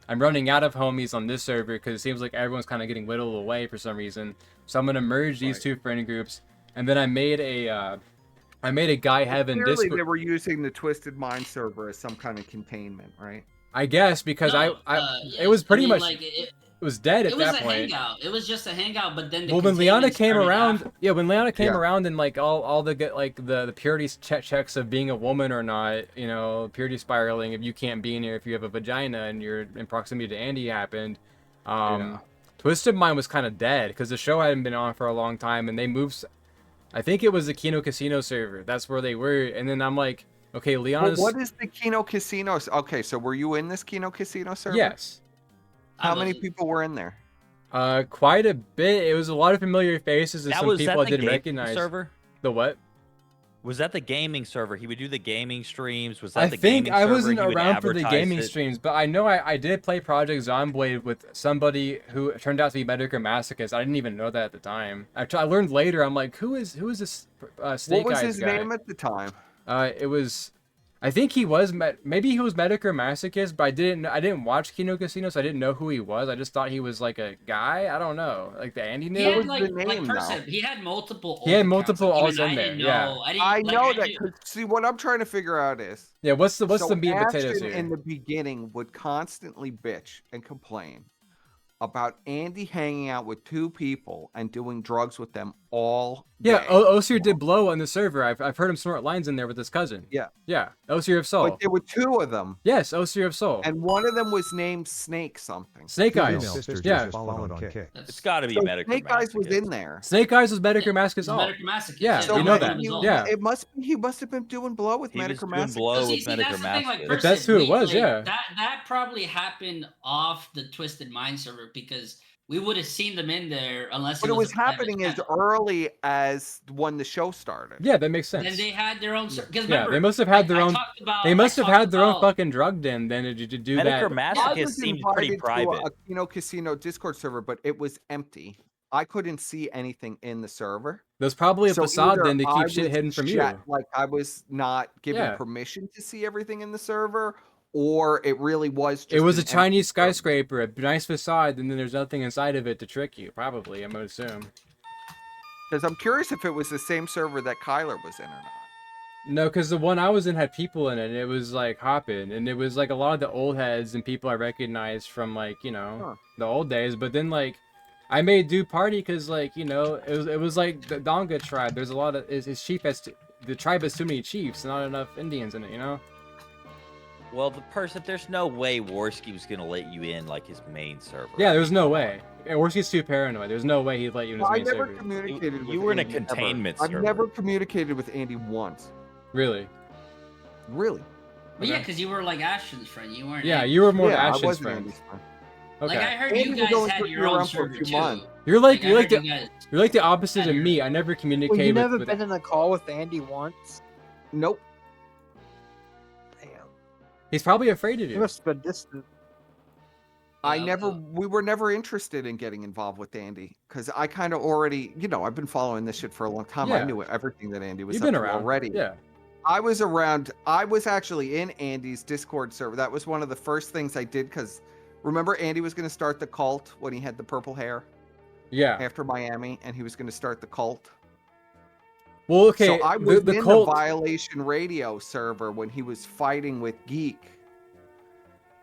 I'm running out of homies on this server because it seems like everyone's kind of getting whittled away for some reason. So I'm gonna merge these 2 friend groups, and then I made a Guy Heaven Clearly, Discord. they were using the Twisted Mind server as some kind of containment, right? I guess because No, it was pretty I mean, much like it was dead at it was that a point. hangout. It was just a hangout, but then the Well, when Liana containment came started around, after. yeah, when Liana came Yeah. around and like all the good like the purity checks of being a woman or not, you know, purity spiraling if you can't be in here if you have a vagina and you're in proximity to Andy happened. Yeah. Twisted Mind was kind of dead because the show hadn't been on for a long time, and they moved. I think it was the Kino Casino server. That's where they were, and then I'm like, okay, Well, Liana's. what is the Kino Casino? Okay, so were you in this Kino Casino server? Yes. I How many wasn't. people were in there? Quite a bit. It was a lot of familiar faces and That some was people I the didn't game recognize. server? The what? Was that the gaming server? He would do the gaming streams. Was that I the think gaming I server? wasn't He would around for the advertise gaming it? streams, but I know I did play Project Zomblade with somebody who turned out to be Medicare Masochist. I didn't even know that at the time. I learned later. I'm like, who is this Snake What was Eyes his guy? name at the time? It was, I think he was maybe he was Medicare Masochist, but I didn't watch Kino Casino, so I didn't know who he was. I just thought he was like a guy. I don't know, like the Andy He knew. had was like the name, person. though? He had multiple. He had alt accounts. multiple Like, alts even in I there, didn't yeah. know. I, didn't, I like, know I that. knew- 'Cause see, what I'm trying to figure out is Yeah, what's the so meat and potatoes Ashton here? in the beginning would constantly bitch and complain about Andy hanging out with two people and doing drugs with them all Yeah, day. Osier did blow on the server. I've heard him snort lines in there with his cousin. Yeah. Yeah, Osier of Soul. But there were two of them, Yes, Osier of Soul. and one of them was named Snake something. Snake Female Eyes. sisters Yeah. just followed on Kick. It's got to be So Medicare Snake Eyes was Masochist. in there. Snake Eyes was Medicare Masochist He's a all. Medicare Masochist. Yeah, So we know that that. was his alt. Yeah. It must be, he must have been doing blow with He was Medicare doing Masochist. blow So with see, that's Medicare the thing, like, Masochist. If that's who it was, yeah. That probably happened off the Twisted Mind server because we would have seen them in there unless But it it was a private happening as channel. early as when the show started. Yeah, that makes sense. Then they had their own. Because Yeah, they must have had their own. They must have had their own fucking drug den then to do Medicare that. I Masochist was seemed pretty invited to private. a Kino Casino Discord server, but it was empty. I couldn't see anything in the server. There's probably a So facade either then to I keep shit was hidden from you. like I was not given Yeah. permission to see everything in the server, or it really was just It was a an empty Chinese server. skyscraper, a nice facade, and then there's nothing inside of it to trick you. Probably, I'm gonna assume. Because I'm curious if it was the same server that Kyler was in or not. No, because the one I was in had people in it. And it was like hopping, and it was like a lot of the old heads and people I recognized from like the old days. But then like, I made do party because like it was like the Donga tribe. There's a lot of his chief has the tribe has too many chiefs, not enough Indians in it. Well, there's no way Worski was gonna let you in like his main server. Yeah, there's no way. Worski's too paranoid. There's no way he'd let you in his Well, I main never server. communicated with You were in a Andy ever. containment I've server. never communicated with Andy once. Really? Really? But yeah, Okay. because you were like Ashton's friend. You weren't. Yeah, Andy. you were more Yeah, I Ashton's wasn't friend. Andy's friend. Okay. Like I heard Andy you was guys only had took your me own around for a server few too. months. You're like I you're like heard the you guys- you're like the opposite had of your- me. I never Well, communicated you never with been in a call with Andy once. Nope. Damn, He's probably afraid of you you. must have been distant. We were never interested in getting involved with Andy because I kind of already, I've been following this shit for a long time. I Yeah. knew everything that Andy was You've up been to around already. Yeah. I was around. I was actually in Andy's Discord server. That was one of the first things I did because remember Andy was going to start the cult when he had the purple hair Yeah. after Miami, and he was going to start the cult. Well, okay. So I was the in cult. the Violation Radio server when he was fighting with Geek.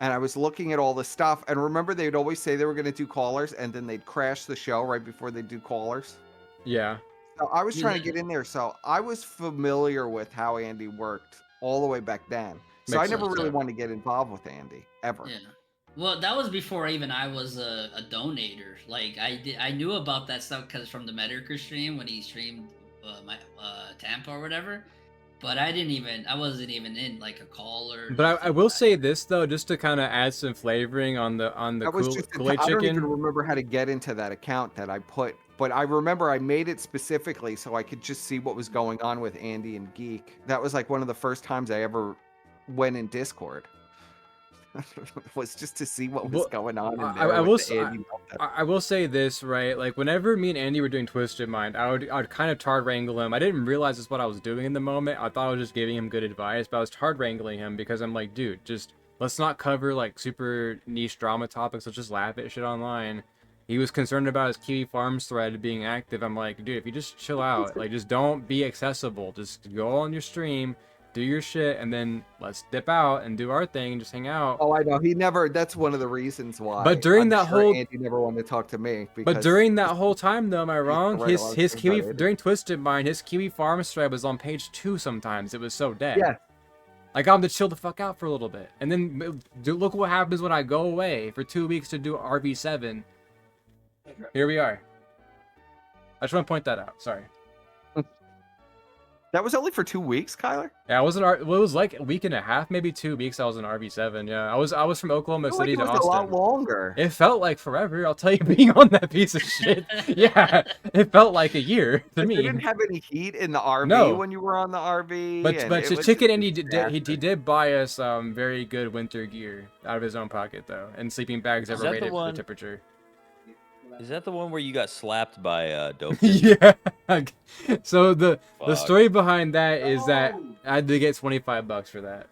And I was looking at all the stuff. And remember, they'd always say they were going to do callers, and then they'd crash the show right before they do callers. Yeah. So I was trying to Yeah. get in there. So I was familiar with how Andy worked all the way back then. So Makes I never sense, really yeah. wanted to get involved with Andy, ever. Yeah. Well, that was before even I was a donator. Like I knew about that stuff because from the Medicare stream when he streamed my Tampa or whatever. But I wasn't even in like a call or. But I will say this though, just to kind of add some flavoring on the That was just Kool-Aid I don't even chicken. remember how to get into that account that I put, but I remember I made it specifically so I could just see what was going on with Andy and Geek. That was like one of the first times I ever went in Discord. Was just to see what was Well, going on in I there. will with s- the Andy meltdown. I will say this, right? Like whenever me and Andy were doing Twisted Mind, I would kind of hard wrangle him. I didn't realize that's what I was doing in the moment. I thought I was just giving him good advice, but I was hard wrangling him because I'm like, dude, just let's not cover like super niche drama topics. Let's just laugh at shit online. He was concerned about his Kiwi Farms thread being active. I'm like, dude, if you just chill out, like just don't be accessible. Just go on your stream, do your shit, and then let's dip out and do our thing and just hang out. Oh, I know. He never. That's one of the reasons why. But during I'm that sure whole- Andy never wanted to talk to me. But because- during that whole time, though, am I wrong? write a lot of His things Kiwi about it. during Twisted Mind, his Kiwi Farms thread was on page 2 sometimes. It was so dead. Yeah. I got him to chill the fuck out for a little bit, and then look what happens when I go away for 2 weeks to do RV7. Here we are. I just want to point that out. Sorry. That was only for 2 weeks, Kyler? Yeah, I was in well, it was like a week and a half, maybe 2 weeks. I was in RV7. Yeah, I was from Oklahoma I feel City like it to was a lot Austin. longer. It felt like forever. I'll tell you, being on that piece of shit. Yeah, it felt like a year to They me. didn't have any heat in the RV No. when you were on the RV. But and but it was Chicken just Andy a he disaster. did buy us very good winter gear out of his own pocket though, and sleeping bags Is ever that the rated for the one- temperature. Is that the one where you got slapped by dope? Yeah. So the Fuck. story behind that is that I had to get $25 for that.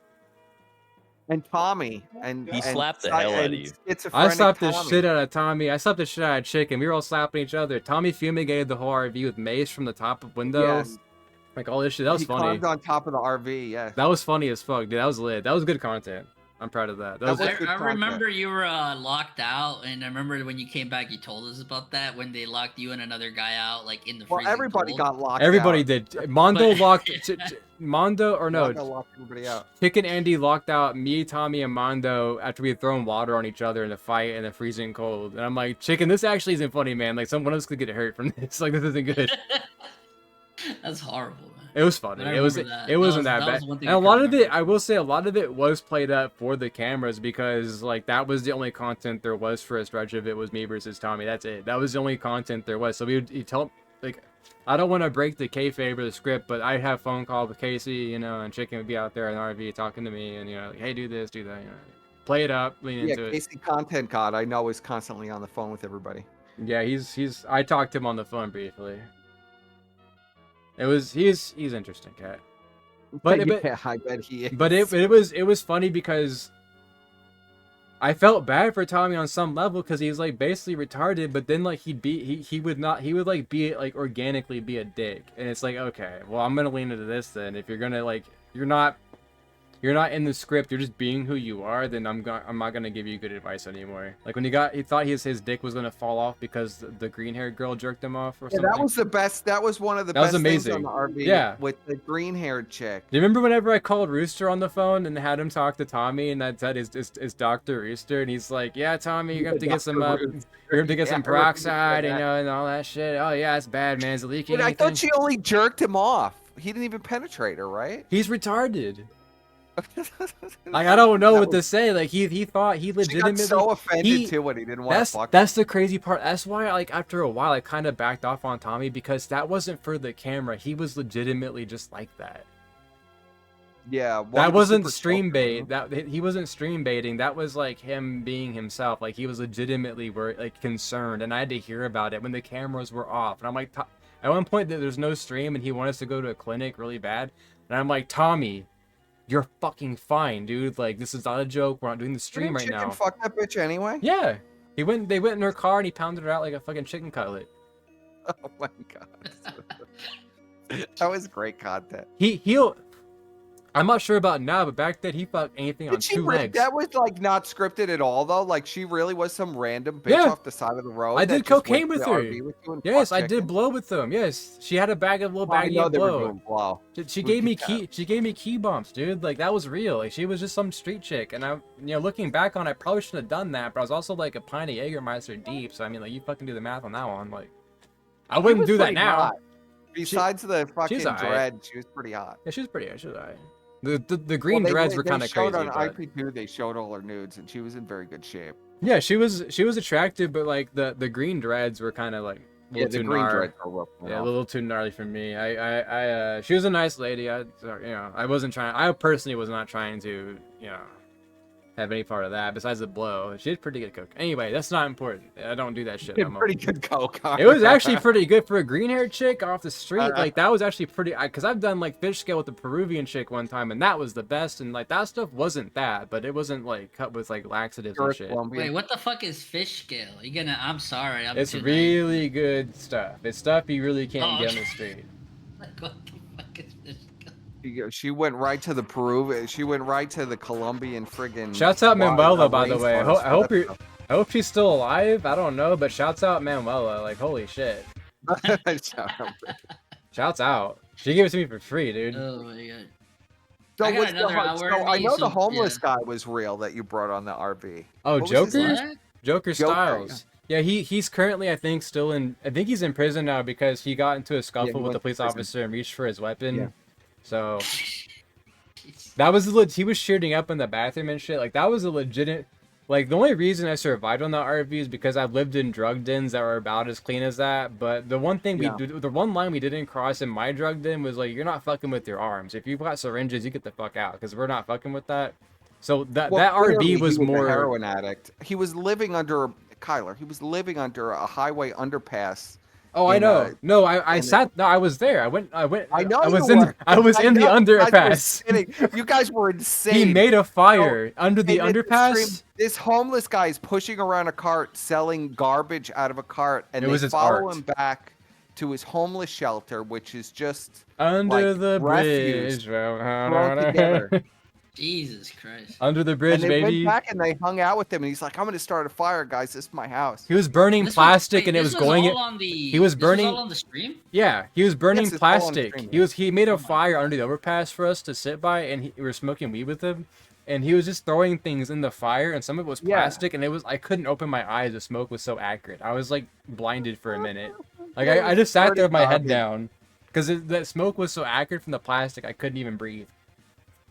And Tommy and He and slapped the sci- hell out and of you. I schizophrenic slapped the Tommy. shit out of Tommy. I slapped the shit out of Chicken. We were all slapping each other. Tommy fumigated the whole RV with mace from the top of window. Yes. Like all this shit. That was He funny. climbed on top of the RV. Yes. That was funny as fuck, dude. That was lit. That was good content. I'm proud of that. That That was was I, good I content. remember you were locked out, and I remember when you came back, you told us about that when they locked you and another guy out, like in the Well, freezing everybody cold. got locked everybody out. did. Mondo But- locked Mondo or no, Mondo locked everybody out. Chicken Andy locked out me, Tommy, and Mondo after we had thrown water on each other in a fight in the freezing cold. And I'm like, Chicken, this actually isn't funny, man. Like, someone else could get hurt from this. Like, this isn't good. That's horrible, man. It was funny. I It was. remember that. It wasn't That that was bad. one thing And a I lot could of it, remember. I will say, a lot of it was played up for the cameras because, like, that was the only content there was for a stretch of it was me versus Tommy. That's it. That was the only content there was. So he'd tell, like, I don't want to break the kayfabe or the script, but I'd have phone call with Casey, you know, and Chicken would be out there in the RV talking to me, and you know, like, hey, do this, do that, you know, play it up, lean Yeah, into it. Casey Content God, I know, is constantly on the phone with everybody. Yeah, he's. I talked to him on the phone briefly. He's interesting, cat. But yeah, I bet he is. But it was funny because I felt bad for Tommy on some level because he's like basically retarded, but then like he would like be like organically be a dick, and it's like, okay, well, I'm gonna lean into this then. If you're gonna like you're not in the script, you're just being who you are, then I'm not gonna give you good advice anymore. Like when he thought his dick was gonna fall off because the green haired girl jerked him off or Yeah, something. that was the best. That was one of the That was best things on amazing. the RV. Yeah. With the green-haired chick. Do you remember whenever I called Rooster on the phone and had him talk to Tommy, and I said is Dr. Rooster, and he's like, yeah, Tommy, you're gonna have to get some Dr. you're Rooster. gonna have to get some Yeah, I remember you said peroxide, you that. know, and all that shit. Oh yeah, it's bad, man. Is it leaking? But I anything? thought she only jerked him off. He didn't even penetrate her, right? He's retarded. Like I don't know That what was- to say. Like he thought he She legitimately. got so offended he- too when he didn't want to fuck. That's the crazy part. That's why like after a while I kind of backed off on Tommy because that wasn't for the camera. He was legitimately just like that. Yeah, one That of the wasn't super stream children, bait. That he wasn't stream baiting. That was like him being himself. Like he was legitimately like concerned, and I had to hear about it when the cameras were off. And I'm like, at one point there's no stream, and he wanted us to go to a clinic really bad, and I'm like, Tommy, you're fucking fine, dude. Like this is not a joke. We're not doing the stream Didn't right Chicken now. fuck that bitch anyway? Yeah, they went in her car and he pounded her out like a fucking chicken cutlet. Oh my god. That was great content. He'll. I'm not sure about now, but back then he fucked anything on Did she two re- legs. that was like not scripted at all though. Like she really was some random bitch Yeah. off the side of the road. I that did just went cocaine to with the her. RV with you and Yes, fucked I did chicken? blow with them. Yes, she had a little Oh, I baggie know of they were blow. doing blow. She We gave me could She gave me key bumps, dude. Like that was real. Like she was just some street chick, and looking back on, it, I probably shouldn't have done that. But I was also like a pint of Jägermeister deep, so I mean, like you fucking do the math on that one. Like I She wouldn't was do that pretty now. hot. Besides the fucking alright. dread, she was pretty hot. Yeah, she was pretty. She was alright. The green Well, dreads were kind of showed crazy. on But... IP2. They showed all her nudes, and she was in very good shape. Yeah, she was attractive, but like the green dreads were kind of like a little Yeah, the too green gnarly. dreads are rough. Yeah, a little too gnarly for me. She was a nice lady. I personally was not trying to, have any part of that besides the blow. She did pretty good coke. Anyway, that's not important. I don't do that shit. Did no more. pretty good coke. It was actually pretty good for a green-haired chick off the street. Like that was actually pretty. Because I've done like fish scale with the Peruvian chick one time, and that was the best. And like that stuff wasn't that, but it wasn't like cut with like laxatives and shit. Wait, what the fuck is fish scale? I'm sorry. It's too really good stuff. It's stuff you really can't Oh, get on okay. the street. Like, what the fuck is fish scale? She went right to the Peru. She went right to the Colombian friggin'. Shouts out Manuela, by the way. I rainforest. I hope she's still alive. I don't know, but shouts out Manuela. Like, holy shit. Shouts out. She gave it to me for free, dude. Oh my god. So, I got what's the another ho- hour so in I me, know the so- homeless yeah. guy was real that you brought on the RV. Oh, What was his Joker? name? What? Joker Joker, Styles. Yeah, he's currently, I think he's in prison now because he got into a scuffle he with went the to police prison. officer and reached for his weapon. Yeah. So that was he was shooting up in the bathroom and shit. Like that was a legitimate. Like the only reason I survived on the RV is because I've lived in drug dens that were about as clean as that. But the one thing the one line we didn't cross in my drug den was like, you're not fucking with your arms. If you've got syringes, you get the fuck out because we're not fucking with that. So that clearly RV was he more a heroin addict. He was living under Kyler. He was living under a highway underpass. Oh, I know. No, I sat. No, I was there. I went. I know I was you in. were. I was in the underpass. You guys were insane. He made a fire under the underpass. This homeless guy is pushing around a cart, selling garbage out of a cart, and they follow him back to his homeless shelter, which is just under the refuse bridge. thrown together. Jesus Christ. Under the bridge, and they baby. went back and they hung out with him, and he's like, "I'm going to start a fire, guys. This is my house." He was burning plastic, and it was going. He was burning. All on the stream? Yeah, he was burning plastic. He made a fire under the overpass for us to sit by, and we were smoking weed with him, and he was just throwing things in the fire, and some of it was plastic, and I couldn't open my eyes. The smoke was so accurate. I was like blinded for a minute. Like I just sat there with my head down, because that smoke was so accurate from the plastic. I couldn't even breathe.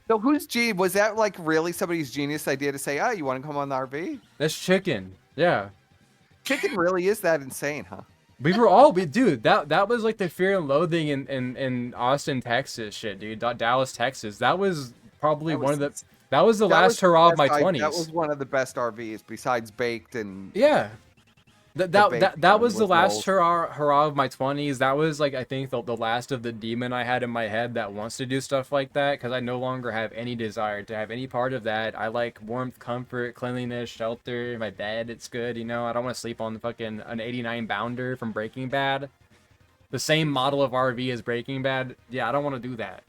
So was that like really somebody's genius idea to say, "Oh, you want to come on the RV?" That's Chicken. Yeah. Chicken really is that insane, huh? Dude, that was like the Fear and Loathing in Austin, Texas shit, dude. Dallas, Texas. That was probably that was the last hurrah of my 20s. That was one of the best RVs besides Baked and yeah. That was the last hurrah of my 20s. That was like I think the last of the demon I had in my head that wants to do stuff like that, because I no longer have any desire to have any part of that. I like warmth, comfort, cleanliness, shelter, my bed, it's good, you know. I don't want to sleep on an 89 Bounder from Breaking Bad. The same model of RV as Breaking Bad. Yeah, I don't want to do that.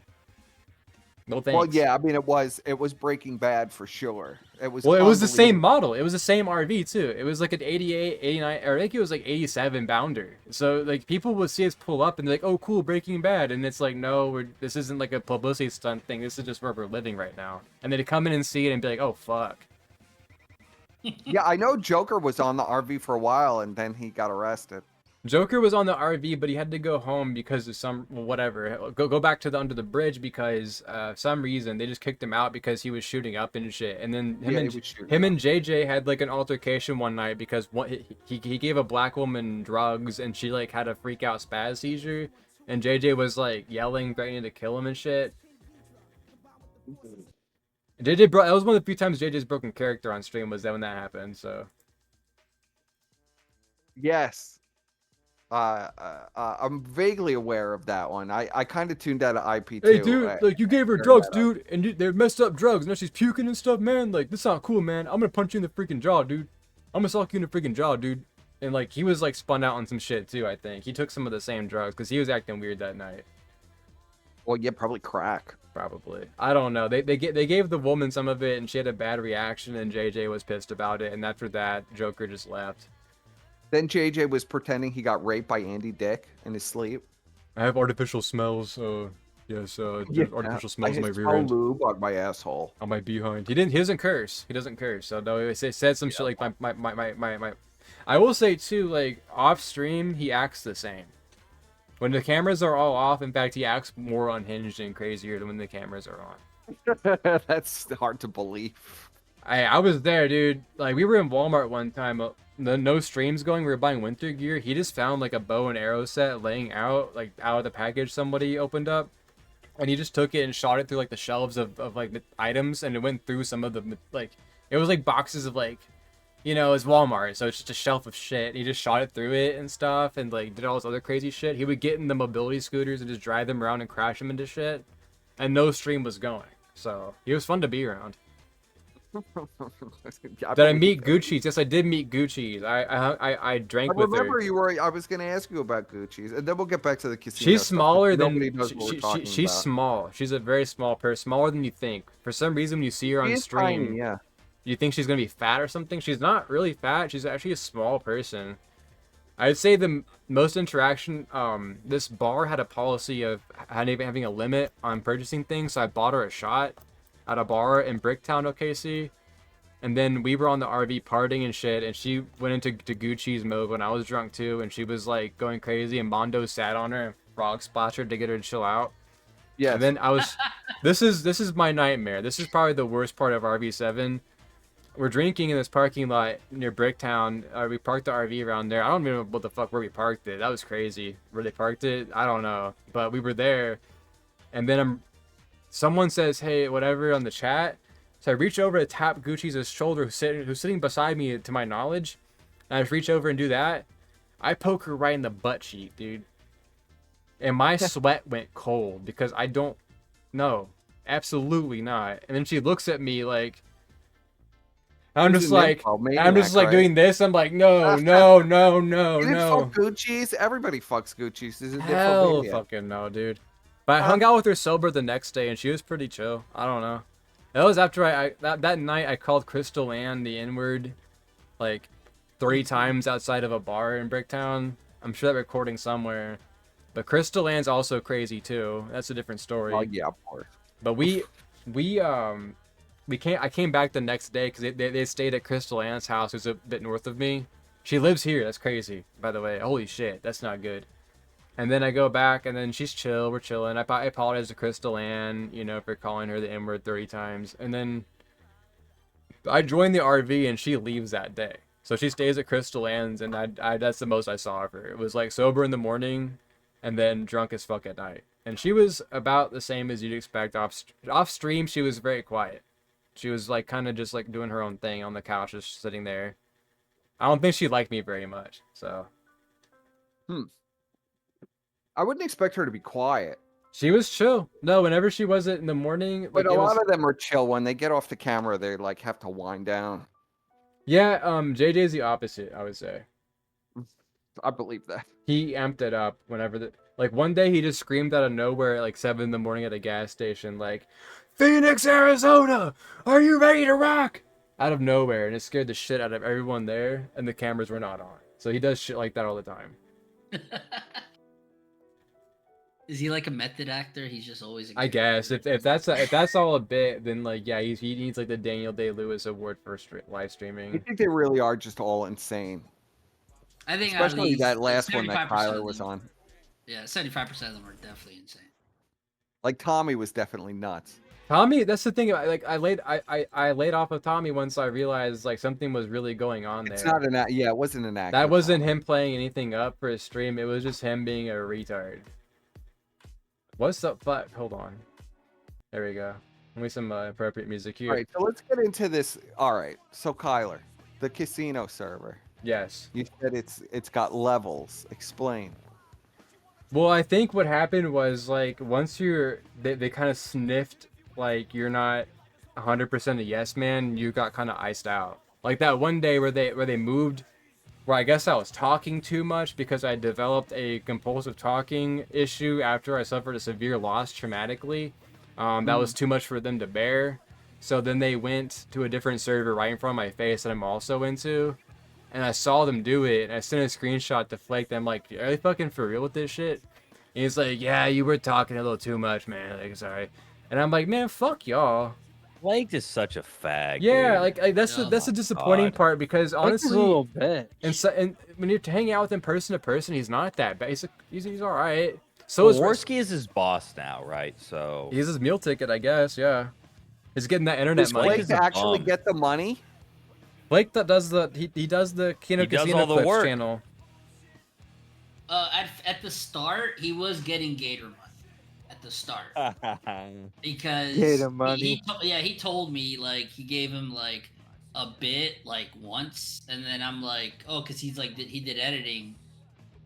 No thanks. Well, yeah, I mean it was Breaking Bad for sure. It was the same model. It was the same RV too. It was like an 88, 89, or I think it was like 87 Bounder. So like people would see us pull up and they're like, "Oh, cool, Breaking Bad," and it's like, "No, this isn't like a publicity stunt thing. This is just where we're living right now." And they'd come in and see it and be like, "Oh, fuck." Yeah, I know Joker was on the RV for a while and then he got arrested. Joker was on the RV, but he had to go home because of some whatever. Go back to the under the bridge because some reason they just kicked him out because he was shooting up and shit. And then him and JJ had like an altercation one night because he gave a black woman drugs and she like had a freak out spaz seizure, and JJ was like yelling, threatening to kill him and shit. That was one of the few times JJ's broken character on stream was that when that happened. So yes. I'm vaguely aware of that one. I kind of tuned out of IP2. Hey, dude, like you gave her drugs, dude, and they messed up drugs. Now she's puking and stuff, man. Like, this is not cool, man. I'm gonna punch you in the freaking jaw, dude. I'm gonna sock you in the freaking jaw, dude. And like, he was like spun out on some shit too. I think he took some of the same drugs because he was acting weird that night. Well, yeah, probably crack. Probably. I don't know. They gave the woman some of it, and she had a bad reaction, and JJ was pissed about it. And after that, Joker just left. Then JJ was pretending he got raped by Andy Dick in his sleep. I have artificial smells. Yes, artificial smells in my rear end. Lube on my asshole. On my behind. He doesn't curse. He doesn't curse. So no, he said some shit like my. I will say too, like off stream, he acts the same. When the cameras are all off, in fact, he acts more unhinged and crazier than when the cameras are on. That's hard to believe. I was there, dude. Like we were in Walmart one time. No streams going. We were buying winter gear. He just found like a bow and arrow set laying out, like out of the package somebody opened up, and he just took it and shot it through like the shelves of like the items, and it went through some of the like it was like boxes of like, you know, it's Walmart, so it's just a shelf of shit. He just shot it through it and stuff, and like did all this other crazy shit. He would get in the mobility scooters and just drive them around and crash them into shit, and no stream was going. So he was fun to be around. Did I meet Gucci's? Yes, I did meet Gucci's. I drank with her. I remember I was going to ask you about Gucci's, and then we'll get back to the casino. She's smaller than she's small. She's a very small person, smaller than you think. For some reason, when you see her on stream, tiny, yeah, you think she's gonna be fat or something. She's not really fat. She's actually a small person. I'd say the most interaction. This bar had a policy of having a limit on purchasing things, so I bought her a shot at a bar in Bricktown, OKC, and then we were on the RV partying and shit, and she went into Gucci's mode when I was drunk too, and she was like going crazy, and Mondo sat on her and frog splashed her to get her to chill out. Yes. And then I was, this is my nightmare. This is probably the worst part of RV7. We're drinking in this parking lot near Bricktown. We parked the RV around there. I don't even know what the fuck where we parked it. That was crazy. Where they parked it, I don't know. But we were there, and then someone says, "Hey, whatever," on the chat. So I reach over to tap Gucci's shoulder, who's sitting beside me, to my knowledge. And I just reach over and do that. I poke her right in the butt cheek, dude. And my sweat went cold because I don't know. Absolutely not. And then she looks at me like, I'm He's just a like, nymphomaniac, I'm just like right? doing this. I'm like, no, no, no, no, You didn't no. fuck Gucci's. Everybody fucks Gucci's. This is Hell nymphomaniac. fucking no, dude. But I hung out with her sober the next day, and she was pretty chill. I don't know. That was after that night I called Crystal Ann the N-word like 3 times outside of a bar in Bricktown. I'm sure that recording somewhere. But Crystal Ann's also crazy too. That's a different story. Oh yeah, of course. But I came back the next day because they stayed at Crystal Ann's house, who's a bit north of me. She lives here. That's crazy, by the way. Holy shit, that's not good. And then I go back, and then she's chill. We're chilling. I apologize to Crystal Ann, you know, for calling her the N-word 30 times. And then I join the RV, and she leaves that day. So she stays at Crystal Ann's, and I that's the most I saw of her. It was like sober in the morning, and then drunk as fuck at night. And she was about the same as you'd expect. Off stream, she was very quiet. She was like kind of just like doing her own thing on the couch, just sitting there. I don't think she liked me very much. So I wouldn't expect her to be quiet. she was chill. No, whenever she was in the morning, But like, a it was, lot of them are chill. When they get off the camera, they like have to wind down. yeah. JJ's the opposite, I would say. I believe that. He amped it up whenever like one day he just screamed out of nowhere at like 7 in the morning at a gas station, like, Phoenix, Arizona, are you ready to rock? Out of nowhere, and it scared the shit out of everyone there, and the cameras were not on. So he does shit like that all the time. Is he like a method actor? He's just always. I guess if that's all a bit, then like yeah, he needs like the Daniel Day-Lewis Award for live I streaming. think they really are just all insane. I think Especially at least, that like, last one that 75% Kyler of was them- on. Yeah, 75% of them are definitely insane. Like Tommy was definitely nuts. Tommy, that's the thing. Like I laid off of Tommy once I realized like something was really going on there. It's not an act. Yeah, it wasn't an act. That wasn't him playing anything up for his stream. It was just him being a retard. What's up? Fuck. Hold on. There we go. Give me some appropriate music here. All right, so let's get into this. All right, so Kyler, the casino server. Yes. You said it's got levels. Explain. Well, I think what happened was like once they kind of sniffed like you're not 100% a yes man, you got kind of iced out. Like that one day where they moved, where I guess I was talking too much because I developed a compulsive talking issue after I suffered a severe loss traumatically. That was too much for them to bear. So then they went to a different server right in front of my face that I'm also into. And I saw them do it, and I sent a screenshot to Flake. I'm like, are they fucking for real with this shit? And he's like, yeah, you were talking a little too much, man. Like, sorry. And I'm like, man, fuck y'all. Blake is such a fag. Yeah, dude. like that's Oh the my disappointing God. part because Honestly, a honestly, little bit. and when you're hanging out with him person to person, he's not that bad. He's all right. So is Jaworski is his boss now, right? So he's his meal ticket, I guess. Yeah, he's getting that internet Does money. Blake is a actually bum. get the money? Blake that does he does the Kino He does Casino all the Clips work. channel. At the start, he was getting Gator money at the start because Gator money. he told me like he gave him like a bit like once, and then I'm like, oh, because he's like he did editing,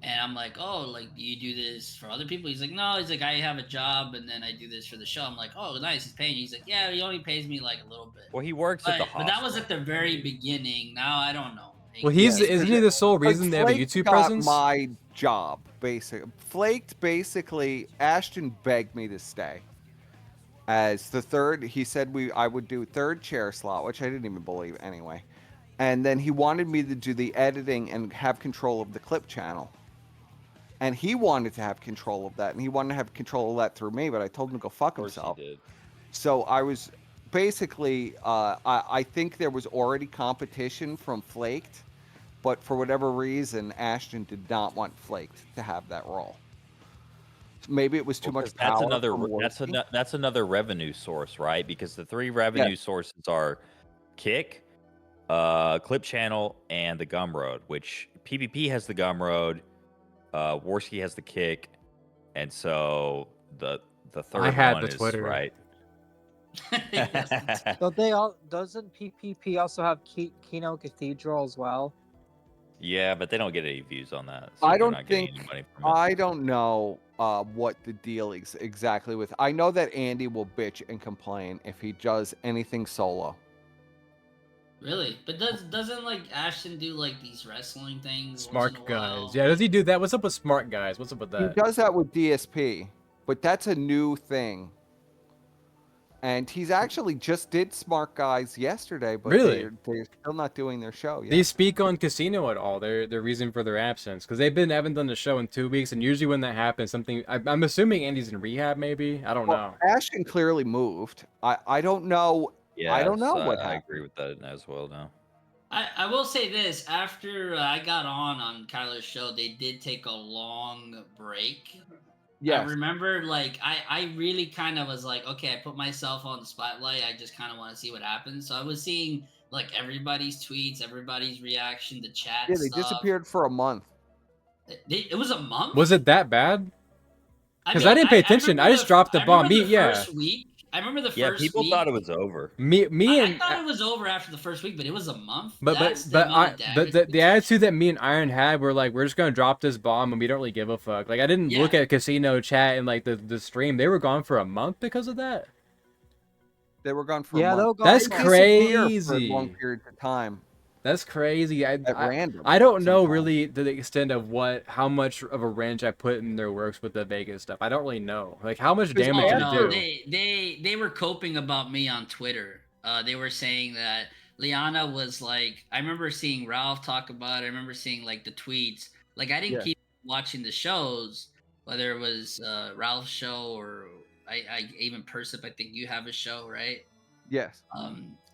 and I'm like, oh, like do you do this for other people? He's like, no, he's like I have a job and then I do this for the show. I'm like, oh, nice, he's paying you. He's like, yeah, he only pays me like a little bit. well, he works at the hospital. But that was at the very beginning. Now I don't know. Well, he's Yeah. isn't he the sole reason they have a Flake YouTube got presence? my job, basically. Flaked, basically, Ashton begged me to stay. As the third, he said I would do third chair slot, which I didn't even believe anyway. And then he wanted me to do the editing and have control of the clip channel. And he wanted to have control of that, and he wanted to have control of that through me, but I told him to go fuck Of course himself. he did. So I was basically, I think there was already competition from Flaked, but for whatever reason, Ashton did not want Flaked to have that role. Maybe it was too much That's power. another from that's Worski. that's another revenue source, right? Because the three revenue sources are Kick, Clip Channel, and the Gumroad. Which PvP has the Gumroad, Worski has the Kick, and so the third had one the is Twitter. right. Yes, Don't they all? Doesn't PPP also have Kino Cathedral as well? Yeah, but they don't get any views on that. So I they're don't not getting think. any money from it. I don't know what the deal is exactly with. I know that Andy will bitch and complain if he does anything solo. really. But doesn't like Ashton do like these wrestling things once in a Smart while? guys. Yeah, does he do that? What's up with smart guys? What's up with He that? does that with DSP, but that's a new thing. And he's actually just did Smart Guys yesterday, but Really? they're still not doing their show yet. Do you speak on Casino at all? Their reason for their absence? Because haven't done the show in 2 weeks, and usually when that happens, I'm assuming Andy's in rehab. Maybe I don't know. Ashton clearly moved. I don't know. I don't know what I happened. agree with that as well now. I will say this: after I got on Kyler's show, they did take a long break. I Yes. remember, like, I really kind of was like, okay, I put myself on the spotlight. I just kind of want to see what happens. So I was seeing like everybody's tweets, everydy's reaction, the chat. Yeah, they stuff. disappeared for a month. It was a month. Was it that bad? Because mean, I didn't pay attention. I just dropped the bomb. First week. I remember the Yeah, first people week. thought it was over. I thought it was over after the first week, but it was a month. But the attitude that me and Iron had were like, we're just gonna drop this bomb and we don't really give a fuck. Like I didn't look at Casino chat and like the stream. They were gone for a month because of that. They were gone for a Yeah, month. they'll go. That's for- crazy. For long periods of time. That's crazy. At random. I don't know sometimes. really to the extent of how much of a wrench I put in their works with the Vegas stuff. I don't really know. Like how much damage did it do? They were coping about me on Twitter. They were saying that Liana was like, I remember seeing Ralph talk about it. I remember seeing like the tweets. Like I didn't keep watching the shows, whether it was Ralph's show or I even Persip. I think you have a show, right? Yes.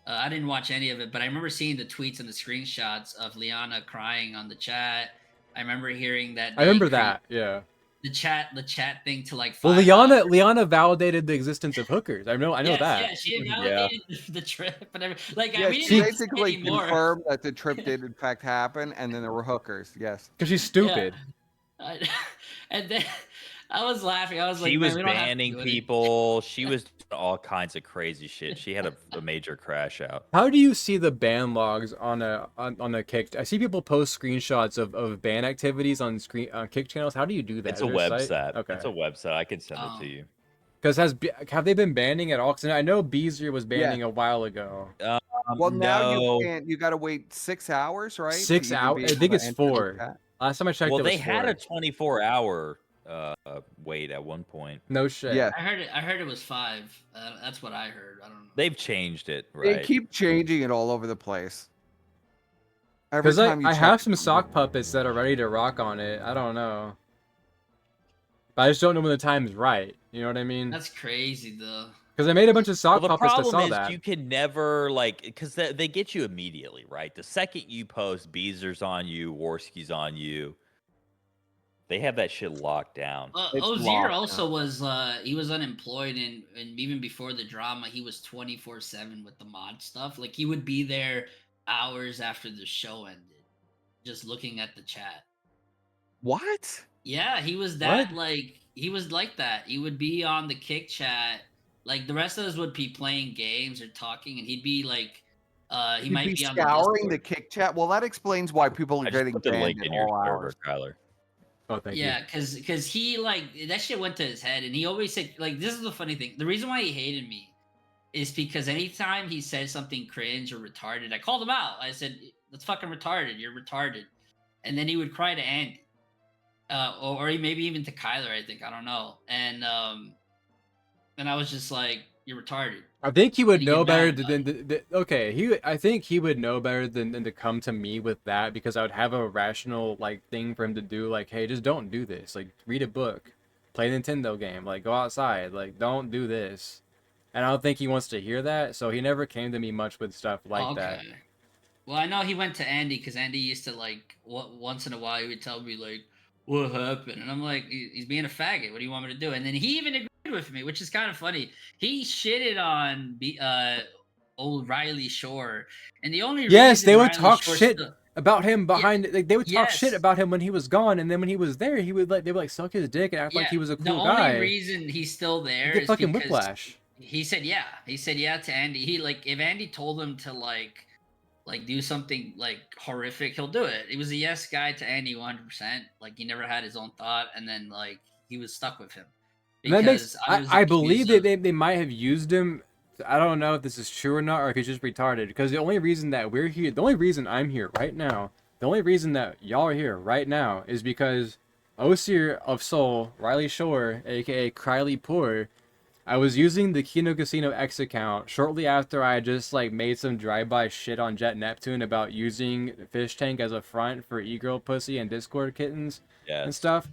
I didn't watch any of it, but I remember seeing the tweets and the screenshots of Liana crying on the chat. I remember hearing that. I remember that. Yeah. The chat thing to like. Well, Liana validated the existence of hookers. I know that. Yeah, she validated the trip and everything. Like, Yeah, we she didn't basically anymore. confirmed that the trip did in fact happen, and then there were hookers. Yes. Because she's stupid. Yeah. And then I was laughing. I was like, she was man, we don't banning have to do people. She was doing all kinds of crazy shit. She had a major crash out. How do you see the ban logs on a Kick? I see people post screenshots of ban activities on Kick channels. How do you do that? It's Is a there website. Okay. It's a website. I can send it to you. Because have they been banning at all? Because I know Beezer was banning a while ago. Well, now no. you can't. You got to wait 6 hours, right? 6 hours. I think it's 4. Last time I checked, well, it was they had 4. a 24-hour wait at one point. No shit. Yeah. I heard it was 5. That's what I heard. I don't know. They've changed it, right? They keep changing it all over the place. Because I have some sock puppets that are ready to rock on it. I don't know. But I just don't know when the time's right. You know what I mean? That's crazy, though. Because I made a bunch of sock the puppets that problem saw is that. you can never because they get you immediately, right? The second you post, Beezer's on you, Worski's on you. They have that shit locked down. Ozier also was he was unemployed and even before the drama he was 24/7 with the mod stuff. Like he would be there hours after the show ended, just looking at the chat. What? Yeah, he was that he was like that. He would be on the Kick chat. Like the rest of us would be playing games or talking, and he'd be like, he might be scouring on the Kick chat. Well, that explains why people are getting put the banned link in in your all server, hours. Kyler. Oh, thank you. Yeah, because he like that shit went to his head, and he always said like this is the funny thing. The reason why he hated me is because anytime he said something cringe or retarded, I called him out. I said, "That's fucking retarded. You're retarded," and then he would cry to Andy, or maybe even to Kyler. I think I don't know, and I was just like, "You're retarded." I think he would know better I think he would know better than to come to me with that, because I would have a rational like thing for him to do, like, hey, just don't do this. Like, read a book, play a Nintendo game, like, go outside, like, don't do this. And I don't think he wants to hear that, so he never came to me much with stuff like that. Well, I know he went to Andy because Andy used to like once in a while he would tell me like, what happened? And I'm like, he's being a faggot. What do you want me to do? And then he even agreed with me, which is kind of funny. He shitted on old Riley Shore, and the only Yes, they reason would Riley talk Shore shit still, about him yeah, behind. Like they would talk shit yes, about him when he was gone, and then when he was there, he would like they would like suck his dick and act like yeah. he was a The cool only guy. reason he's still You there get is fucking because whiplash. he said yeah. He said yeah to Andy. He like if Andy told him to like do something like horrific, he'll do it. He was a yes guy to Andy 100%. Like he never had his own thought, and then like he was stuck with him And that makes because I was I believe accused that of they might have used him. I don't know if this is true or not, or if he's just retarded. Because the only reason that we're here, the only reason I'm here right now, the only reason that y'all are here right now is because Osir of Soul, Riley Shore, aka Krylie Poor, I was using the Kino Casino X account shortly after I just like made some drive-by shit on Jet Neptune about using Fish Tank as a front for e-girl pussy and Discord kittens and Yes. stuff.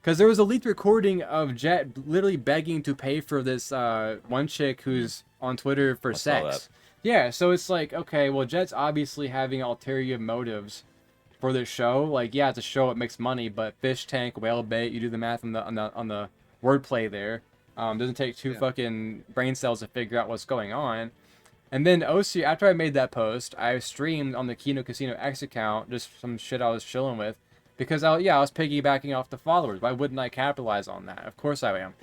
Because there was a leaked recording of Jet literally begging to pay for this one chick who's on Twitter for I saw sex. that. Yeah, so it's like, okay, well, Jet's obviously having ulterior motives for this show. Like, yeah, it's a show, it makes money, but Fish Tank, whale bait, you do the math on the wordplay there. Doesn't take two fucking brain cells to figure out what's going on. And then OC, after I made that post, I streamed on the Kino Casino X account, just some shit I was chilling with, because I was piggybacking off the followers. Why wouldn't I capitalize on that? Of course I am.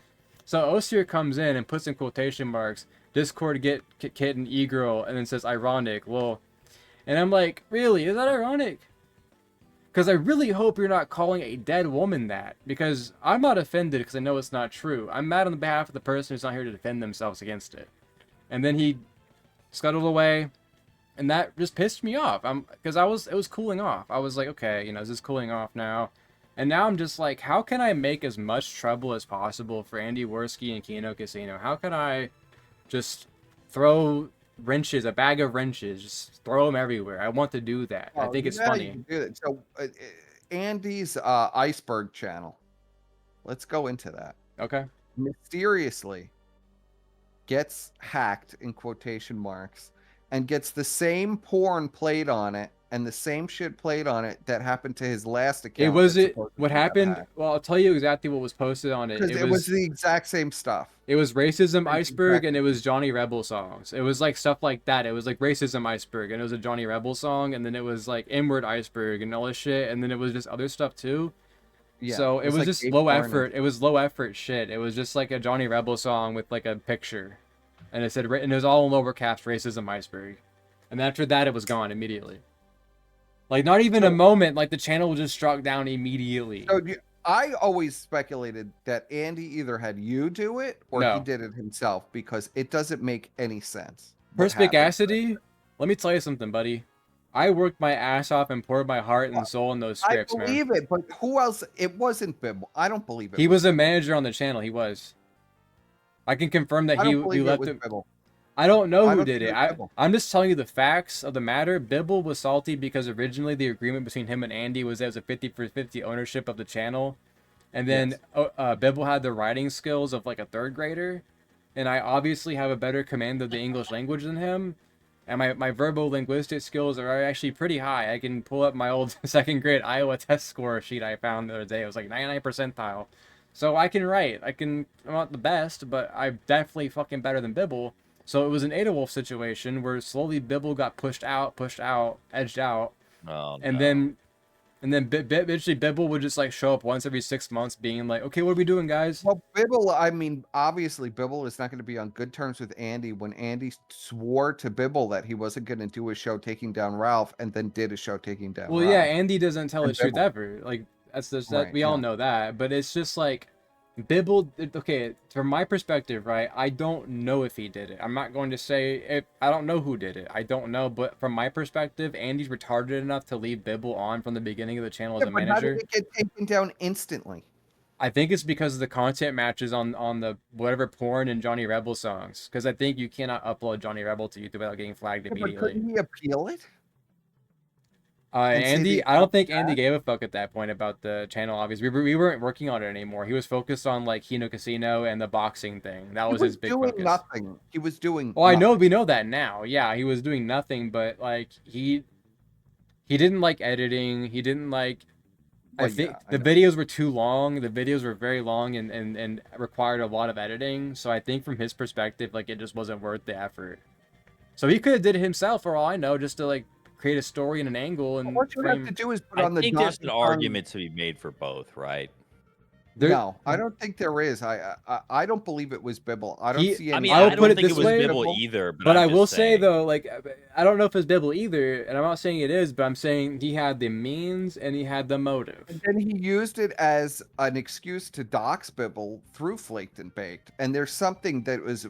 So Osir comes in and puts in quotation marks, Discord get kitten e-girl, and then says ironic, lol. And I'm like, really? Is that ironic? Because I really hope you're not calling a dead woman that. Because I'm not offended because I know it's not true. I'm mad on the behalf of the person who's not here to defend themselves against it. And then he scuttled away, and that just pissed me off. Because it was cooling off. I was like, okay, is this cooling off now? And now I'm just like, how can I make as much trouble as possible for Andy Worski and Kino Casino? How can I just throw wrenches, a bag of wrenches, just throw them everywhere? I want to do that. I think it's funny. So Andy's iceberg channel. Let's go into that. Okay. Mysteriously gets hacked in quotation marks and gets the same porn played on it and the same shit played on it that happened to his last account. What happened? Well, I'll tell you exactly what was posted on it. Because it was the exact same stuff. It was racism That's iceberg exactly. and it was Johnny Rebel songs. It was like stuff like that. It was like racism iceberg and it was a Johnny Rebel song, and then it was like inward iceberg and all this shit, and then it was just other stuff too. Yeah, So it was like just gay low porn effort. It was low effort shit. It was just like a Johnny Rebel song with like a picture, and it said, and it was all in lower caps, racism iceberg, and after that it was gone immediately. Like not even a moment. Like the channel was just struck down immediately. So I always speculated that Andy either had you do it or he No. did it himself because it doesn't make any sense. what Perspicacity? Let me tell you something, buddy. I worked my ass off and poured my heart and soul in those happened. scripts, I man. believe it, but who else? It wasn't Bibble. I don't believe it. He was a manager on the channel. He was. I can confirm that I he don't believe it left was him. Bibble. I don't know I who don't did think it. it was Bibble. I'm just telling you the facts of the matter. Bibble was salty because originally the agreement between him and Andy was that it was a 50-50 ownership of the channel. And then Bibble had the writing skills of like a third grader. And I obviously have a better command of the English language than him. And my verbal linguistic skills are actually pretty high. I can pull up my old second grade Iowa test score sheet I found the other day. It was like 99 percentile. So I can write. I'm not the best, but I'm definitely fucking better than Bibble. So it was an Adawolf situation where slowly Bibble got pushed out, edged out. Oh, And no. then eventually Bibble would just like show up once every 6 months being like, okay, what are we doing, guys? Well, Bibble, I mean, obviously Bibble is not going to be on good terms with Andy when Andy swore to Bibble that he wasn't going to do a show taking down Ralph and then did a show taking down Well, Ralph. yeah, Andy doesn't tell the And truth Bibble. ever. Like that's just that Right, we all yeah. know that, but it's just like Bibble. Okay, from my perspective, right? I don't know if he did it. I'm not going to say if I don't know who did it. I don't know, but from my perspective, Andy's retarded enough to leave Bibble on from the beginning of the channel as Yeah, a but how manager. did it get taken down instantly? I think it's because of the content matches on the whatever porn and Johnny Rebel songs. Because I think you cannot upload Johnny Rebel to YouTube without getting flagged Yeah, but immediately. couldn't he appeal it? and say Andy, the I don't account think was Andy bad? gave a fuck at that point about the channel. Obviously, we weren't working on it anymore. He was focused on like Kino Casino and the boxing thing. That He was was his big doing focus. nothing. He was doing. Well, I know nothing. we know that now. Yeah, he was doing nothing, but like he didn't like editing. He didn't like I Well, think yeah, I the know. videos were too long. The videos were very long and required a lot of editing. So I think from his perspective, like it just wasn't worth the effort. So he could have did it himself for all I know, just to like create a story and an angle and What you have to frame. do is put I on the think there's an Donkey Kong. argument to be made for both, right? No, I don't think there is. I don't believe it was Bibble. I don't see I any. mean, I will I put don't it think this it was way, Bibble either, But I'm I will just say saying. though, like I don't know if it's Bibble either, and I'm not saying it is, but I'm saying he had the means and he had the motive. And then he used it as an excuse to dox Bibble through Flaked and Baked. And there's something that was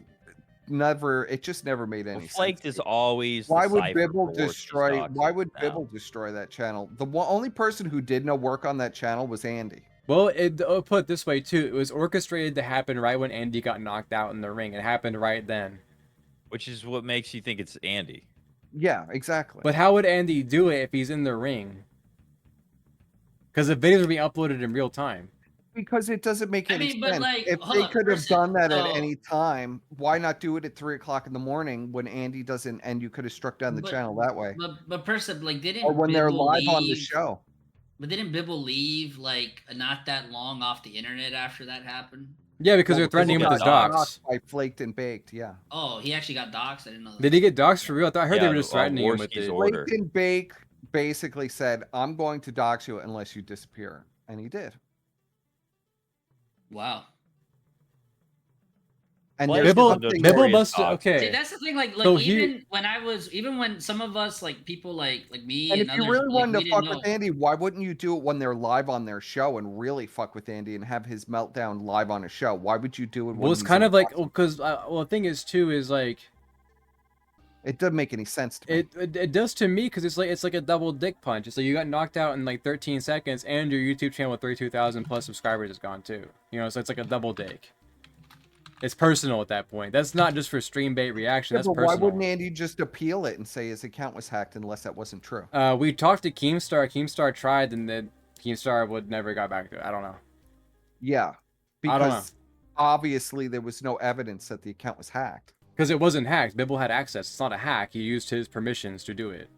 never. It just never made any Well, sense. Flaked is always Why the would cipher Bibble for Worski's destroy? docs Why would now. Bibble destroy that channel? The only person who did no work on that channel was Andy. Well, I'll put it this way too. It was orchestrated to happen right when Andy got knocked out in the ring. It happened right then. Which is what makes you think it's Andy. Yeah, exactly. But how would Andy do it if he's in the ring? Because the videos are being uploaded in real time. Because it doesn't make I any mean, but, sense. like, If hold they on, could have person, done that at so- any time, why not do it at 3 o'clock in the morning when Andy doesn't, and you could have struck down the But- channel that way, But person, like, didn't or when they're Bibble live on the leave- show. But didn't Bibble leave like not that long off the internet after that happened? Yeah, because they're Well, threatening him Bibble with his got docs. By Flaked and Baked, yeah. Oh, he actually got doxxed. I didn't know that. Did he get docs for real? I heard they Yeah, were just the, threatening him with Worski's it. order. Flaked and Baked basically said, "I'm going to dox you unless you disappear," and he did. Wow. And Well, there's Bibble, something Bibble there- must See, okay. that's the thing. Like So even when some of us, like people like me And and, if you others, really like, wanted we to fuck didn't with know. Andy, why wouldn't you do it when they're live on their show and really fuck with Andy and have his meltdown live on a show? Why would you do it? Well, it's kind of like because the thing is too is like it doesn't make any sense to me. it does to me because it's like a double dick punch. It's like you got knocked out in like 13 seconds, and your YouTube channel with 32,000 plus subscribers is gone too. You know, so it's like a double dick. It's personal at that point. That's not just for stream bait reaction. Yeah, That's but personal. why wouldn't Andy just appeal it and say his account was hacked unless that wasn't true? We talked to Keemstar. Keemstar tried, and then Keemstar would never got back to it. I don't know. Yeah, I don't know. because obviously there was no evidence that the account was hacked. Because it wasn't hacked. Bibble had access. It's not a hack. He used his permissions to do it.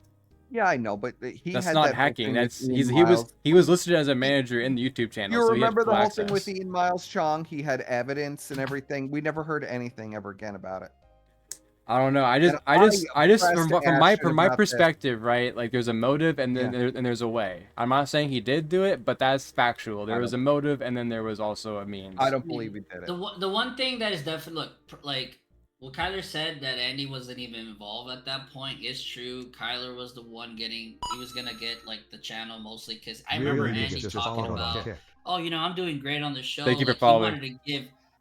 Yeah, I know, but he That's had not that whole hacking. thing with That's Ian he was listed as a manager in the YouTube channel. You so he had remember the full whole access. thing with Ian Miles Chong? He had evidence and everything. We never heard anything ever again about it. I don't know. I And just pressed from Ashton my about this. perspective, right? Like there's a motive and then Yeah. there's a way. I'm not saying he did do it, but that's factual. There I was a motive and then there was also a means. I don't believe he did it. The one thing that is definitely like what Kyler said, that Andy wasn't even involved at that point, is true. Kyler was the one he was gonna get like the channel mostly because I remember Andy talking about, oh, you know, I'm doing great on the show. Thank you for Like, following.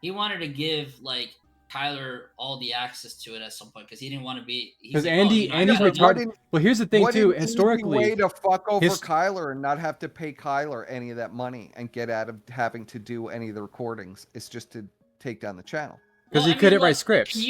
He wanted to give like Kyler all the access to it at some point because he didn't want to be. Because Like, Andy's retarded. Well, here's the thing What too. an easy Historically, way to fuck over his- Kyler and not have to pay Kyler any of that money and get out of having to do any of the recordings is just to take down the channel. because he couldn't write look, scripts.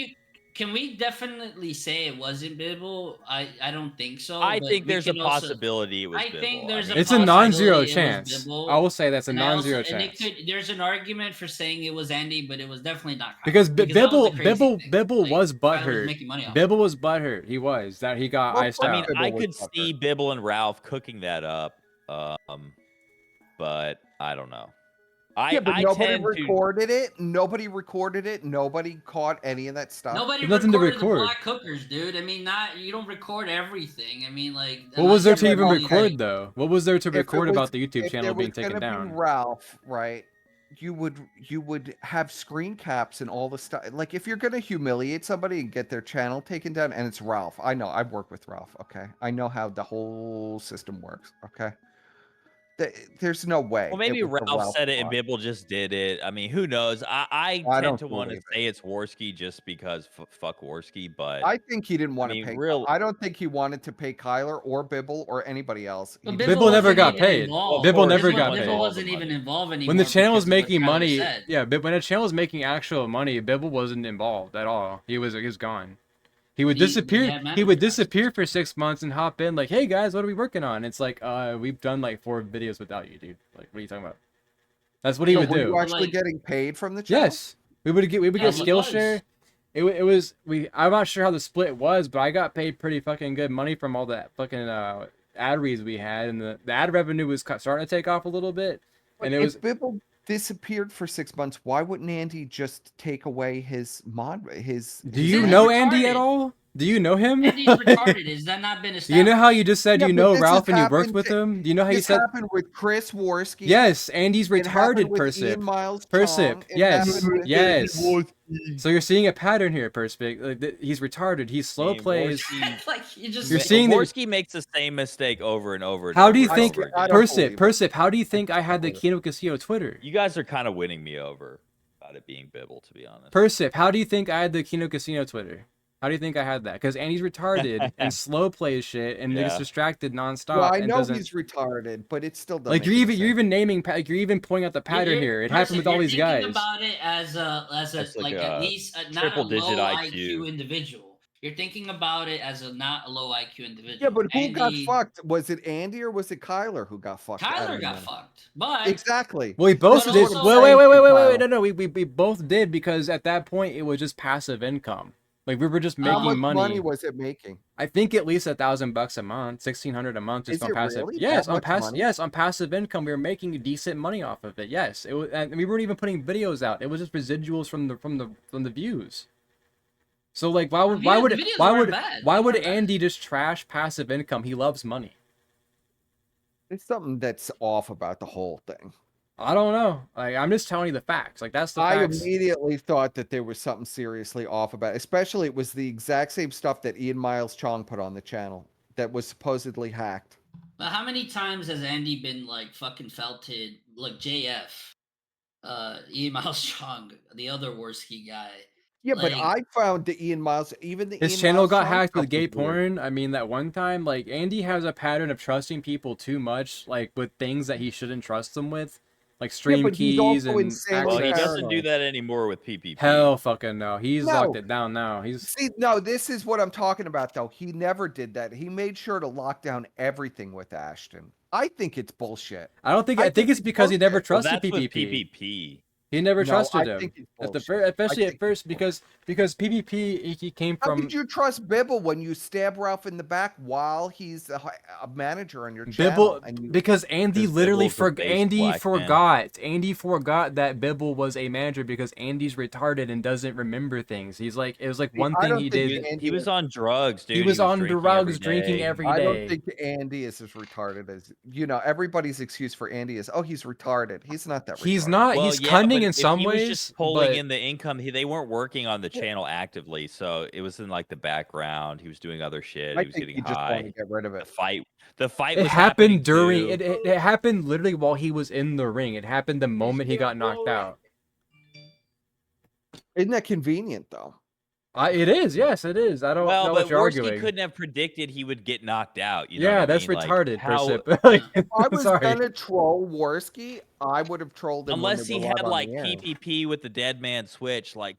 Can we definitely say it wasn't Bibble? I don't think so. I but think we there's a can also- possibility it was I Bibble. think there's mean, a It's a non-zero possibility it was chance. Bibble. I will say that's a And I also- non-zero and chance. there's an argument for saying it was Andy, but it was definitely not Kyler, Because that was Bibble the crazy thing. was Like, Kyler was butthurt. making money off Bibble was butthurt. He was that he got Well, iced I out. mean, Bibble I was could fucker. see Bibble and Ralph cooking that up, but I don't know. Yeah, but I nobody tend to. recorded it. Nobody recorded it. Nobody caught any of that stuff. Nobody There's nothing to recorded the record. black cookers, dude. I mean, you don't record everything. I mean, like. What was there unless to you even really, record like- though? What was there to If it record was- about the YouTube if channel there being was gonna taken be down? Ralph, right? You would have screen caps and all the stuff. Like if you're gonna humiliate somebody and get their channel taken down, and it's Ralph. I know. I've worked with Ralph. Okay, I know how the whole system works. Okay. There's no way. Well, maybe it was the Ralph said it and plot. Bibble just did it. I mean, who knows? I I tend don't to want to believe it. say it's Worski just because fuck Worski, but I think he didn't want to mean, pay. real- I don't think he wanted to pay Kyler or Bibble or anybody else. But He Bibble never wasn't got even paid. involved. Bibble never got Bibble paid. wasn't even involved anymore. When the channel was because of what making Kyler money, said. yeah, but when the channel was making actual money, Bibble wasn't involved at all. He was gone. He would He disappear. had He would management. disappear for 6 months and hop in like, "Hey guys, what are we working on?" It's like, we've done like 4 videos without you, dude. Like, what are you talking about? That's what he So would were do. you actually Like- getting paid from the channel? Yes, we would get Yeah, he skill was. share. It was I'm not sure how the split was, but I got paid pretty fucking good money from all that fucking ad reads we had, and the ad revenue was starting to take off a little bit. But And it if was. Bibble disappeared for 6 months, why wouldn't Andy just take away his Do you know Andy at retarded. all? Do you know him? Andy's retarded. Has that not been established? You know how you just said Yeah, you but know this has Ralph and you worked happened with to- him? Do you know how you This said? happened with Chris Worski. Yes, Andy's It happened retarded, with Persip. Ian Miles Persip, Chong. It yes, happened with yes. David Worski. So you're seeing a pattern here, Perspic. Like, he's retarded. He slow plays. Like you just You're seeing that- Worski makes the same mistake over and over. And How do you over think, and over I again. don't Persip, believe it. Persip? How do you think I had the Kino Casino Twitter? You guys are kind of winning me over about it being Bibble, to be honest. Persip, how do you think I had the Kino Casino Twitter? How do you think I had that? Because Andy's retarded and slow plays shit and gets Yeah. distracted nonstop. Well, I and know doesn't... he's retarded, but it still doesn't. Like make any you're sense. even naming, like you're even pointing out the pattern here. It happened with all these guys. You're thinking about it as a That's like like at a least not a triple-digit low IQ. IQ individual. You're thinking about it as a not a low IQ individual. Yeah, but who got Andy- fucked? Was it Andy or was it Kyler who got fucked? I Kyler don't got know. fucked, but Exactly. Well, we both But did. also- Wait. No. We both did because at that point it was just passive income. Like we were just How making much money money. was it making? I think at least $1,000 a month, $1,600 a month just Is on it passive. really? Yes, That on much passive. money? Yes, on passive income, we were making decent money off of it. Yes, it was, and we weren't even putting videos out. It was just residuals from the views. So like, why would videos weren't bad. why They would weren't bad. Andy just trash passive income? He loves money. There's something that's off about the whole thing. I don't know. Like, I'm just telling you the facts. Like that's the I facts. immediately thought that there was something seriously off about it. Especially it was the exact same stuff that Ian Miles Chong put on the channel that was supposedly hacked. But how many times has Andy been like fucking felted? Like JF, Ian Miles Chong, the other Worski guy. Yeah, but Like- I found the Ian Miles, even the His Ian channel Miles got Chong hacked stuff with gay was weird. porn. I mean, that one time, like Andy has a pattern of trusting people too much, like with things that he shouldn't trust them with, like stream but he's keys also and insanely Well, he access. doesn't do paranoid. that anymore with PPP. Hell, fucking no. He's No. locked it down now. He's See, no, this is what I'm talking about, though. He never did that. He made sure to lock down everything with Ashton. I think it's bullshit. I don't think. I I think think it's it's because he never bullshit. Well, trusted that's with PPP. PPP. He never No, trusted I him. think it's At the bullshit. first, especially I at think first, because PPP he came How from. could you trust Bibble when you stab Ralph in the back while he's a manager on your channel? Bibble, And you, because Andy Because literally Bibble's a base Andy black man. forgot. Andy forgot that Bibble was a manager because Andy's retarded and doesn't remember things. He's like, it was like one I thing don't he think did. Andy He was on drugs, dude. He was on drinking drugs, every drinking day. every I don't day. think Andy is as retarded as everybody's excuse for Andy is, oh, he's retarded. He's not that. He's retarded. not. Well, He's yeah, cunning but in if some he was ways, just pulling but in the income. They weren't working on the channel actively, so it was in like the background. He was doing other shit. I He was think getting you just want to high. get rid of The it. fight. The fight. it was happening happened during. too. It happened literally while he was in the ring. It happened the moment he got knocked out. Isn't that convenient though? It is. Yes, it is. I don't Well, know but what you're Worski arguing. couldn't have predicted he would get knocked out. You know Yeah, what I that's mean? Like, retarded. how- Persip. Like, If I was sorry. gonna troll Worski, I would have trolled him. Unless he when they were had live on like the air. PPP with the dead man switch, like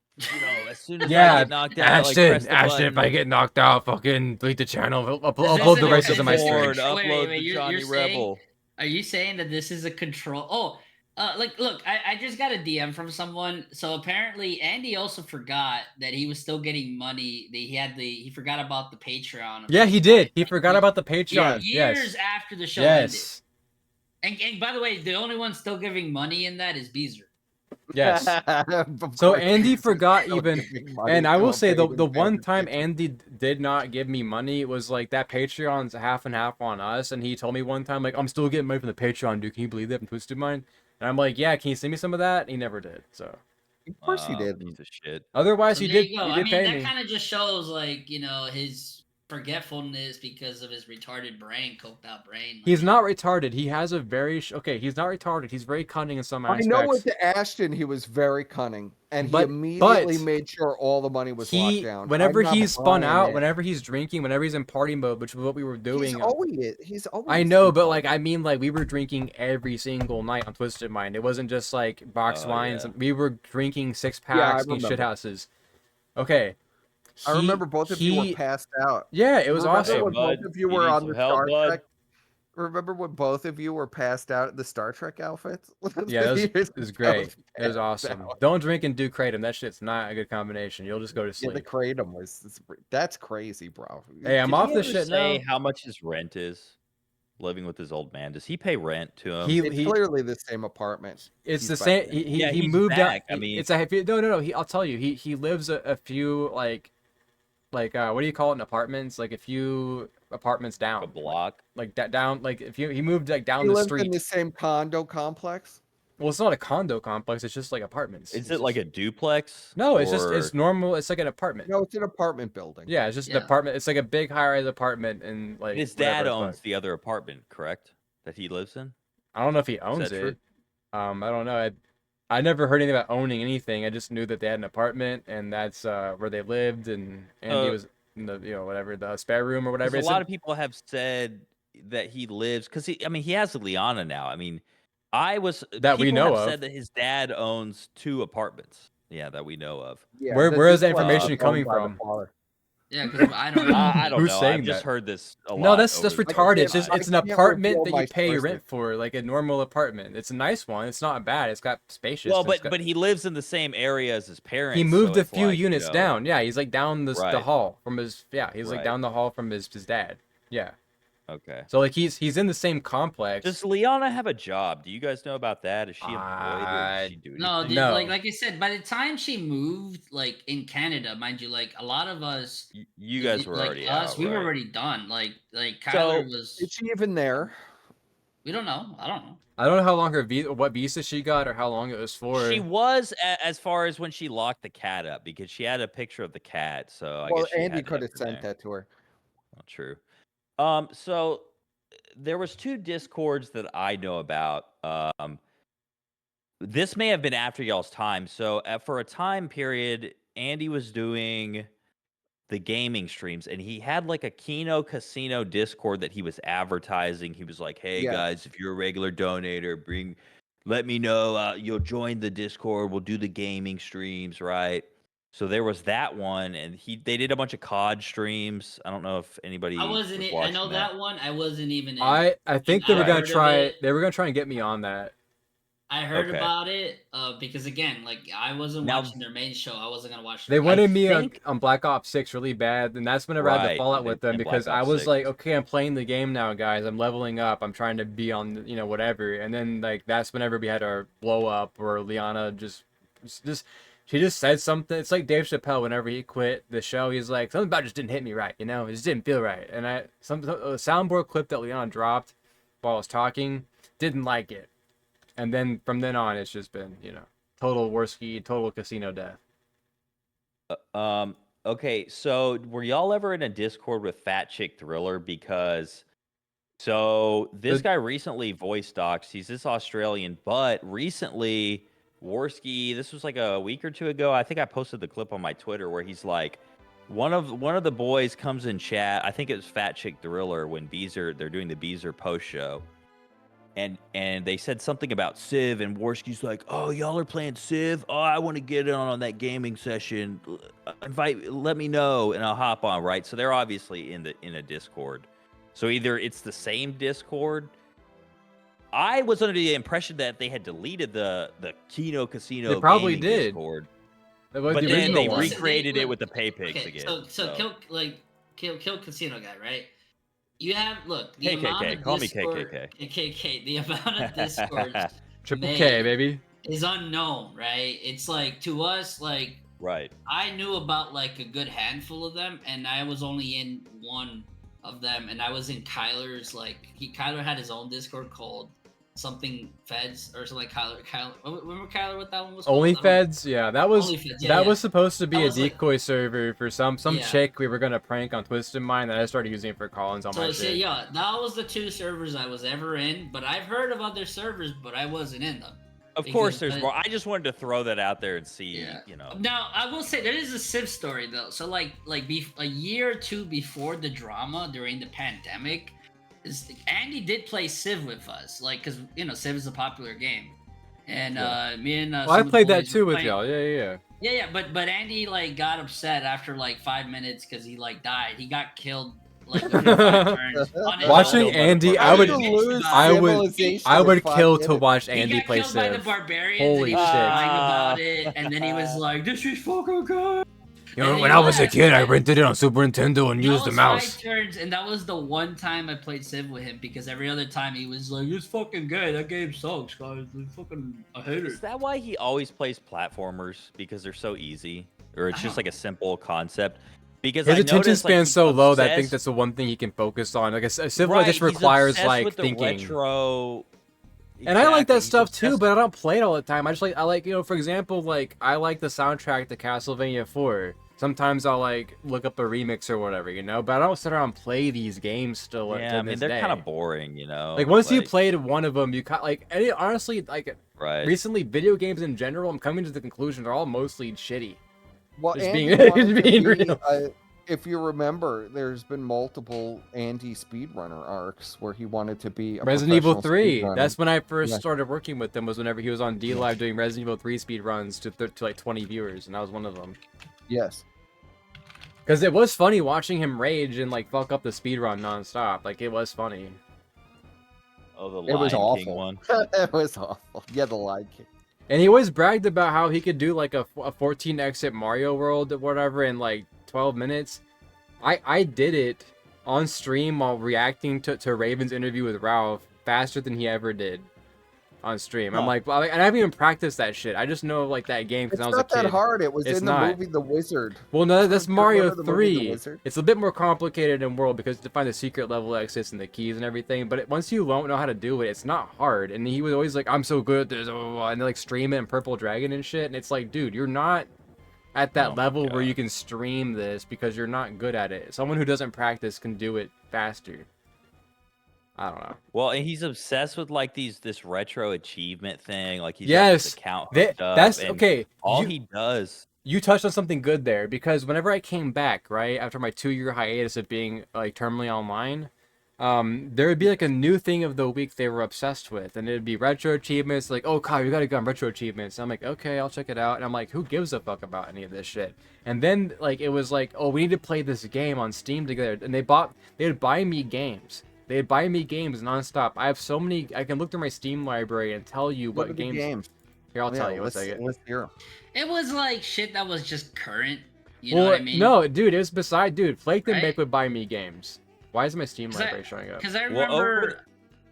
as soon as I Yeah, get knocked out, like press the Ashton, if I button. get knocked out, fucking delete the channel, upload This the isn't races a in my stream. Forward, Wait, upload the you're Johnny saying- Rebel. Are you saying that this is a control? Oh, look, I just got a DM from someone. So apparently, Andy also forgot that he was still getting money. That he forgot about the Patreon. Yeah, he did. He forgot about the Yeah, Patreon. years Yes. after the show ended. Yes. And by the way, the only one still giving money in that is Beezer. Yes. Of So course, Andy he's forgot still even, giving money and I to will a say the pagan one fan. time Andy did not give me money was like that Patreon's half and half on us, and he told me one time like I'm still getting money from the Patreon, dude. Can you believe that from Twisted Mind? And I'm like, yeah, can you send me some of that? And he never did. So Of course he did. Piece of shit. otherwise, So he there did. you go. He I did mean, pay that me. kind of just shows like his forgetfulness because of his retarded brain, coked out brain. He's not retarded. He has a very okay. He's not retarded. He's very cunning in some I aspects. know with the Ashton, he was very cunning, and he But- immediately but made sure all the money was locked down. Whenever I'm not he's spun buying out, it. whenever he's drinking, whenever he's in party mode, which is what we were doing. He's always. I know, in but party. like I mean, like we were drinking every single night on Twisted Mind. It wasn't just like box Oh, wines. yeah. We were drinking 6 Yeah, I packs in remember. shit houses. Okay. I remember both of you were he- passed out. Yeah, it was Remember awesome. when Bud, both of you you were need on some the help, Star bud? Trek. Remember when both of you were passed out in the Star Trek outfits? Yeah, Years it was ago, great. It was passed awesome. out. Don't drink and do kratom. That shit's not a good combination. You'll just go to Yeah, the sleep. kratom was. That's crazy, bro. Hey, I'm Did off you the ever shit Say now. how much his rent is. living with his old man? Does he pay rent to him? It's clearly the same apartment. It's He's the back same. there. Yeah, He he's moved back. out. I mean- it's a no. I'll tell you. He lives a few like what do you call it in apartments? Like a few apartments down. a block. Like that down. Like if he moved like down He the lives street. in the same condo complex. Well, it's not a condo complex. It's just like apartments. Is It's it like just- a duplex? No, it's or- it's normal. It's like an apartment. No, it's an apartment building. Yeah, it's just an Yeah. apartment. It's like a big high-rise apartment, and like his whatever dad the owns fuck. the other apartment, correct? That he lives in. I don't know if he owns that true? it. I don't know. I never heard anything about owning anything. I just knew that they had an apartment, and that's where they lived, and Andy was in the whatever the spare room or whatever. A It's lot of people have said that he lives because he has Liana now. I mean, That we people know have of. said that his dad owns 2 apartments. Yeah, that we know of. Yeah, Where is that duplex information is coming owned by the from? father. Yeah, because I don't know. I don't Who's know. saying I've just that? heard this a lot. No, that's over the- retarded. It's can't- just I it's an can't apartment reveal that my you pay sources. rent for, like a normal apartment. It's a nice one. It's not bad. It's got spacious. Well, and it's but got- he lives in the same area as his parents. he moved so a it's few like, you units know, down. Yeah, he's like down the Right. hall from his. Yeah, he's like Right. down the hall from his dad. Yeah. Okay. So like he's in the same complex. Does Liana have a job? Do you guys know about that? Is she employed or does she do anything? No, dude, No. like I said, by the time she moved, like in Canada, mind you, like a lot of us, You guys were like already us, out, we were right? already done. Like So, Kyler was. Is she even there? We don't know. I don't know. I don't know how long what visa she got or how long it was for. She was as far as when she locked the cat up because she had a picture of the cat. So I Well, guess she Andy had it could have up sent there. that to her. Not true. So there was 2 discords that I know about. This may have been after y'all's time. So for a time period, Andy was doing the gaming streams, and he had like a Kino Casino Discord that he was advertising. He was like, "Hey Yeah. guys, if you're a regular donator, let me know. You'll join the Discord. We'll do the gaming streams, right?" So there was that one, and they did a bunch of COD streams. I don't know if anybody. I wasn't. was I watching know that one. I wasn't even. In. I think they were I gonna heard of try. it. They were gonna try and get me on that. I heard Okay. about it because again, like I wasn't Now- watching their main show. I wasn't gonna watch. They their wanted me think- on Black Ops 6 really bad, and that's whenever I had to Right, fall out they- with them in because Black I Ops was 6. like, okay, I'm playing the game now, guys. I'm leveling up. I'm trying to be on, whatever. And then like that's whenever we had our blow up where Liana she just said something. It's like Dave Chappelle whenever he quit the show. He's like, something about it just didn't hit me right, It just didn't feel right. And a soundboard clip that Liana dropped while I was talking, didn't like it. And then from then on, it's just been, total Worski, total casino death. Okay, so were y'all ever in a Discord with Fat Chick Thriller? Because so this guy recently voice docs. He's this Australian, but recently Worski. This was like a week or 2 ago. I think I posted the clip on my Twitter where he's like, one of the boys comes in chat. I think it was Fat Chick Thriller when they're doing the Beezer post show. And they said something about Civ, and Worski's like, "Oh, y'all are playing Civ? Oh, I want to get in on that gaming session. Let me know, and I'll hop on." Right? So they're obviously in a Discord. So either it's the same Discord. I was under the impression that they had deleted the Kino Casino. They probably gaming did. Discord, That was but the then original they one. recreated it with the pay pigs Okay, again. so kill casino guy, right? You have the KKK, amount of call me Discord, KKK. KKK. The amount of Discord Triple made K, baby. is unknown, right? It's like to us, like Right. I knew about like a good handful of them, and I was only in one of them, and I was in Kyler's. Like Kyler had his own Discord called something Feds or something. Like Kyler. Remember Kyler? What that one was? Only called? I don't- Feds, yeah, that was OnlyFeds, yeah, that yeah. was supposed to be That a was like- decoy server for some Yeah. chick we were gonna prank on Twisted Mind that I started using it for Collins on my So shit. yeah, that was the 2 servers I was ever in. But I've heard of other servers, but I wasn't in them. Of Because- course, there's but- more. I just wanted to throw that out there and see, Yeah. you know. Now I will say there is a Civ story though. So a year or 2 before the drama during the pandemic, Andy did play Civ with us, because Civ is a popular game, and me and Well, I some of the played that boys were too with playing. y'all. Yeah. Yeah, but Andy got upset after 5 minutes because he died. He got killed within 5 turns. On his Watching own. Andy, How I would- did you lose I would- civilization I in would 5 kill to minutes? watch He Andy got play killed by the Civ. barbarians, Holy and he was shit. crying about it, and then he was like, "This is fucking good." You know, And when it I was a was, kid, I man. rented it on Super Nintendo and That used the was mouse. 5 turns, and that was the one time I played Civ with him because every other time he was like, "It's fucking gay. That game sucks, guys. It's fucking I hate Is it." that why he always plays platformers? Because they're so easy, or it's I just don't like a simple concept? Because His I attention noticed, like, span's he's so low that I think obsessed. that's the one thing he can focus on. Like a Civ Right, just he's requires obsessed like with the thinking. retro. And I like that Exactly, he's stuff too, obsessed- but I don't play it all the time. I like, you know, for example, like I like the soundtrack to Castlevania 4. Sometimes I'll like look up a remix or whatever, you know, but I don't sit around and play these games still to Yeah, I mean this they're day. kind of boring, you know. Like once you played one of them, you like honestly like right. recently video games in general, I'm coming to the conclusion they're all mostly shitty. Well, Just Andy being- wanted just to being be, real. if you remember, there's been multiple Andy speedrunner arcs where he wanted to be a Resident Evil professional 3. speedrunner. That's when I first Yeah. started working with him. Was whenever he was on D Live doing Resident Evil 3 speed runs to like 20 viewers, and I was one of them. Yes. Because it was funny watching him rage and like fuck up the speed run nonstop. Like it was funny. Oh, the It was Lion King awful. one. It was awful. Yeah, the Lion King. And he always bragged about how he could do like a 14 exit Mario World or whatever in like 12 minutes. I did it on stream while reacting to Raven's interview with Ralph faster than he ever did on stream. I'm Huh. like, well, and I haven't even practiced that shit. I just know like that game because It's I was a not kid. that hard. It was It's in the not. movie The Wizard. Well, no, that's Remember Mario the movie The 3. Wizard? It's a bit more complicated in World because to find the secret level exits and the keys and everything. But once you don't know how to do it, it's not hard. And he was always like, "I'm so good at this," and they like stream it in Purple Dragon and shit. And it's like, dude, you're not at that Oh my level where God. you can stream this because you're not good at it. Someone who doesn't practice can do it faster. I don't know. Well, and he's obsessed with like this retro achievement thing. Like he's got Yes, this account that, hooked up, that's and okay. all you, he does. You touched on something good there because whenever I came back, right, after my 2-year hiatus of being like terminally online, there would be like a new thing of the week they were obsessed with, and it'd be retro achievements. Like, oh, Kyle, you gotta go on retro achievements. And I'm like, okay, I'll check it out. And I'm like, who gives a fuck about any of this shit? And then like it was like, oh, we need to play this game on Steam together, and they'd buy me games. They'd buy me games nonstop. I have so many. I can look through my Steam library and tell you What are what the games? Here, I'll tell Yeah, you. One second. let's hear 'em. It was like shit that was just current. You know what I mean? No, dude, it was beside, dude. Flake and Right? Bake would buy me games. Why is my Steam 'Cause I- library showing up? Because I Well, remember,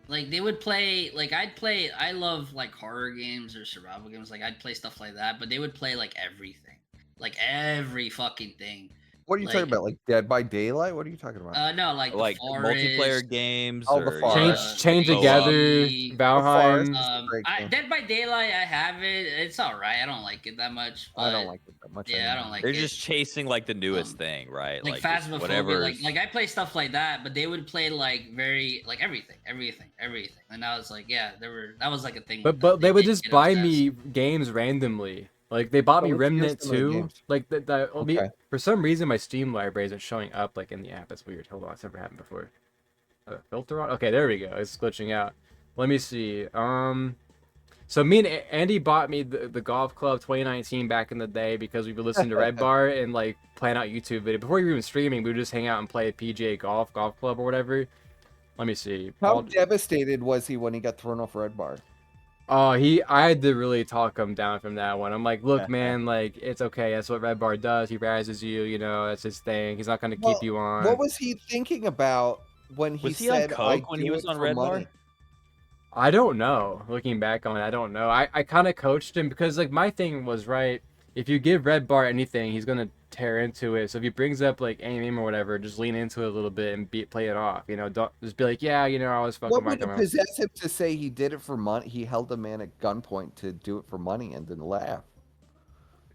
like they would play, like I'd play. I love like horror games or survival games. Like I'd play stuff like that, but they would play like everything, like every fucking thing. What are you Like- talking about? Like Dead by Daylight? What are you talking about? No, like Like the forest, multiplayer games. Oh, the or, Forest. Chain go Together, The Valheim. Forest. Great game. Dead by Daylight, I have it. It's all right. I don't like it that much. I don't but- like it that much. Yeah, I anymore. don't like They're it. just chasing like the newest Um, thing, right? like just Phasmophobia, whatever. like I play stuff like that, but they would play like very like everything, and I was like, yeah, that was like a thing. with But them. they would did just get buy obsessed. me games randomly. Like they bought So me what's yours Remnant to the 2. games? Like Okay. for some reason my Steam library isn't showing up like in the app. That's weird. Hold on, it's never happened before. Filter on? Okay, there we go. It's glitching out. Let me see. So me and Andy bought me the golf club 2019 back in the day because we would listen to Red Bar and like plan out YouTube video. Before we were even streaming, we would just hang out and play PGA golf club or whatever. Let me see. How devastated was he when he got thrown off Red Bar? Oh, I had to really talk him down from that one. I'm like, look, man, like it's okay. That's what Red Bar does. He razzes you, you know, that's his thing. He's not gonna Well, keep you on. What was he thinking about when he Was he on said, coke "I when do he was it on for Red Bar? money"? I don't know. Looking back on it, I don't know. I kind of coached him because like my thing was right. If you give Red Bar anything, he's gonna tear into it. So if he brings up like any name or whatever, just lean into it a little bit and play it off. You know, don't just be like, yeah, you know, I was fucking. What my would it mouth. possess him to say he did it for money? He held a man at gunpoint to do it for money and then laugh.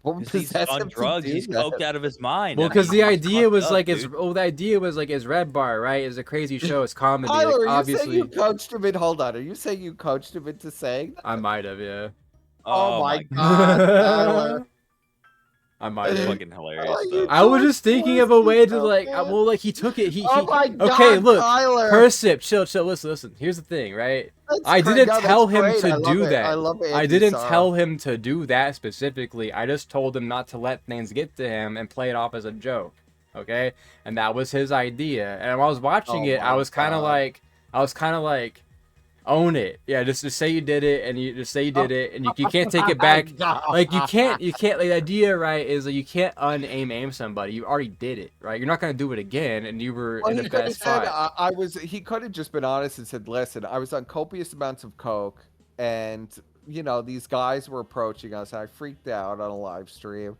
What would 'Cause he's possess on him drugs. to do He's that? coked out of his mind. Well, I because mean, the he's idea fucked was up, like dude. the idea was like it's Red Bar, right? It's a crazy show. It's comedy. Tyler, like, are you obviously, saying you coached him in? Hold on, are you saying you coached him into saying that? I might have, yeah. Oh my God, Tyler. I might That's have. fucking hilarious. Oh, you though. I was just thinking of a way to so like, bad. well, like he took it. Oh my God, okay, look, Tyler. Persip, chill, listen. Here's the thing, right? That's I great. didn't No, tell that's him great. I to love do it. that. I love it. I didn't tell him to do that specifically. I just told him not to let things get to him and play it off as a joke. Okay, and that was his idea. And when I was watching Oh it, I my was kind of God. like, Own it. Yeah, just say you did it, and you just say you did it, and you can't take it back. Like you can't like the idea, right, is that you can't aim somebody. You already did it, right? You're not gonna do it again, and you were Well, in a he could bad have said, spot. he could have just been honest and said, listen, I was on copious amounts of coke, and these guys were approaching us. I freaked out on a live stream,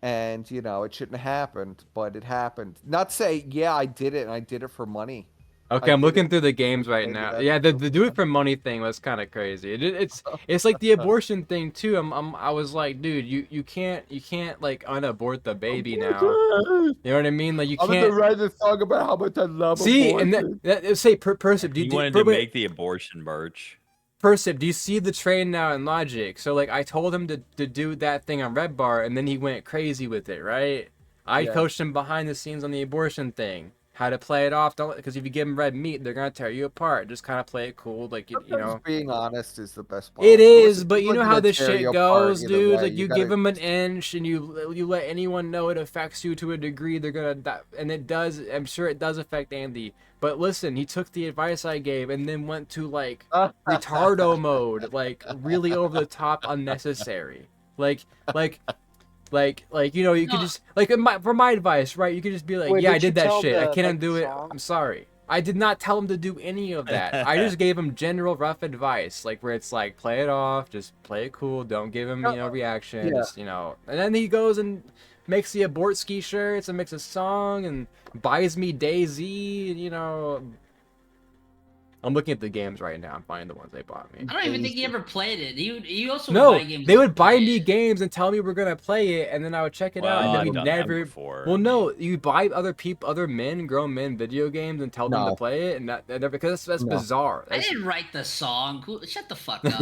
and it shouldn't have happened, but it happened. Not say, yeah, I did it, and I did it for money. Okay, I I'm did looking it through the for games right maybe now. that's Yeah, the do it for money thing was kind of crazy. It's like the abortion thing too. I was like, dude, you can't like unabort the baby now. You know what I mean? Like you I'm gonna can't write a song about how much I love see, and abortion. say Persip, He wanted to make the abortion merch. Persip, do you see the train now in Logic? So like I told him to do that thing on Red Bar, and then he went crazy with it, right? I Yeah. coached him behind the scenes on the abortion thing, how to play it off. Don't, because if you give them red meat, they're gonna tear you apart. Just kind of play it cool, like you Sometimes know. being honest is the best It policy. is, Listen, but you people know are how gonna this tear you shit apart goes, either dude. way. Like you gotta- give them an inch, and you let anyone know it affects you to a degree. They're gonna die, and it does. I'm sure it does affect Andy. But listen, he took the advice I gave and then went to like retardo mode, like really over the top, unnecessary. Like like you could No. just like for my advice, right? You could just be like, Wait, yeah, I did you did that tell shit. I the- can't like, the undo it. song? I'm sorry. I did not tell him to do any of that. I just gave him general rough advice, like where it's like play it off, just play it cool, don't give him reactions, And then he goes and makes the abort ski shirts and makes a song and buys me DayZ. I'm looking at the games right now. I'm finding the ones they bought me. I don't even think he ever played it. He also would No, buy games they to would buy play me it. games and tell me we're gonna play it, and then I would check it out, and Well, then I've we done that never. before. Well, no, you buy other men, grown men, video games and tell them to No. play it, and that never because that's No. bizarre. I That's, didn't write the song. Shut the fuck up.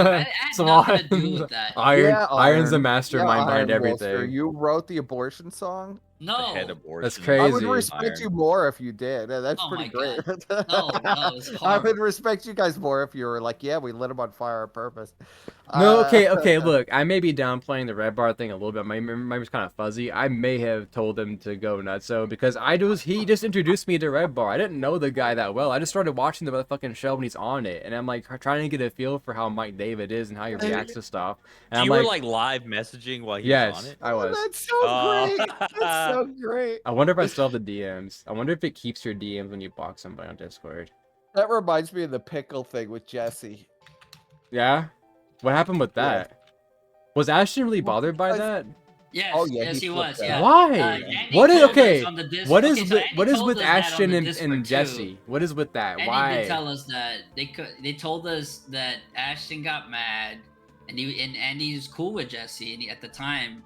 I had nothing to do with that. Iron's the mastermind behind Iron Wolster, everything. you wrote the abortion song. No. Head abortion. That's I crazy. would respect Iron. you more if you did. That's Oh pretty my great. No, it's I horrible. would respect you guys more if you were like, yeah, we lit him on fire on purpose. No, okay. Look, I may be downplaying the red bar thing a little bit. My memory's kind of fuzzy. I may have told him to go nutso because he just introduced me to red bar. I didn't know the guy that well. I just started watching the motherfucking show when he's on it, and I'm like trying to get a feel for how Mike David is and how he reacts to stuff. And You I'm were like live messaging while he was on yes, it. I was. That's so Oh. great. That's so great. I wonder if I still have the DMs. I wonder if it keeps your DMs when you block somebody on Discord. That reminds me of the pickle thing with Jesse. Yeah? What happened with Yeah. that? Was Ashton really bothered by because- that? Yes, Oh, yeah, yes, he he flipped was. out. Yeah. Why? Andy What is told okay? us on the Dis- What is okay, so Andy what is told with us that on Ashton the and Discord, too. Jesse? What is with that? Andy Why? did tell us that they told us that Ashton got mad, and Andy's cool with Jesse, and at the time,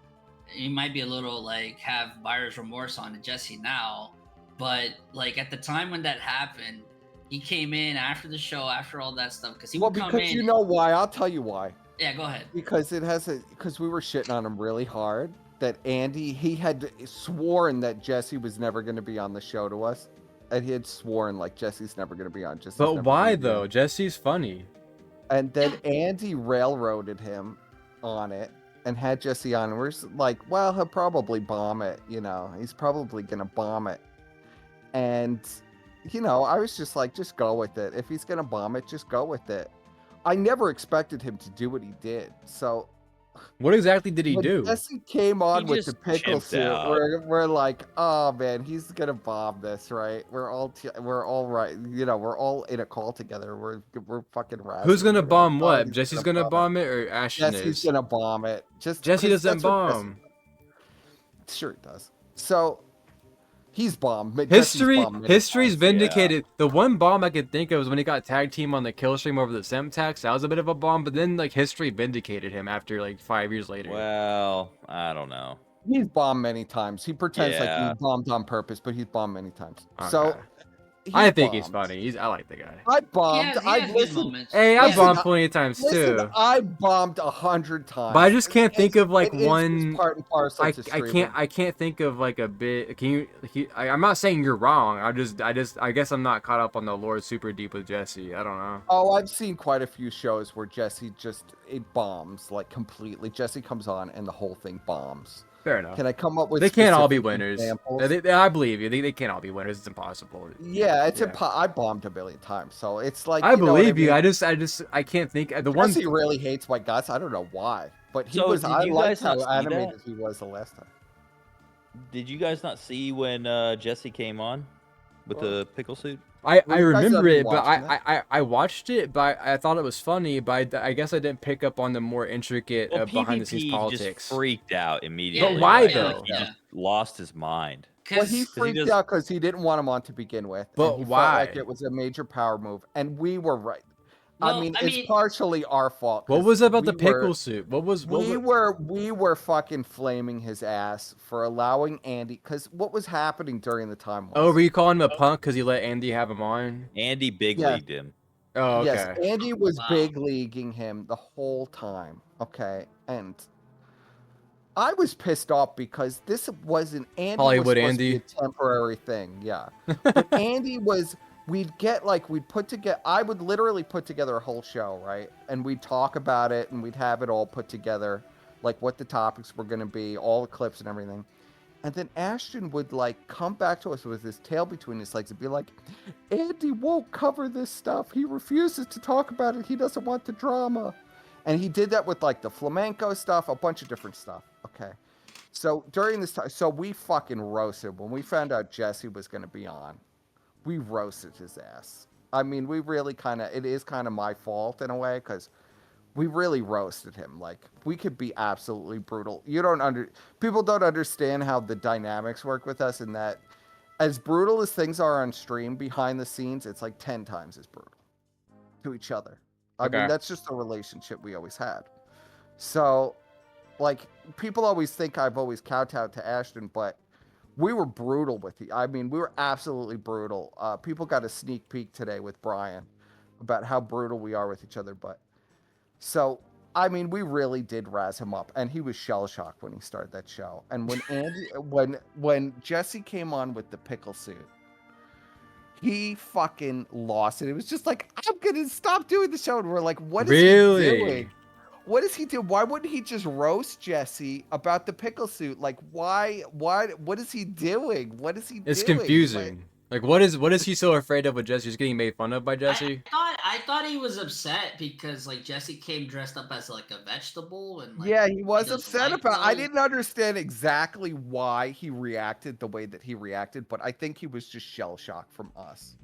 he might be a little like have buyer's remorse on Jesse now, but like at the time when that happened, he came in after the show, after all that stuff, because he Well, would come because in. you know why? I'll tell you why. Yeah, go ahead. Because because we were shitting on him really hard. That Andy, he had sworn that Jesse was never going to be on the show to us, and he had sworn like Jesse's never going to be on. Jesse's never But why gonna be though? on. Jesse's funny. And then Andy railroaded him on it and had Jesse on. And we're just like, well, he'll probably bomb it. He's probably going to bomb it. And I was just like, just go with it. If he's going to bomb it, just go with it. I never expected him to do what he did. So What exactly did he when do? Jesse came on He with the just pickle chimped suit, out. we're like, oh man, he's gonna bomb this, right? We're all right, we're all in a call together. We're fucking razzing. Who's gonna We're like, bomb oh, what? he's Jesse's gonna bomb it, or Ashton Jesse's is? gonna bomb it. Just Jesse 'cause doesn't that's what Jesse- bomb. Sure, it does. So he's bombed. but Jesse's bombed many History's times. vindicated. The one bomb I could think of was when he got tag team on the kill stream over the Semtex. That was a bit of a bomb, but then like history vindicated him after like 5 years later. Well, I don't know. He's bombed many times. He pretends like Yeah. he bombed on purpose, but he's bombed many times. So Okay. I he's think he's bombed. funny. I like the guy. I bombed. He has I've his listened. moments. Hey, I Listen, bombed plenty of times Listen, too. I bombed 100 times. But I just can't think It's- of like it is one. part and parcel I to can't think of like a bit. Can you? I'm not saying you're wrong. I guess I'm not caught up on the lore super deep with Jesse. I don't know. Oh, I've seen quite a few shows where Jesse it bombs like completely. Jesse comes on and the whole thing bombs. Fair enough. Can I come up with? They can't all be specific winners. examples? I believe you. They can't all be winners. It's impossible. Yeah, it's Yeah. I bombed a billion times, so it's like I you know what believe you. mean? I can't think. The one. Jesse really hates my guts. I don't know why, but he So, was. did I you liked guys not how see that? animated he was the last time. Did you guys not see when Jesse came on with the pickle suit? I Were you guys remember not it, but watching I watched it, but I thought it was funny, but I guess I didn't pick up on the more intricate Well, behind the scenes PvP politics. just freaked out immediately. But why, like, though? He just lost his mind. Well, he 'Cause- freaked just- out because he didn't want him on to begin with. But and he why? Felt like it was a major power move, and we were right. Well, I mean, I mean- it's partially our fault. What 'cause was it about the we pickle were- suit? What was we were fucking flaming his ass for allowing Andy. Because what was happening during the time was. Oh, were you calling him a punk because you let Andy have him on? Andy big Yeah. leagued him. Oh, okay. Yes, Andy was Wow. big leaguing him the whole time. Okay, and I was pissed off because this wasn't Andy. Hollywood was supposed to be Andy. a temporary thing, yeah. But Andy was. We'd put together. I would literally put together a whole show, right? And we'd talk about it, and we'd have it all put together, like what the topics were going to be, all the clips and everything. And then Ashton would like come back to us with his tail between his legs and be like, Andy won't cover this stuff. He refuses to talk about it. He doesn't want the drama. And he did that with like the flamenco stuff, a bunch of different stuff. Okay. So during this time, so we fucking roasted when we found out Jesse was going to be on. We roasted his ass. I mean, we really it is kind of my fault in a way because we really roasted him. Like, we could be absolutely brutal. People don't understand how the dynamics work with us, and that as brutal as things are on stream, behind the scenes, it's like 10 times as brutal to each other. I mean, Okay. that's just the relationship we always had. So, like, people always think I've always kowtowed to Ashton, but we were brutal with I mean, we were absolutely brutal. People got a sneak peek today with Brian about how brutal we are with each other, but so, I mean, we really did razz him up, and he was shell-shocked when he started that show. And when when Jesse came on with the pickle suit, he fucking lost it. It was just like, I'm gonna stop doing the show, and we're like, what is he doing? What does he do? Why wouldn't he just roast Jesse about the pickle suit? Like, why? What is he doing? What is he doing? It's confusing. Like, what is he so afraid of with Jesse? He's getting made fun of by Jesse? I thought he was upset because like Jesse came dressed up as like a vegetable and like, yeah, he was doesn't upset like about. I those. didn't understand exactly why he reacted the way that he reacted, but I think he was just shell shocked from us,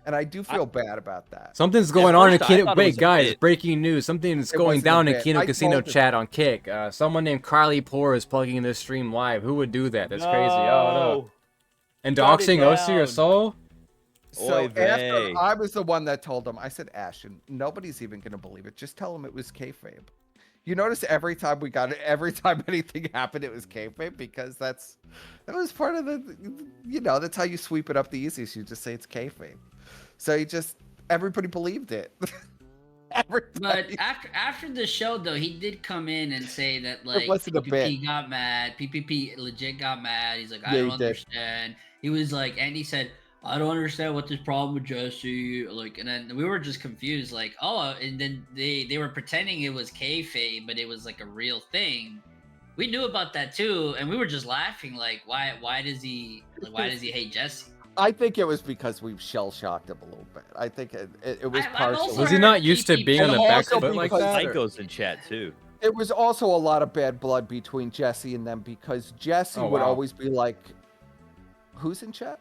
and I do feel bad about that. Something's going on in first I Kino. thought it Wait, was a guys, bit. breaking news. Something's It going wasn't a down in bit. Kino I Casino told him. chat on Kick. Someone named Kylerlive is plugging this stream live. Who would do that? That's crazy. Oh no. And Shut it doxing OC or down. Soul? So Oy after vey. I was the one that told him, I said, Ashton, nobody's even gonna believe it. Just tell him it was kayfabe. You notice every time anything happened, it was kayfabe because that was part of that's how you sweep it up the easiest. You just say it's kayfabe. So everybody believed it. But Everybody. after the show though, he did come in and say that like wasn't a bit. PPP got mad. PPP legit got mad. He's like, I Yeah, don't he did. understand. He was like, Andy said, I don't understand what this problem with Jesse. Like, and then we were just confused. Like, oh, and then they were pretending it was kayfabe, but it was like a real thing. We knew about that too, and we were just laughing. Like, why does he hate Jesse? I think it was because we've shell shocked him a little bit. I think it was I've partially. also Was he heard not used to PPP being on the And back also foot like because that? or- Psycho's in chat too. It was also a lot of bad blood between Jesse and them because Jesse Oh, would wow. always be like, "Who's in chat?"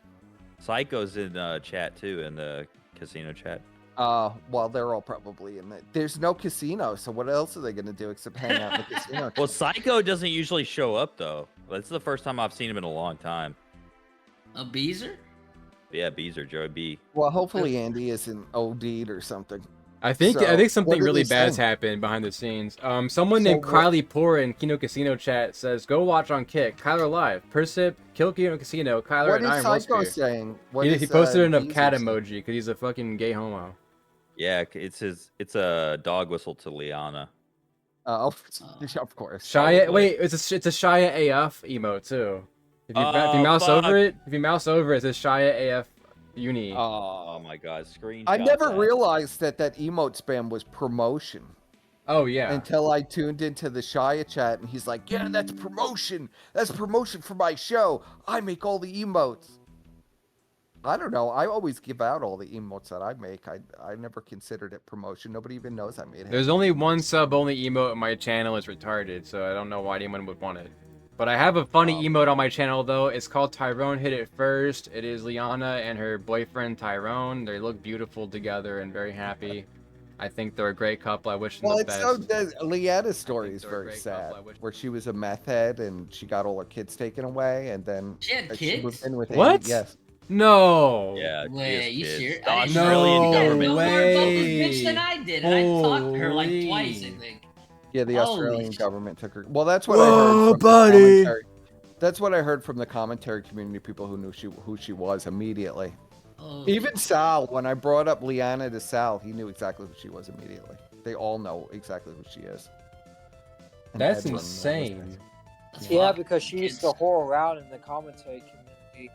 Psycho's in chat too, in the casino chat. Well, they're all probably in it. There's no casino, so what else are they going to do except hang out in the casino? Well, Psycho doesn't usually show up though. That's the first time I've seen him in a long time. A Beezer? Yeah, Beezer, Joey B. Well, hopefully Andy isn't OD'd or something. I think So, something what did really they bad's say? happened behind the scenes. Someone So named what- Kylie Poor in Kino Casino chat says, "Go watch on Kick. Kylerlive, Persip, Kill Kino Casino, Kyler What and is Iron Psycho Wolfspear." saying? What He is, posted a Beezer cat saying? emoji because he's a fucking gay homo. Yeah, it's a dog whistle to Liana. Oh, Oh. of course. Shia, Probably. wait, it's a ShiaAF emote too. If you Oh, mouse fuck. over it, it says ShiaAF uni. Oh my god, screenshot. I never that. realized that emote spam was promotion. Oh yeah. Until I tuned into the Shia chat, and he's like, "Yeah, that's promotion. That's promotion for my show. I make all the emotes." I don't know. I always give out all the emotes that I make. I never considered it promotion. Nobody even knows I made it. There's only one sub-only emote on my channel. It's retarded, so I don't know why anyone would want it. But I have a funny emote on my channel though. It's called Tyrone Hit It First. It is Liana and her boyfriend Tyrone. They look beautiful together and very happy. I think they're a great couple. I wish them the best. Leanna's story is very sad, where she was a meth head and she got all her kids taken away, and then She had she moved kids? in with What? Andy. Yes. No. Yeah. Wait, you serious? The I didn't Australian know. government. You way. more about this bitch than I did. And I talked to her like twice, I Holy. think. Yeah, the Holy Australian shit. government took her. Well, that's what I Whoa, heard from buddy. the commentary. That's what I heard from the commentary community, people who knew who she was immediately. Oh, Even Sal, when I brought up Liana to Sal, he knew exactly who she was immediately. They all know exactly who she is. And That's Edwin, insane. that's Yeah, fucked. because she used to Kids. whore around in the commentary community.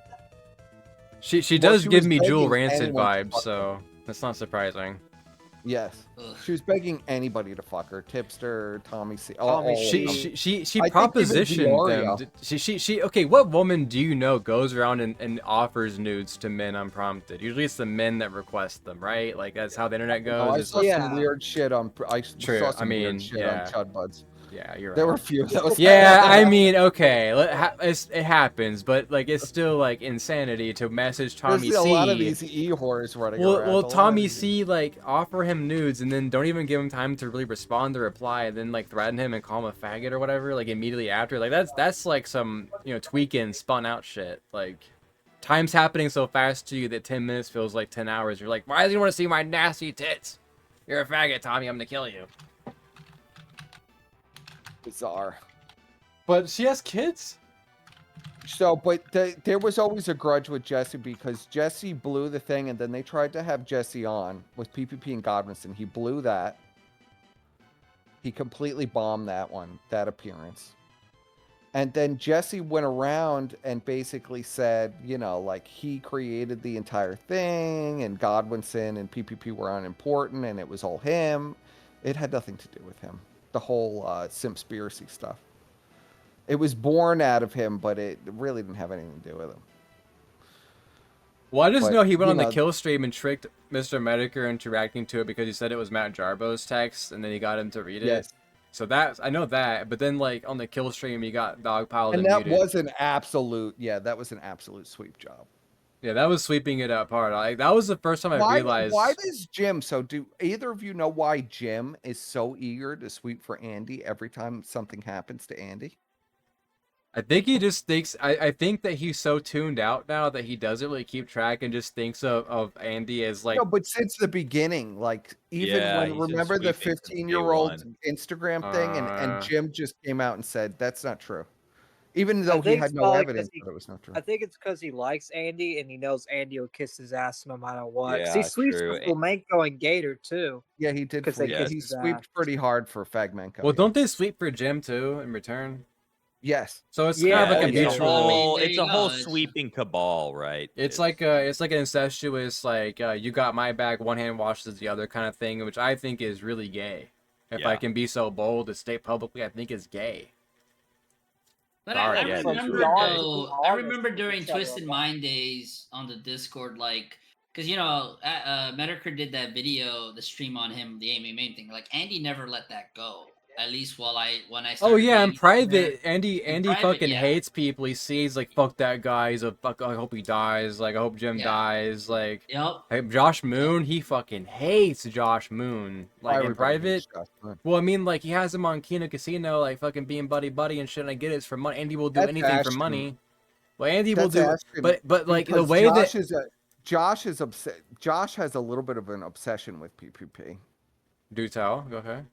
She Well, does she give was me Jewel begging Rancid anyone to vibes, fuck so that's not surprising. Yes. Ugh. She was begging anybody to fuck her. Tipster, Tommy C. Tommy all C. of them. She I think even propositioned them. Diorio. She okay, what woman do you know goes around and offers nudes to men unprompted? Usually it's the men that request them, right? Like that's how the internet Oh, goes. I It's saw like- Yeah. some weird shit on. I True, saw I some mean, weird shit yeah. on Chud Buds. yeah, you're right. There were a few of those. Yeah, I mean, okay, it happens, but like it's still like insanity to message Tommy There's C. a lot of these e-whores running Well, around. well, A lot of Tommy these- C. like offer him nudes and then don't even give him time to really respond or reply, and then like threaten him and call him a faggot or whatever, like immediately after. Like that's like some tweaking, spun out shit. Like time's happening so fast to you that 10 minutes feels like 10 hours. You're like, why does he want to see my nasty tits? You're a faggot, Tommy. I'm gonna kill you. Bizarre. But she has kids. So, but there was always a grudge with Jesse because Jesse blew the thing, and then they tried to have Jesse on with PPP and Godwinson. He blew that. He completely bombed that one, that appearance. And then Jesse went around and basically said, like he created the entire thing, and Godwinson and PPP were unimportant, and it was all him. It had nothing to do with him. The whole Simpspiracy stuff. It was born out of him, but it really didn't have anything to do with him. Well, I just But, know he went you on the know- kill stream and tricked Mr. Mediker into reacting to it because he said it was Matt Jarbo's text, and then he got him to read it. Yes. So I know that, but then like on the kill stream, he got dogpiled And and that muted. was an absolute, that was an absolute sweep job. Yeah, that was sweeping it apart. Like that was the first time I realized. Why does Jim, so do either of you know why Jim is so eager to sweep for Andy every time something happens to Andy? I think he just thinks. I think that he's so tuned out now that he doesn't really keep track and just thinks of Andy as like. No, but since the beginning, like even Yeah, when he's been remember the sweeping since day 15-year-old one. Instagram thing, and Uh. Jim just came out and said that's not true, even though he think had it's no probably 'cause evidence he- that it was not true. I think it's because he likes Andy and he knows Andy will kiss his ass no matter what. 'Cause Yeah, he sweeps true. for Flamenco and Gator too. Yeah, he did. 'Cause they He kissed his sweeped ass. pretty hard for Fagmenko. Well, yeah. don't they sweep for Jim too in return? Yes. So it's Yeah, kind of like a it's a mutual. whole, there it's you a whole go. It's- sweeping cabal, right? It's like an incestuous like you got my back, one hand washes the other kind of thing, which I think is really gay. If I Yeah. can be so bold to state publicly, I think is gay. But Sorry, I yeah, remember to be honest, though. to be I honest, remember we during each other Twisted a Mind days on the Discord, like, because Mediker did that video, the stream on him, the MMA thing. Like Andy never let that go. At least when I. Oh started yeah, in dating private, her. Andy private, fucking yeah. hates people. He sees like fuck that guy. He's a fuck. I hope he dies. Like I hope Jim Yeah. dies. Like Yep. hey, Josh Moon, he fucking hates Josh Moon. Like in Everybody private. hates Josh Moon. Well, I mean, like he has him on Kino Casino, like fucking being buddy buddy and shit. And I get it's for money. Andy will do That's anything for Ashton. money. Well, Andy will That's do, Ashton, but like the Because way Josh that is Josh is upset. Josh has a little bit of an obsession with PPP. do tell. Go ahead.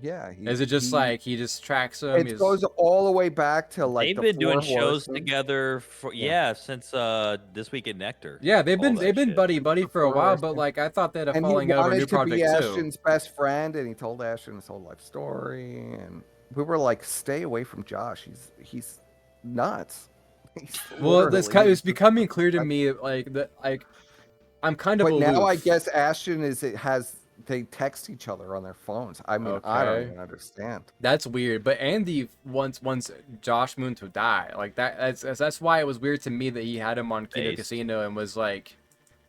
Yeah. Is it just like he just tracks him? it goes all the way back to like They've the been doing Four shows Horsemen. together for since This Week at Nectar. Yeah, they've all been that shit. buddy for a Four while, Horsemen. but like I thought they had a And he falling out of a new wanted to project be too. Ashton's best friend, and he told Ashton his whole life story, and we were like, "Stay away from Josh. He's nuts." He's Well, it's literally- it's becoming clear to me like that I'm kind of But now I aloof. guess Ashton has they text each other on their phones. I mean, I don't Okay. even understand. That's weird. But Andy wants Josh Moon to die. Like that's why it was weird to me that he had him on Kino Based. Casino and was like,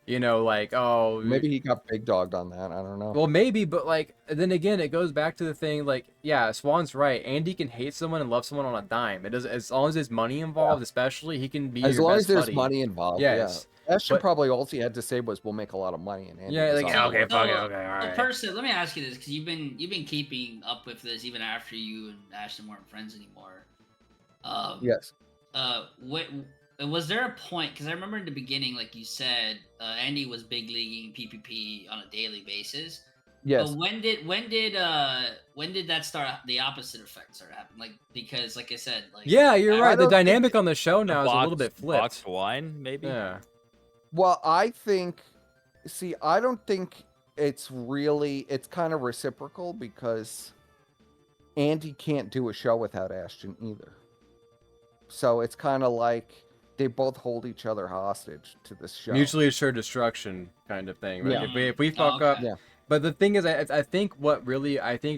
you know, like, oh, Maybe he got big dogged on that. I don't know. well, maybe, but like, then again, it goes back to the thing, like, yeah, Swan's right. Andy can hate someone and love someone on a dime. It does, as long as there's money involved, especially, he can be As your long best as there's buddy. money involved, Yes, yeah. Ashton but- probably all he had to say was, "We'll make a lot of money." And Andy Yeah, was like, on okay, board. fuck it, okay, all right. Person, let me ask you this, because you've been keeping up with this even after you and Ashton weren't friends anymore. Yes. What was there a point? Because I remember in the beginning, like you said, Andy was big leaguing PPP on a daily basis. Yes. But when did that start? The opposite effect start happening? Like, because like I said, like, Yeah, you're right. The don't think dynamic on the show now is a little bit Box flipped. wine, maybe. Yeah. Well, I think. See, I don't think it's really. It's kind of reciprocal because Andy can't do a show without Ashton either. So it's kind of like they both hold each other hostage to this show. Mutually assured destruction kind of thing. Right? Yeah. If we fuck okay. up. Yeah. But the thing is, I think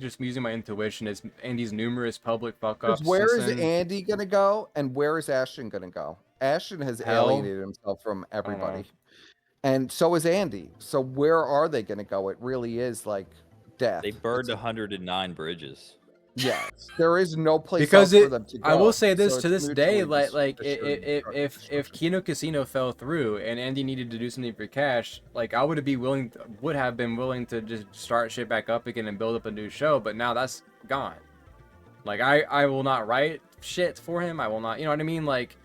just using my intuition is Andy's numerous public fuck ups. Because where is since then. Andy gonna go, and where is Ashton gonna go? Ashton has Hell. alienated himself from I don't know. everybody, and so is Andy. So where are they gonna go? It really is like death. They burned 109 bridges. Yes, there is no place Because else for them to go. I will say this so to it's this day, mutually like assured if destruction. Kino Casino fell through and Andy needed to do something for cash, like I would have been willing to just start shit back up again and build up a new show. But now that's gone. Like I will not write shit for him. I will not. You know what I mean? Like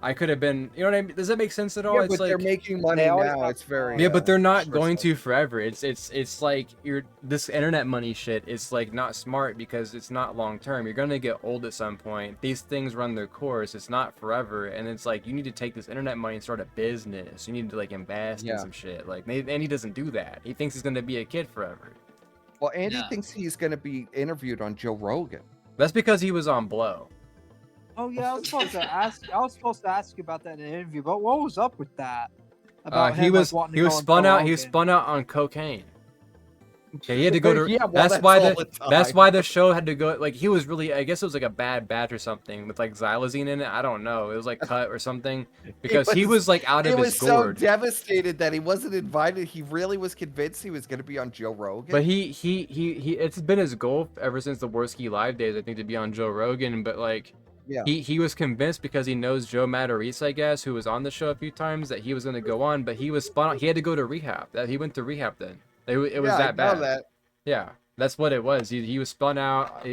I could have been. You know what I mean? Does that make sense at all? Yeah, It's but like they're making money They always now. have It's very yeah, but they're not short going to sighted. forever. It's like this internet money shit. It's like not smart because it's not long term. You're gonna get old at some point. These things run their course. It's not forever, and it's like you need to take this internet money and start a business. You need to like invest in some shit. Like and he doesn't do that. He thinks he's gonna be a kid forever. Well, Andy Yeah. thinks he's going to be interviewed on Joe Rogan. That's because he was on Blow. Oh yeah, I was supposed to ask you about that in an interview, but what was up with that? About He him, was like, wanting to he was go on spun Joe out. He was Rogan? spun out on cocaine. Yeah, he had to go to. Yeah, well, that's why all the time. that's why the show had to go. Like he was really. I guess it was like a bad batch or something with like xylazine in it. I don't know. It was like cut or something because he was like out He of was his so gourd. devastated that he wasn't invited. He really was convinced he was going to be on Joe Rogan. But he it's been his goal ever since the Worski Live days, I think, to be on Joe Rogan. But like, Yeah. he was convinced because he knows Joe Matarese, I guess, who was on the show a few times, that he was gonna go on. But he was spun out. He had to go to rehab. That he went to rehab then. It was Yeah, that I bad. know that. Yeah, that's what it was. He was spun out.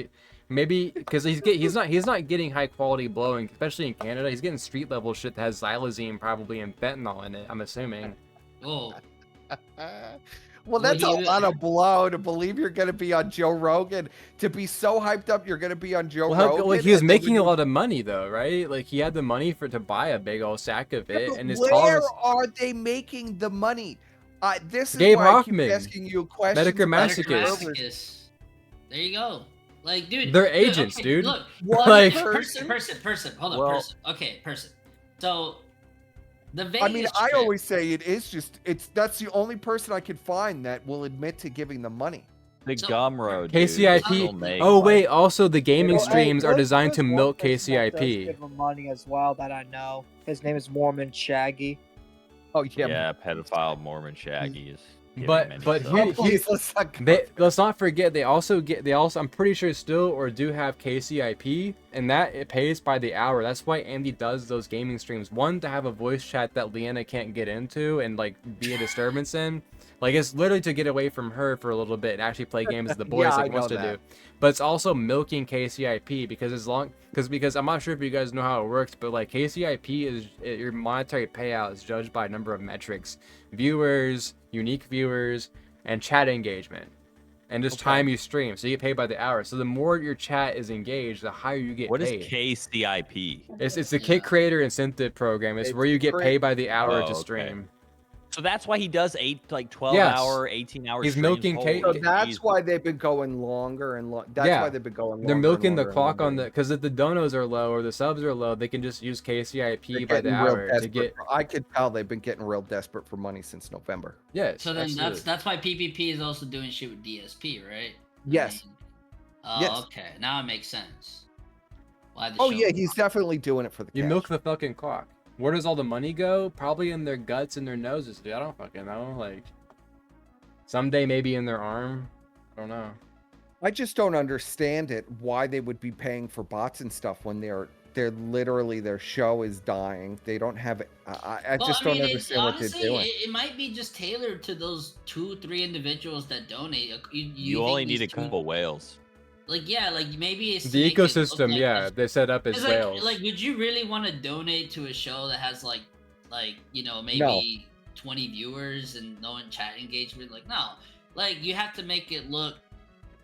Maybe because he's not getting high quality blowing, especially in Canada. He's getting street level shit that has xylazine probably and fentanyl in it. I'm assuming. Oh, Well, that's a you- lot of blow to believe you're going to be on Joe Rogan. To be so hyped up, you're going to be on Joe Well, Rogan. like he was and then making when a you- lot of money though, right? Like he had the money to buy a big old sack of Yeah, it, but and his where tolerance. are they making the money? This is Gabe why Hoffman, I keep asking you questions. Medicare about Masochist. servers. Masochist. There you go. Like, dude, They're look, agents, okay, dude. Look, one Like- person. Hold on, Well- person. Okay, person. So, the Vegas I mean, I trip- always say that's the only person I could find that will admit to giving them money. The So- Gumroad. KCIP. Oh wait, also the gaming Well, hey, streams are there's designed to one milk person that does KCIP. give him money as well that I know. His name is Mormon Shaggy. Oh Yeah, pedophile Mormon Shaggy is. getting But- many but subs. he- Oh, please, let's not go Let's not forget they also I'm pretty sure still or do have KCIP, and that it pays by the hour. That's why Andy does those gaming streams. One, to have a voice chat that Leanna can't get into and like be a disturbance in. Like it's literally to get away from her for a little bit and actually play games with the boys Yeah, like I he wants know to that. do. But it's also milking KCIP because I'm not sure if you guys know how it works, but like KCIP is your monetary payout is judged by a number of metrics: viewers, unique viewers, and chat engagement, and just time you stream. So you get paid by the hour. So the more your chat is engaged, the higher you get What is paid. KCIP? It's the Kit Creator Incentive Program. It's It's where you get great. paid by the hour Oh, to okay. stream. So that's why he does 12 Yes. hour, 18-hour. He's streams. milking Holy cake. So that's Jesus. why they've been going longer and that's Yeah. why they've been going longer. They're milking and the longer clock and on the longer. because if the donos are low or the subs are low, they can just use They're KCIP by the getting real hour to desperate. get. I could tell they've been getting real desperate for money since November. Yes. So then absolutely. that's why PPP is also doing shit with DSP, right? Yes. Oh, Yes. okay. Now it makes sense. Why the Oh show yeah, is he's definitely doing it for the You cash. milk the fucking clock. Where does all the money go? Probably in their guts and their noses, dude. I don't fucking know. Like, someday maybe in their arm. I don't know. I just don't understand it. Why they would be paying for bots and stuff when they're literally their show is dying. They don't have. I just don't understand what they're doing. It might be just tailored to those 2-3 individuals that donate. You think only need these a couple whales. Like yeah, like maybe it's to The make it look ecosystem, like yeah, a- they set up as 'cause, whales. like, would you really want to donate to a show that has maybe 20 viewers and no chat engagement? Like no, like you have to make it look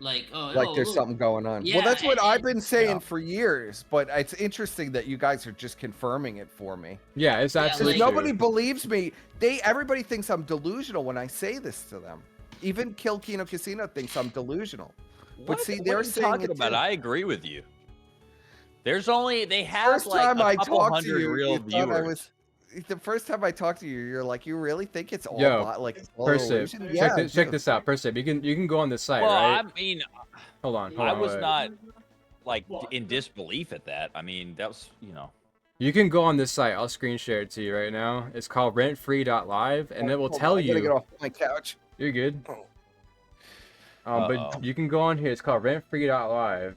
like There's look. something going on. Yeah, Well, that's what I've been saying yeah. for years, but it's interesting that you guys are just confirming it for me. Yeah, it's Yeah, absolutely like- Nobody true. believes me. Everybody thinks I'm delusional when I say this to them. Even Kino Casino thinks I'm delusional. But see, what they're are you saying talking it about. too. I agree with you. They have First like time a I couple talked to hundred you, real you thought I viewers. was. The first time I talked to you, you're like, you really think it's all Yo, it's all Persip, illusion? Yeah, check this out. Persip, you can go on this site, Well, right? I mean, Hold on. I was wait. not like in disbelief at that. I mean, that was You can go on this site. I'll screen share it to you right now. It's called rentfree.live, and it will Hold on, tell I gotta get you. off my couch. You're good. Uh-oh. But you can go on here. It's called rentfree.live,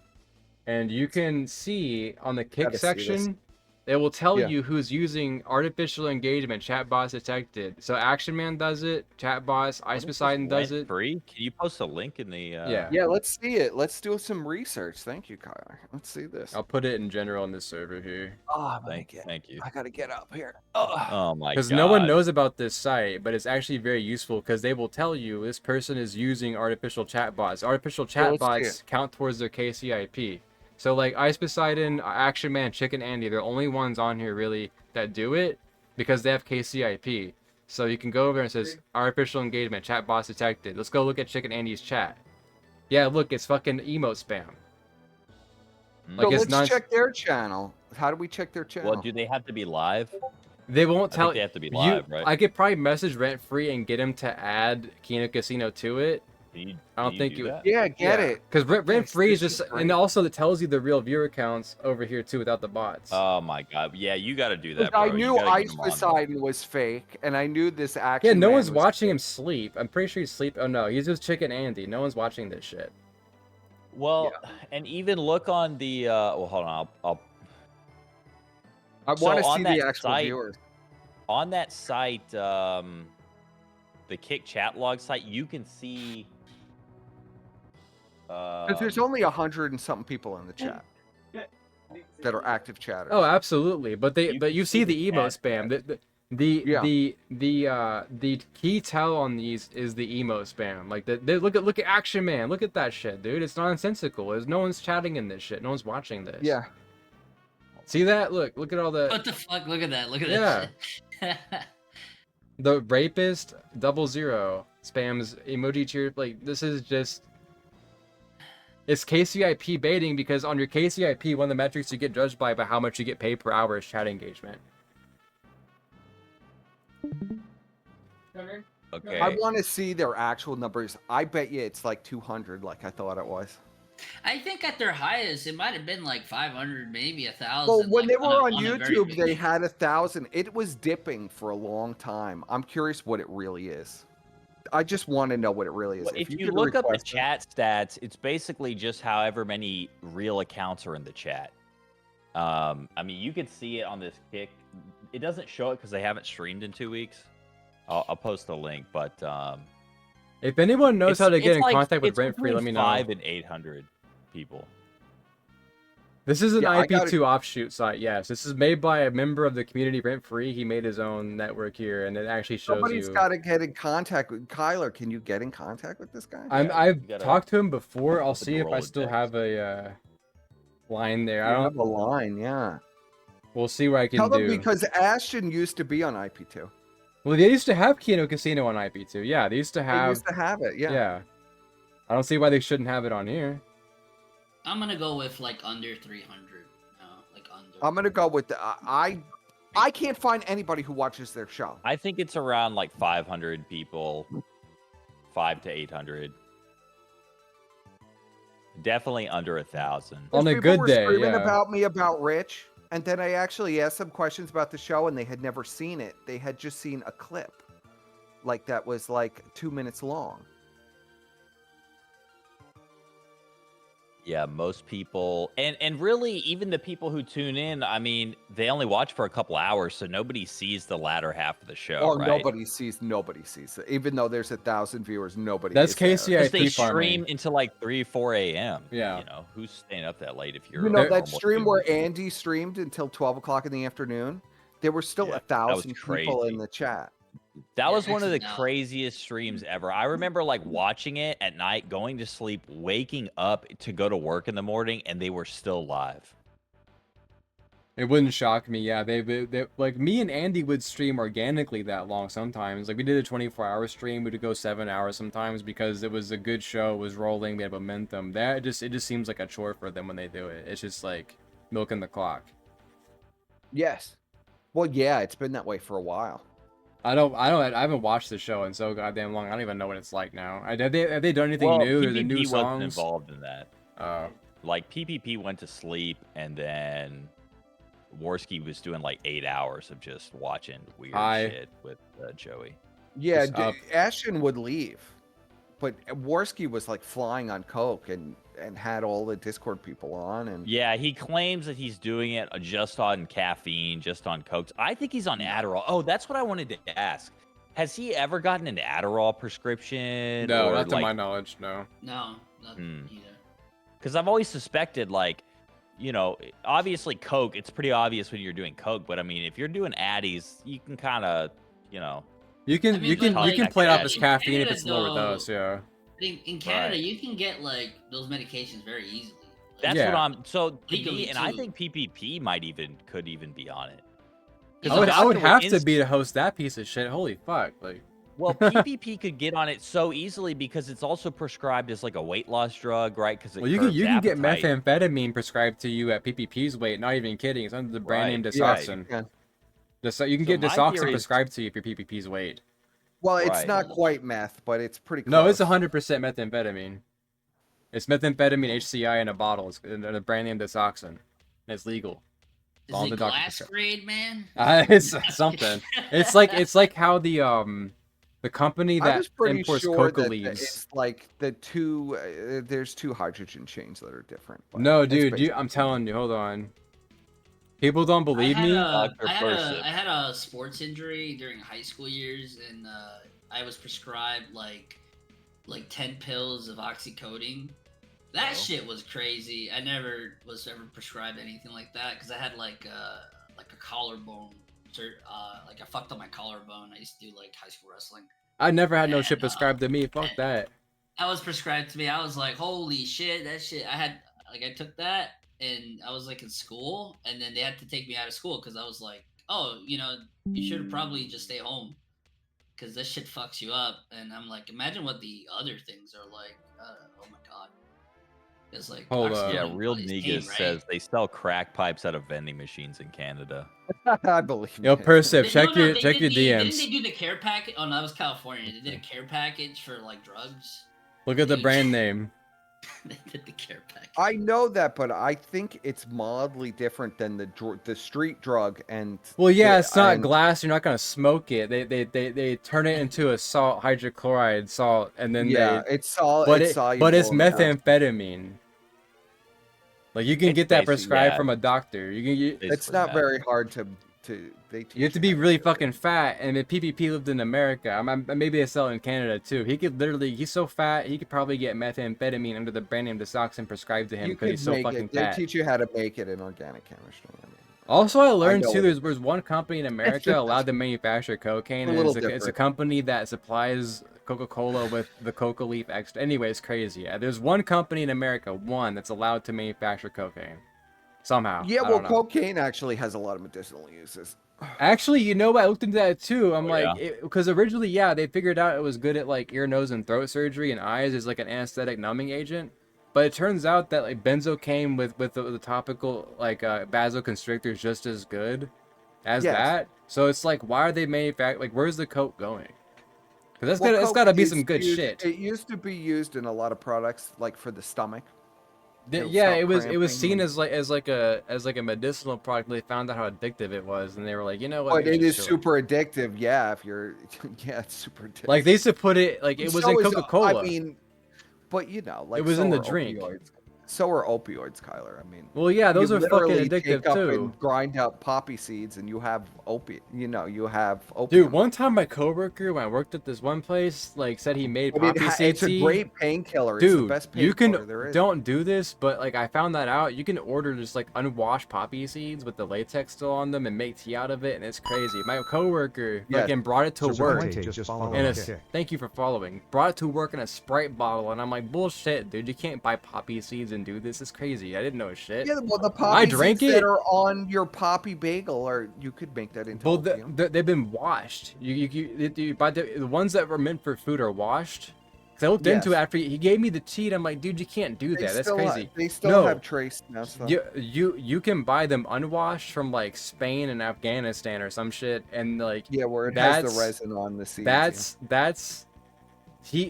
and you can see on the kick Gotta see this. section, it will tell Yeah. you who's using artificial engagement. Chatbots detected. So Action Man does it. Chatbots. Ice Poseidon does it. Free? Can you post a link in the? Yeah. Yeah, let's see it. Let's do some research. Thank you, Kyler. Let's see this. I'll put it in general on this server here. Oh, Thank you. I gotta get up here. Oh my god. Because no one knows about this site, but it's actually very useful because they will tell you this person is using artificial chatbots. Artificial Yeah, let's see chatbots it. count towards their KCIP. So like Ice Poseidon, Action Man, Chicken Andy, they're the only ones on here really that do it because they have KCIP. So you can go over and it says artificial engagement, chatbots detected. Let's go look at Chicken Andy's chat. Yeah, look, it's fucking emote spam. So it's let's check their channel. How do we check their channel? Well, do they have to be live? They won't I tell think they have to be live, right? I could probably message Rent Free and get him to add Kino Casino to it. I don't think do you. that? Yeah, get it. Because Rent Free is this just, is great. and also it tells you the real viewer counts over here too without the bots. Oh my god. Yeah, you got to do that. I Bro. You knew gotta get Ice them on. Poseidon was fake, and I knew this action. yeah, no Man one's was watching fake. him sleep. I'm pretty sure he's sleep. Oh no, he's just Chicken Andy. No one's watching this shit. Well, and even look on the. Well, hold on. I'll I So want to on see that the actual site- viewers. on that site, the Kick chat log site, you can see. Because there's only 100 and something people in the chat that are active chatters. Oh, absolutely. But You you can see see the the emote chat, spam. Yeah. The key tell on these is the emote spam. Like look at Action Man. Look at that shit, dude. It's nonsensical. There's no one's chatting in this shit. No one's watching this. Yeah. See that? Look at all the. What the fuck? Look at that. Look at Yeah. that shit. The rapist 00 spams emoji cheer. Like this is just. It's KCIP baiting because on your KCIP, one of the metrics you get judged by how much you get paid per hour is chat engagement. Okay. I want to see their actual numbers. I bet you it's like 200, like I thought it was. I think at their highest, it might have been like 500, maybe 1,000. Well, when like, they were on a very YouTube, big they day. had 1,000. It was dipping for a long time. I'm curious what it really is. I just want to know what it really is. Well, if you could look up the request it- chat stats, it's basically just however many real accounts are in the chat. I mean, you can see it on this Kick. It doesn't show it because they haven't streamed in 2 weeks. I'll post a link, but If anyone knows how to get in like- contact with it's Rent Free, let me between know. 500 and 800 people. This is an Yeah, I gotta- IP2 offshoot site. Yes, this is made by a member of the community Rent Free. He made his own network here, and it actually shows Somebody's you. got to get in contact with Kyler. Can you get in contact with this guy? I've you gotta talked to him before. I'll put the see if I still Rolodex. have a line there. You I have don't. a line, yeah. We'll see what I can Tell them do. because Ashton used to be on IP2. Well, they used to have Kino Casino on IP2. Yeah, they used to They have. used to have it. Yeah. Yeah. I don't see why they shouldn't have it on here. I'm gonna go with like under 300. No, like under. I'm gonna go with the, I can't find anybody who watches their show. I think it's around like 500 people, 500 to 800. Definitely under 1,000. On a People good were day, screaming yeah. about me about Rich, and then I actually asked them questions about the show, and they had never seen it. They had just seen a clip, like that was like 2 minutes long. Yeah, most people, and really even the people who tune in, I mean, they only watch for a couple hours, so nobody sees the latter half of the show, Oh, right? nobody sees it. Even though there's 1,000 viewers, nobody. That's is there. KCI Because they farming. stream until like 3, 4 a.m. Yeah. You know, who's staying up that late if you're You know a that normal stream human? where Andy streamed until 12 o'clock in the afternoon? There were still Yeah, a that was 1,000 people in crazy. the chat. That Yeah, was one of the actually, no. craziest streams ever. I remember like watching it at night, going to sleep, waking up to go to work in the morning, and they were still live. It wouldn't shock me. Yeah, they like me and Andy would stream organically that long sometimes. Like we did a 24-hour stream. We'd go 7 hours sometimes because it was a good show. It was rolling. We had momentum. It just seems like a chore for them when they do it. It's just like milking the clock. Yes. Well, yeah, it's been that way for a while. I haven't watched the show in so goddamn long. I don't even know what it's like now. Have they done anything Well, new? Are there PPP new wasn't songs? involved in that. Like PPP went to sleep, and then Warski was doing like 8 hours of just watching weird shit with Joey. Yeah, Just up. Ashton would leave, but Warski was like flying on coke and had all the Discord people on. And Yeah, he claims that he's doing it just on caffeine, just on coke. I think he's on Adderall. Oh, that's what I wanted to ask. Has he ever gotten an Adderall prescription? No, or not to like, my knowledge. No. No, not either. Because I've always suspected, like, you know, obviously coke, it's pretty obvious when you're doing coke, but I mean, if you're doing addies, you can kind of, you know. You can I mean, you can but, you like, can play it off in as caffeine if Canada, it's lower though, dose. Yeah. In Canada, Right. you can get like those medications very easily. Like, That's Yeah. what I'm. So to Legally, me, and I too. think PPP could even be on it. you I know, would doctor have would to be to host that piece of shit. Holy fuck! Like Well, PPP could get on it so easily because it's also prescribed as like a weight loss drug, right? Because well, you can get methamphetamine prescribed to you at PPP's weight. Not even kidding. It's under the brand name Right, Desoxin. yeah. You can So get my Desoxin theory is- prescribed to you if you're PPP's weight. Well, it's Right. not quite meth, but it's pretty close. No, it's 100% methamphetamine. It's methamphetamine HCI in a bottle. It's in a brand name Desoxin. And it's legal. is all it the doctor glass prescribed. grade, man? It's something. It's like how the company I that was pretty imports sure coca that leaves. it's like the two. There's two hydrogen chains that are different. but No, it's dude, basically- I'm telling you. Hold on. People don't believe I me. had a sports injury during high school years, and I was prescribed like 10 pills of oxycodone. That shit was crazy. I never was ever prescribed anything like that because I had like a collarbone. Like I fucked up my collarbone. I used to do like high school wrestling. I never had no And, shit prescribed to me. Fuck that. That was prescribed to me. I was like, holy shit, that shit. I took that and I was like in school, and then they had to take me out of school because I was like, oh, you should probably just stay home because this shit fucks you up. And I'm like, imagine what the other things are like. Oh my god. It's like, Hold up. Yeah, oxycodone Real is Negas pain, right? says they sell crack pipes out of vending machines in Canada. I believe. Yo, it. Persip, They- check no, your they check your did the- Didn't DMs. they do the care package? Oh, no, that was California. They did a care package for like drugs. Look at the Dude. brand name. They did the care package. I know that, but I think it's mildly different than the street drug and. Well, yeah, the- it's not and- glass. You're not gonna smoke it. They turn it into a salt, hydrochloride salt, and then Yeah, it's solid. but it's it soluble but it's in the house. methamphetamine. Like you can It's get that basic, prescribed yeah. from a doctor. It's It's Basically not that. very hard to. They you have teach to be how really do it. fucking fat, and if PPP lived in America, maybe they sell it in Canada too. He's so fat, he could probably get methamphetamine under the brand name Desoxin prescribed to him You because could he's so make fucking it. They fat. teach you how to make it in organic chemistry. I mean, Also, I learned know too. it. There's one company in America allowed to manufacture cocaine, A and little it's a different. company that supplies Coca-Cola with the coca leaf extra. Anyway, it's crazy. Yeah, there's one company in America, that's allowed to manufacture cocaine. Somehow. yeah, I well, don't know. cocaine actually has a lot of medicinal uses. Actually, you know what? I looked into that too. I'm Oh, like, yeah? because originally, yeah, they figured out it was good at like ear, nose, and throat surgery and eyes as like an anesthetic numbing agent. But it turns out that like benzocaine with the topical like vasoconstrictor is just as good as Yes. that. So it's like, why are they like, where's the coke going? Because that's Well, it's coke gotta be is some good used- shit. It used to be used in a lot of products, like for the stomach. It'll Yeah, stop it was cramping seen and- as like a medicinal product. They found out how addictive it was, and they were like, you know what? But maybe it we is should chill. super addictive. Yeah, if you're, yeah, it's super addictive. Like they used to put it like it was in So is, Coca-Cola. I mean, but like it was so in the are drink. opioids. So are opioids, Kyler. I mean, Well, yeah, those you are fucking literally addictive take up too. and grind up poppy seeds, and you have opiate. You have opium. Dude, one time my coworker when I worked at this one place like said he made But poppy seed it's a tea. great painkiller. It's the Dude, best you painkiller can there is. don't do this, but like I found that out. You can order just like unwashed poppy seeds with the latex still on them and make tea out of it, and it's crazy. My coworker Yes. fucking brought it to work in a Okay. thank you for following. Brought it to work in a Sprite bottle, and I'm like, bullshit, dude. You can't buy poppy seeds and do this. It's crazy. I didn't know shit. Yeah, well, the poppy drank seeds it. that are on your poppy bagel, or you could make that into Well, opium. they've been washed. You buy the ones that were meant for food are washed. Cause I looked into it Yes. after he gave me the tea, and I'm like, dude, you can't do that. That's crazy. They still No. have trace now. Stuff. You can buy them unwashed from like Spain and Afghanistan or some shit, and like Yeah, where it has the that's- resin on the seeds. that's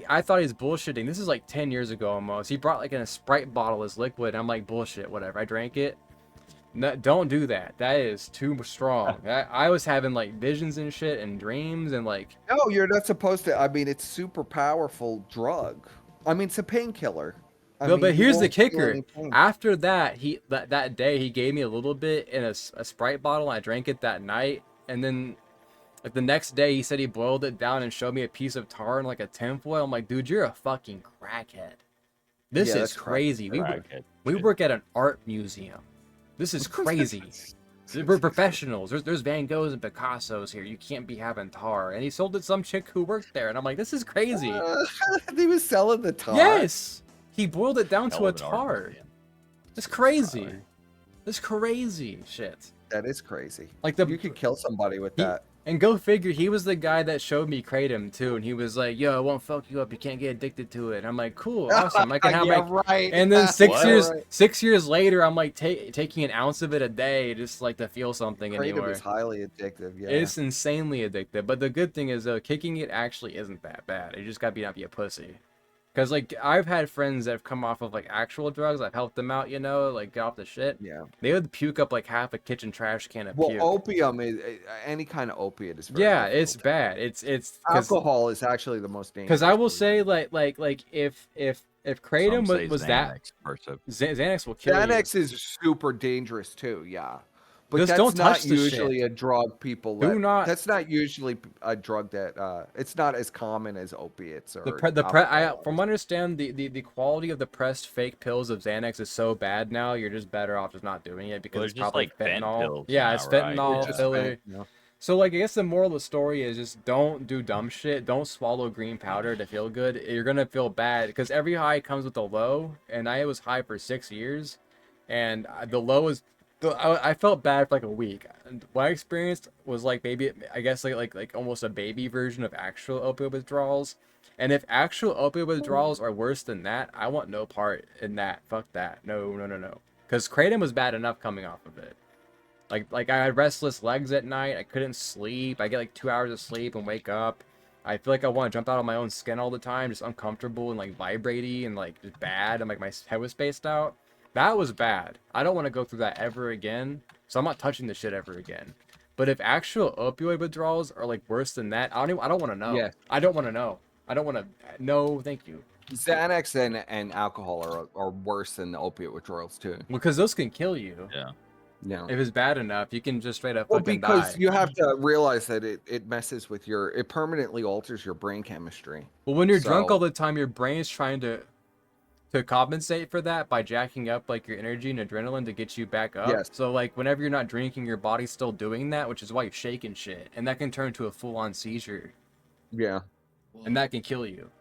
I thought he was bullshitting. This is like 10 years ago almost. He brought like in a Sprite bottle as liquid. I'm like, bullshit, whatever. I drank it. No, don't do that. That is too strong. I was having like visions and shit and dreams and like. No, you're not supposed to. I mean, it's super powerful drug. I mean, it's a painkiller. No, but you here's the won't feel kicker. any pain. After that, that day he gave me a little bit in a Sprite bottle. I drank it that night, and then like the next day he said he boiled it down and showed me a piece of tar and like a tinfoil. I'm like, dude, you're a fucking crackhead. This Yeah, is that's crack- crazy. Crackhead We shit. work at an art museum. This is crazy. We're professionals. There's Van Goghs and Picassos here. You can't be having tar. And he sold it to some chick who worked there, and I'm like, this is crazy. He was selling the tar. Yes, he boiled it down Hell to a of an art tar. museum. That's crazy. That's crazy shit. That is crazy. Like You could kill somebody with that. And go figure, he was the guy that showed me kratom too, and he was like, "Yo, it won't fuck you up. You can't get addicted to it." And I'm like, "Cool, awesome. I can have Yeah, my." right. And then What? 6 years later, I'm like taking an ounce of it a day just like to feel something Kratom anymore. is highly addictive. Yeah. It's insanely addictive. But the good thing is though, kicking it actually isn't that bad. You just gotta not be a pussy. Cause like I've had friends that have come off of like actual drugs. I've helped them out, like get off the shit. Yeah. They would puke up like half a kitchen trash can of Well, puke. opium is any kind of opiate is. Very Yeah, it's difficult. bad. It's cause, Alcohol is actually the most dangerous. Because I will for say, you. like if Some kratom say was that Xanax versus- Xanax will kill Xanax is super dangerous too. Yeah. But Just that's don't not touch the usually shit. a drug people. Do not- That's not usually a drug that. It's not as common as opiates or. from what I understand, the quality of the pressed fake pills of Xanax is so bad now. You're just better off just not doing it because Well, it's they're just probably like vent fentanyl. pills Yeah, now, it's right? fentanyl Yeah. filler. Yeah. So like I guess the moral of the story is just don't do dumb shit. Don't swallow green powder to feel good. You're gonna feel bad because every high comes with a low, and I was high for 6 years, and the low is. I felt bad for like a week. And what I experienced was like maybe I guess like almost a baby version of actual opioid withdrawals. And if actual opioid withdrawals are worse than that, I want no part in that. Fuck that. No. Because kratom was bad enough coming off of it. Like I had restless legs at night. I couldn't sleep. I get like 2 hours of sleep and wake up. I feel like I want to jump out of my own skin all the time, just uncomfortable and like vibraty and like just bad. And like my head was spaced out. That was bad. I don't want to go through that ever again. So I'm not touching this shit ever again. But if actual opioid withdrawals are like worse than that, I don't want to know. Yeah. I don't want to know. I don't want to. No, thank you. Xanax and alcohol are worse than the opiate withdrawals too. Because those can kill you. Yeah. Yeah. If it's bad enough, you can just straight up Well, fucking because die. you have to realize that it messes with it permanently alters your brain chemistry. Well, when you're drunk So- all the time, your brain's trying to compensate for that by jacking up like your energy and adrenaline to get you back up. Yes. So like whenever you're not drinking, your body's still doing that, which is why you're shaking shit, and that can turn to a full-on seizure, Yeah. and that can kill you.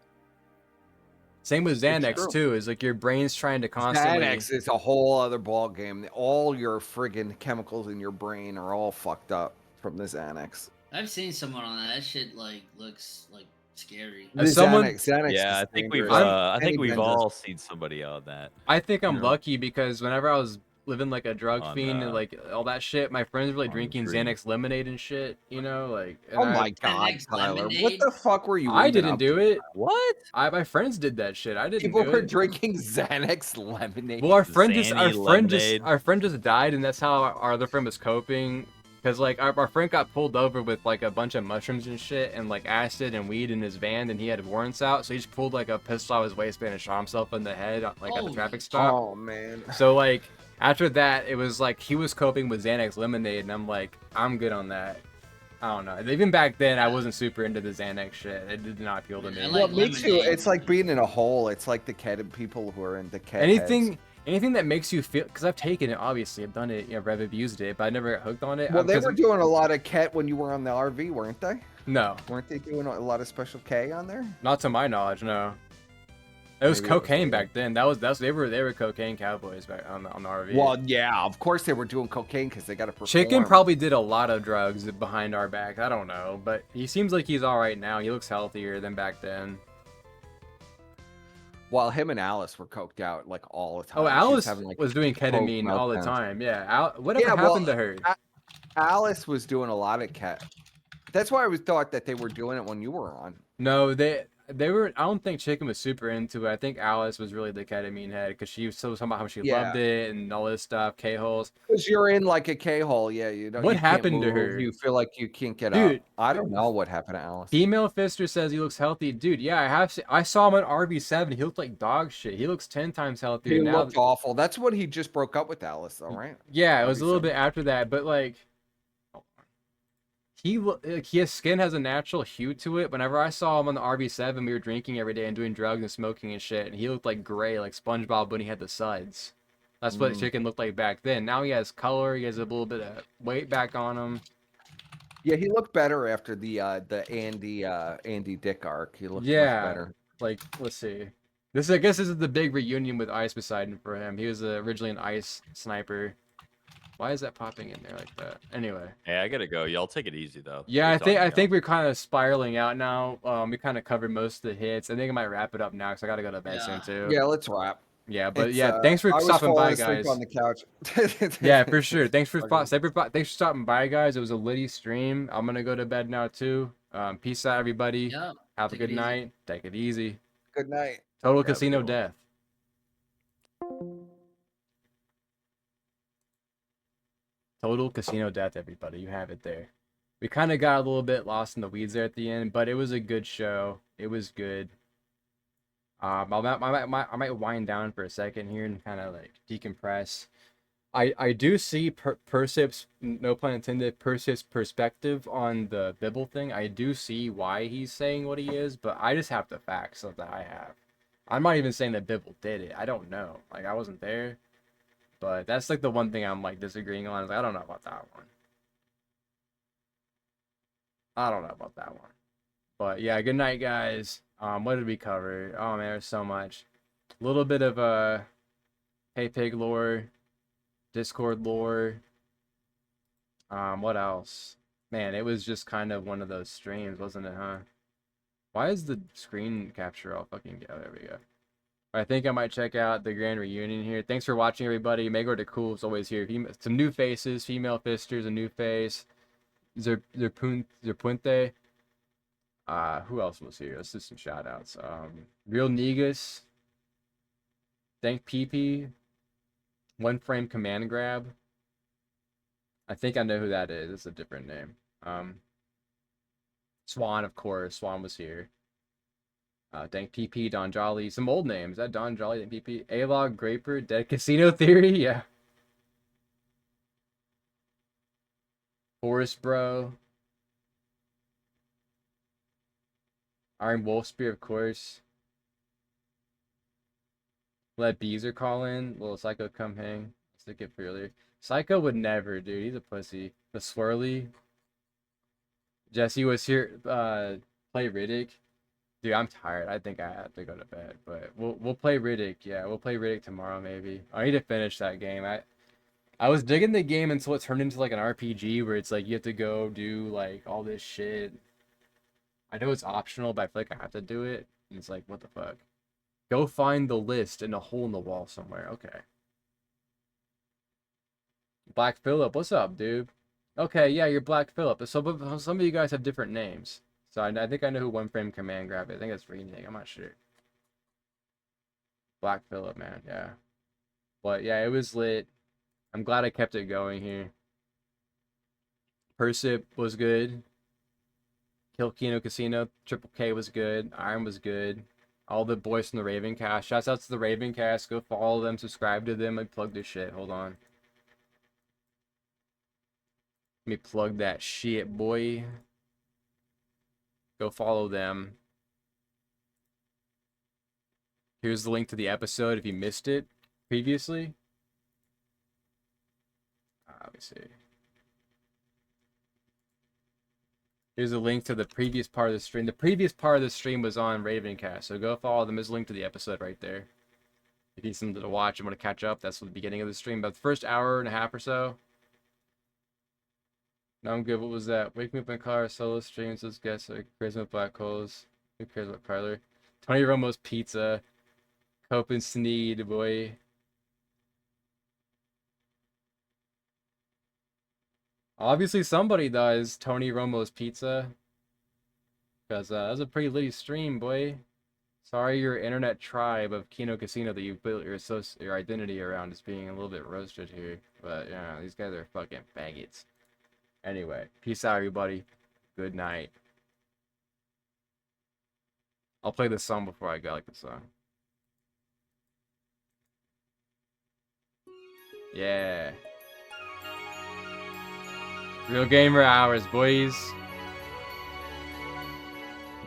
Same with Xanax true. too. Is like your brain's trying to constantly. Xanax is a whole other ball game. All your friggin' chemicals in your brain are all fucked up from the Xanax. I've seen someone on that. That shit like looks like scary. The someone- Xanax Yeah, is I think we've dangerous. I think we've Dangerous. all seen somebody on that. I think I'm Yeah. lucky because whenever I was living like a drug On, fiend and like all that shit, my friends were like on drinking Dream. Xanax lemonade and shit, you know, like. And Oh my God, Xanax Tyler! What lemonade? the fuck were you? I even didn't up do to? it. What? My friends did that shit. I didn't People do were it. drinking Xanax lemonade. Well, our friend just Xanny our friend just died, and that's how our other friend was coping. Cause like our friend got pulled over with like a bunch of mushrooms and shit, and like acid and weed in his van, and he had warrants out, so he just pulled like a pistol out of his waistband and shot himself in the head, like at the Holy traffic stop. Oh man. So like after that, it was like he was coping with Xanax lemonade, and I'm like, I'm good on that. I don't know. Even back then, I wasn't super into the Xanax shit. It did not appeal to me. I Well, like me too. lemonade. It's like being in a hole. It's like the cat people who are in the cat. heads. Anything that makes you feel, because I've taken it, obviously, I've done it, I've abused it, but I never got hooked on it. Well, they 'cause- were doing a lot of cat when you were on the RV, weren't they? No, Weren't they doing a lot of Special K on there? not to my knowledge, no. It was Maybe it was cocaine later. back then. They were cocaine cowboys back on the RV. Well, yeah, of course they were doing cocaine because they got to perform. Chicken probably did a lot of drugs behind our back. I don't know, but he seems like he's all right now. He looks healthier than back then. While him and Alice were coked out like all the time. Oh, She Alice having, like, was doing coke ketamine all the meltdowns. time. Yeah, whatever Yeah, well, happened to her? Alice was doing a lot of cat. That's why I was thought that they were doing it when you were on. No, they were. I don't think Chicken was super into it. I think Alice was really the ketamine head because she was so talking about how she Yeah. loved it and all this stuff. K-holes. Because you're in like a K-hole, yeah. You don't. What you can't happened to move, her? You feel like you can't get Dude. up. I don't know what happened to Alice. Female Fister says he looks healthy, dude. Yeah, I saw him on RB7. He looked like dog shit. He looks 10 times healthier He now. looked awful. That's what he just broke up with Alice, though, right? Yeah, it was a little RB7. bit after that, but like his skin has a natural hue to it. Whenever I saw him on the RB7, we were drinking every day and doing drugs and smoking and shit, and he looked like gray, like SpongeBob when he had the suds. That's what Chicken looked like back then. Now he has color. He has a little bit of weight back on him. Yeah, he looked better after the Andy Dick arc. He looked Yeah. much better. Like, let's see. I guess this is the big reunion with Ice Poseidon for him. He was originally an ice sniper. Why is that popping in there like that? Anyway. Hey, I gotta go. Y'all take it easy though. Yeah, Good I talking, think we're kind of spiraling out now. We kind of covered most of the hits. I think I might wrap it up now because I gotta go to bed soon too. Yeah, let's wrap. Yeah, but It's, yeah, thanks for I was stopping by, falling asleep guys. on the couch. Yeah, for sure. Thanks for Okay. thanks for stopping by, guys. It was a litty stream. I'm gonna go to bed now too. Peace out, everybody. Yeah. Have a Take it good easy. night. Take it easy. Good night. Total Yeah, casino cool. death. Total casino death, everybody. You have it there. We kind of got a little bit lost in the weeds there at the end, but it was a good show. It was good. I might wind down for a second here and kind of like decompress. I do see Persip's, no pun intended, Persip's perspective on the Bibble thing. I do see why he's saying what he is, but I just have the facts that I have. I'm not even saying that Bibble did it. I don't know. Like, I wasn't there. But that's like the one thing I'm like disagreeing on. I don't know about that one. I don't know about that one. But yeah, good night, guys. What did we cover? Oh man, there's so much. A little bit of Hey Pig lore, Discord lore. What else? Man, it was just kind of one of those streams, wasn't it, huh? Why is the screen capture all fucking go? There we go. I think I might check out the grand reunion here. Thanks for watching, everybody. Megor the Cool is always here. Some new faces. Female Fisters, a new face. Zerpunte. Who else was here? Let's do some shout outs. Real Negus. Thank PP. One Frame Command Grab. I think I know who that is. It's a different name. Swan, of course. Swan was here. Dank PP, Don Jolly. Some old names. Is that Don Jolly, Dank PP? A-Log, Graper, Dead Casino Theory? Yeah. Forest Bro. Iron Wolf Spear, of course. Let Beezer call in. Little Psycho come hang. Stick it for earlier. Psycho would never, dude. He's a pussy. The Swirly. Jesse was here. Play Riddick. Dude, I'm tired. I think I have to go to bed. But we'll play Riddick. Yeah, we'll play Riddick tomorrow maybe. I need to finish that game. I was digging the game until it turned into like an RPG where it's like you have to go do like all this shit. I know it's optional, but I feel like I have to do it. And it's like, what the fuck? Go find the list in a hole in the wall somewhere. Okay. Black Phillip, what's up, dude? Okay, yeah, you're Black Phillip. So but some of you guys have different names. So I think I know who One Frame Command Grab is. I think that's Reneg. I'm not sure. Black Phillip, man, yeah. But yeah, it was lit. I'm glad I kept it going here. Persip was good. Kill Kino Casino, Triple K was good. Iron was good. All the boys from the Ravencast. Shouts out to the Ravencast. Go follow them, subscribe to them. I plug this shit. Hold on. Let me plug that shit, boy. Go follow them. Here's the link to the episode if you missed it previously. Let me see. Here's a link to the previous part of the stream. The previous part of the stream was on Ravencast, so go follow them. There's a link to the episode right there. If you need something to watch and want to catch up, that's the beginning of the stream. About the first hour and a half or so. No, I'm good. What was that? Wake Me Up in Car, solo streams, let's guess. Charisma Black Holes. Who cares about Kyler? Tony Romo's Pizza. Cope and Sneed, boy. Obviously somebody does Tony Romo's Pizza. Because that was a pretty litty stream, boy. Sorry your internet tribe of Kino Casino that you built your identity around is being a little bit roasted here. But, yeah, these guys are fucking faggots. Anyway, peace out, everybody. Good night. I'll play this song before I go, like the song. Yeah. Real gamer hours, boys.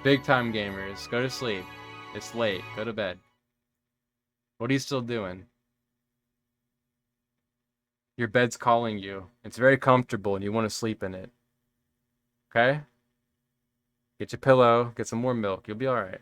Big time gamers. Go to sleep. It's late. Go to bed. What are you still doing? Your bed's calling you. It's very comfortable and you want to sleep in it. Okay? Get your pillow. Get some more milk. You'll be alright.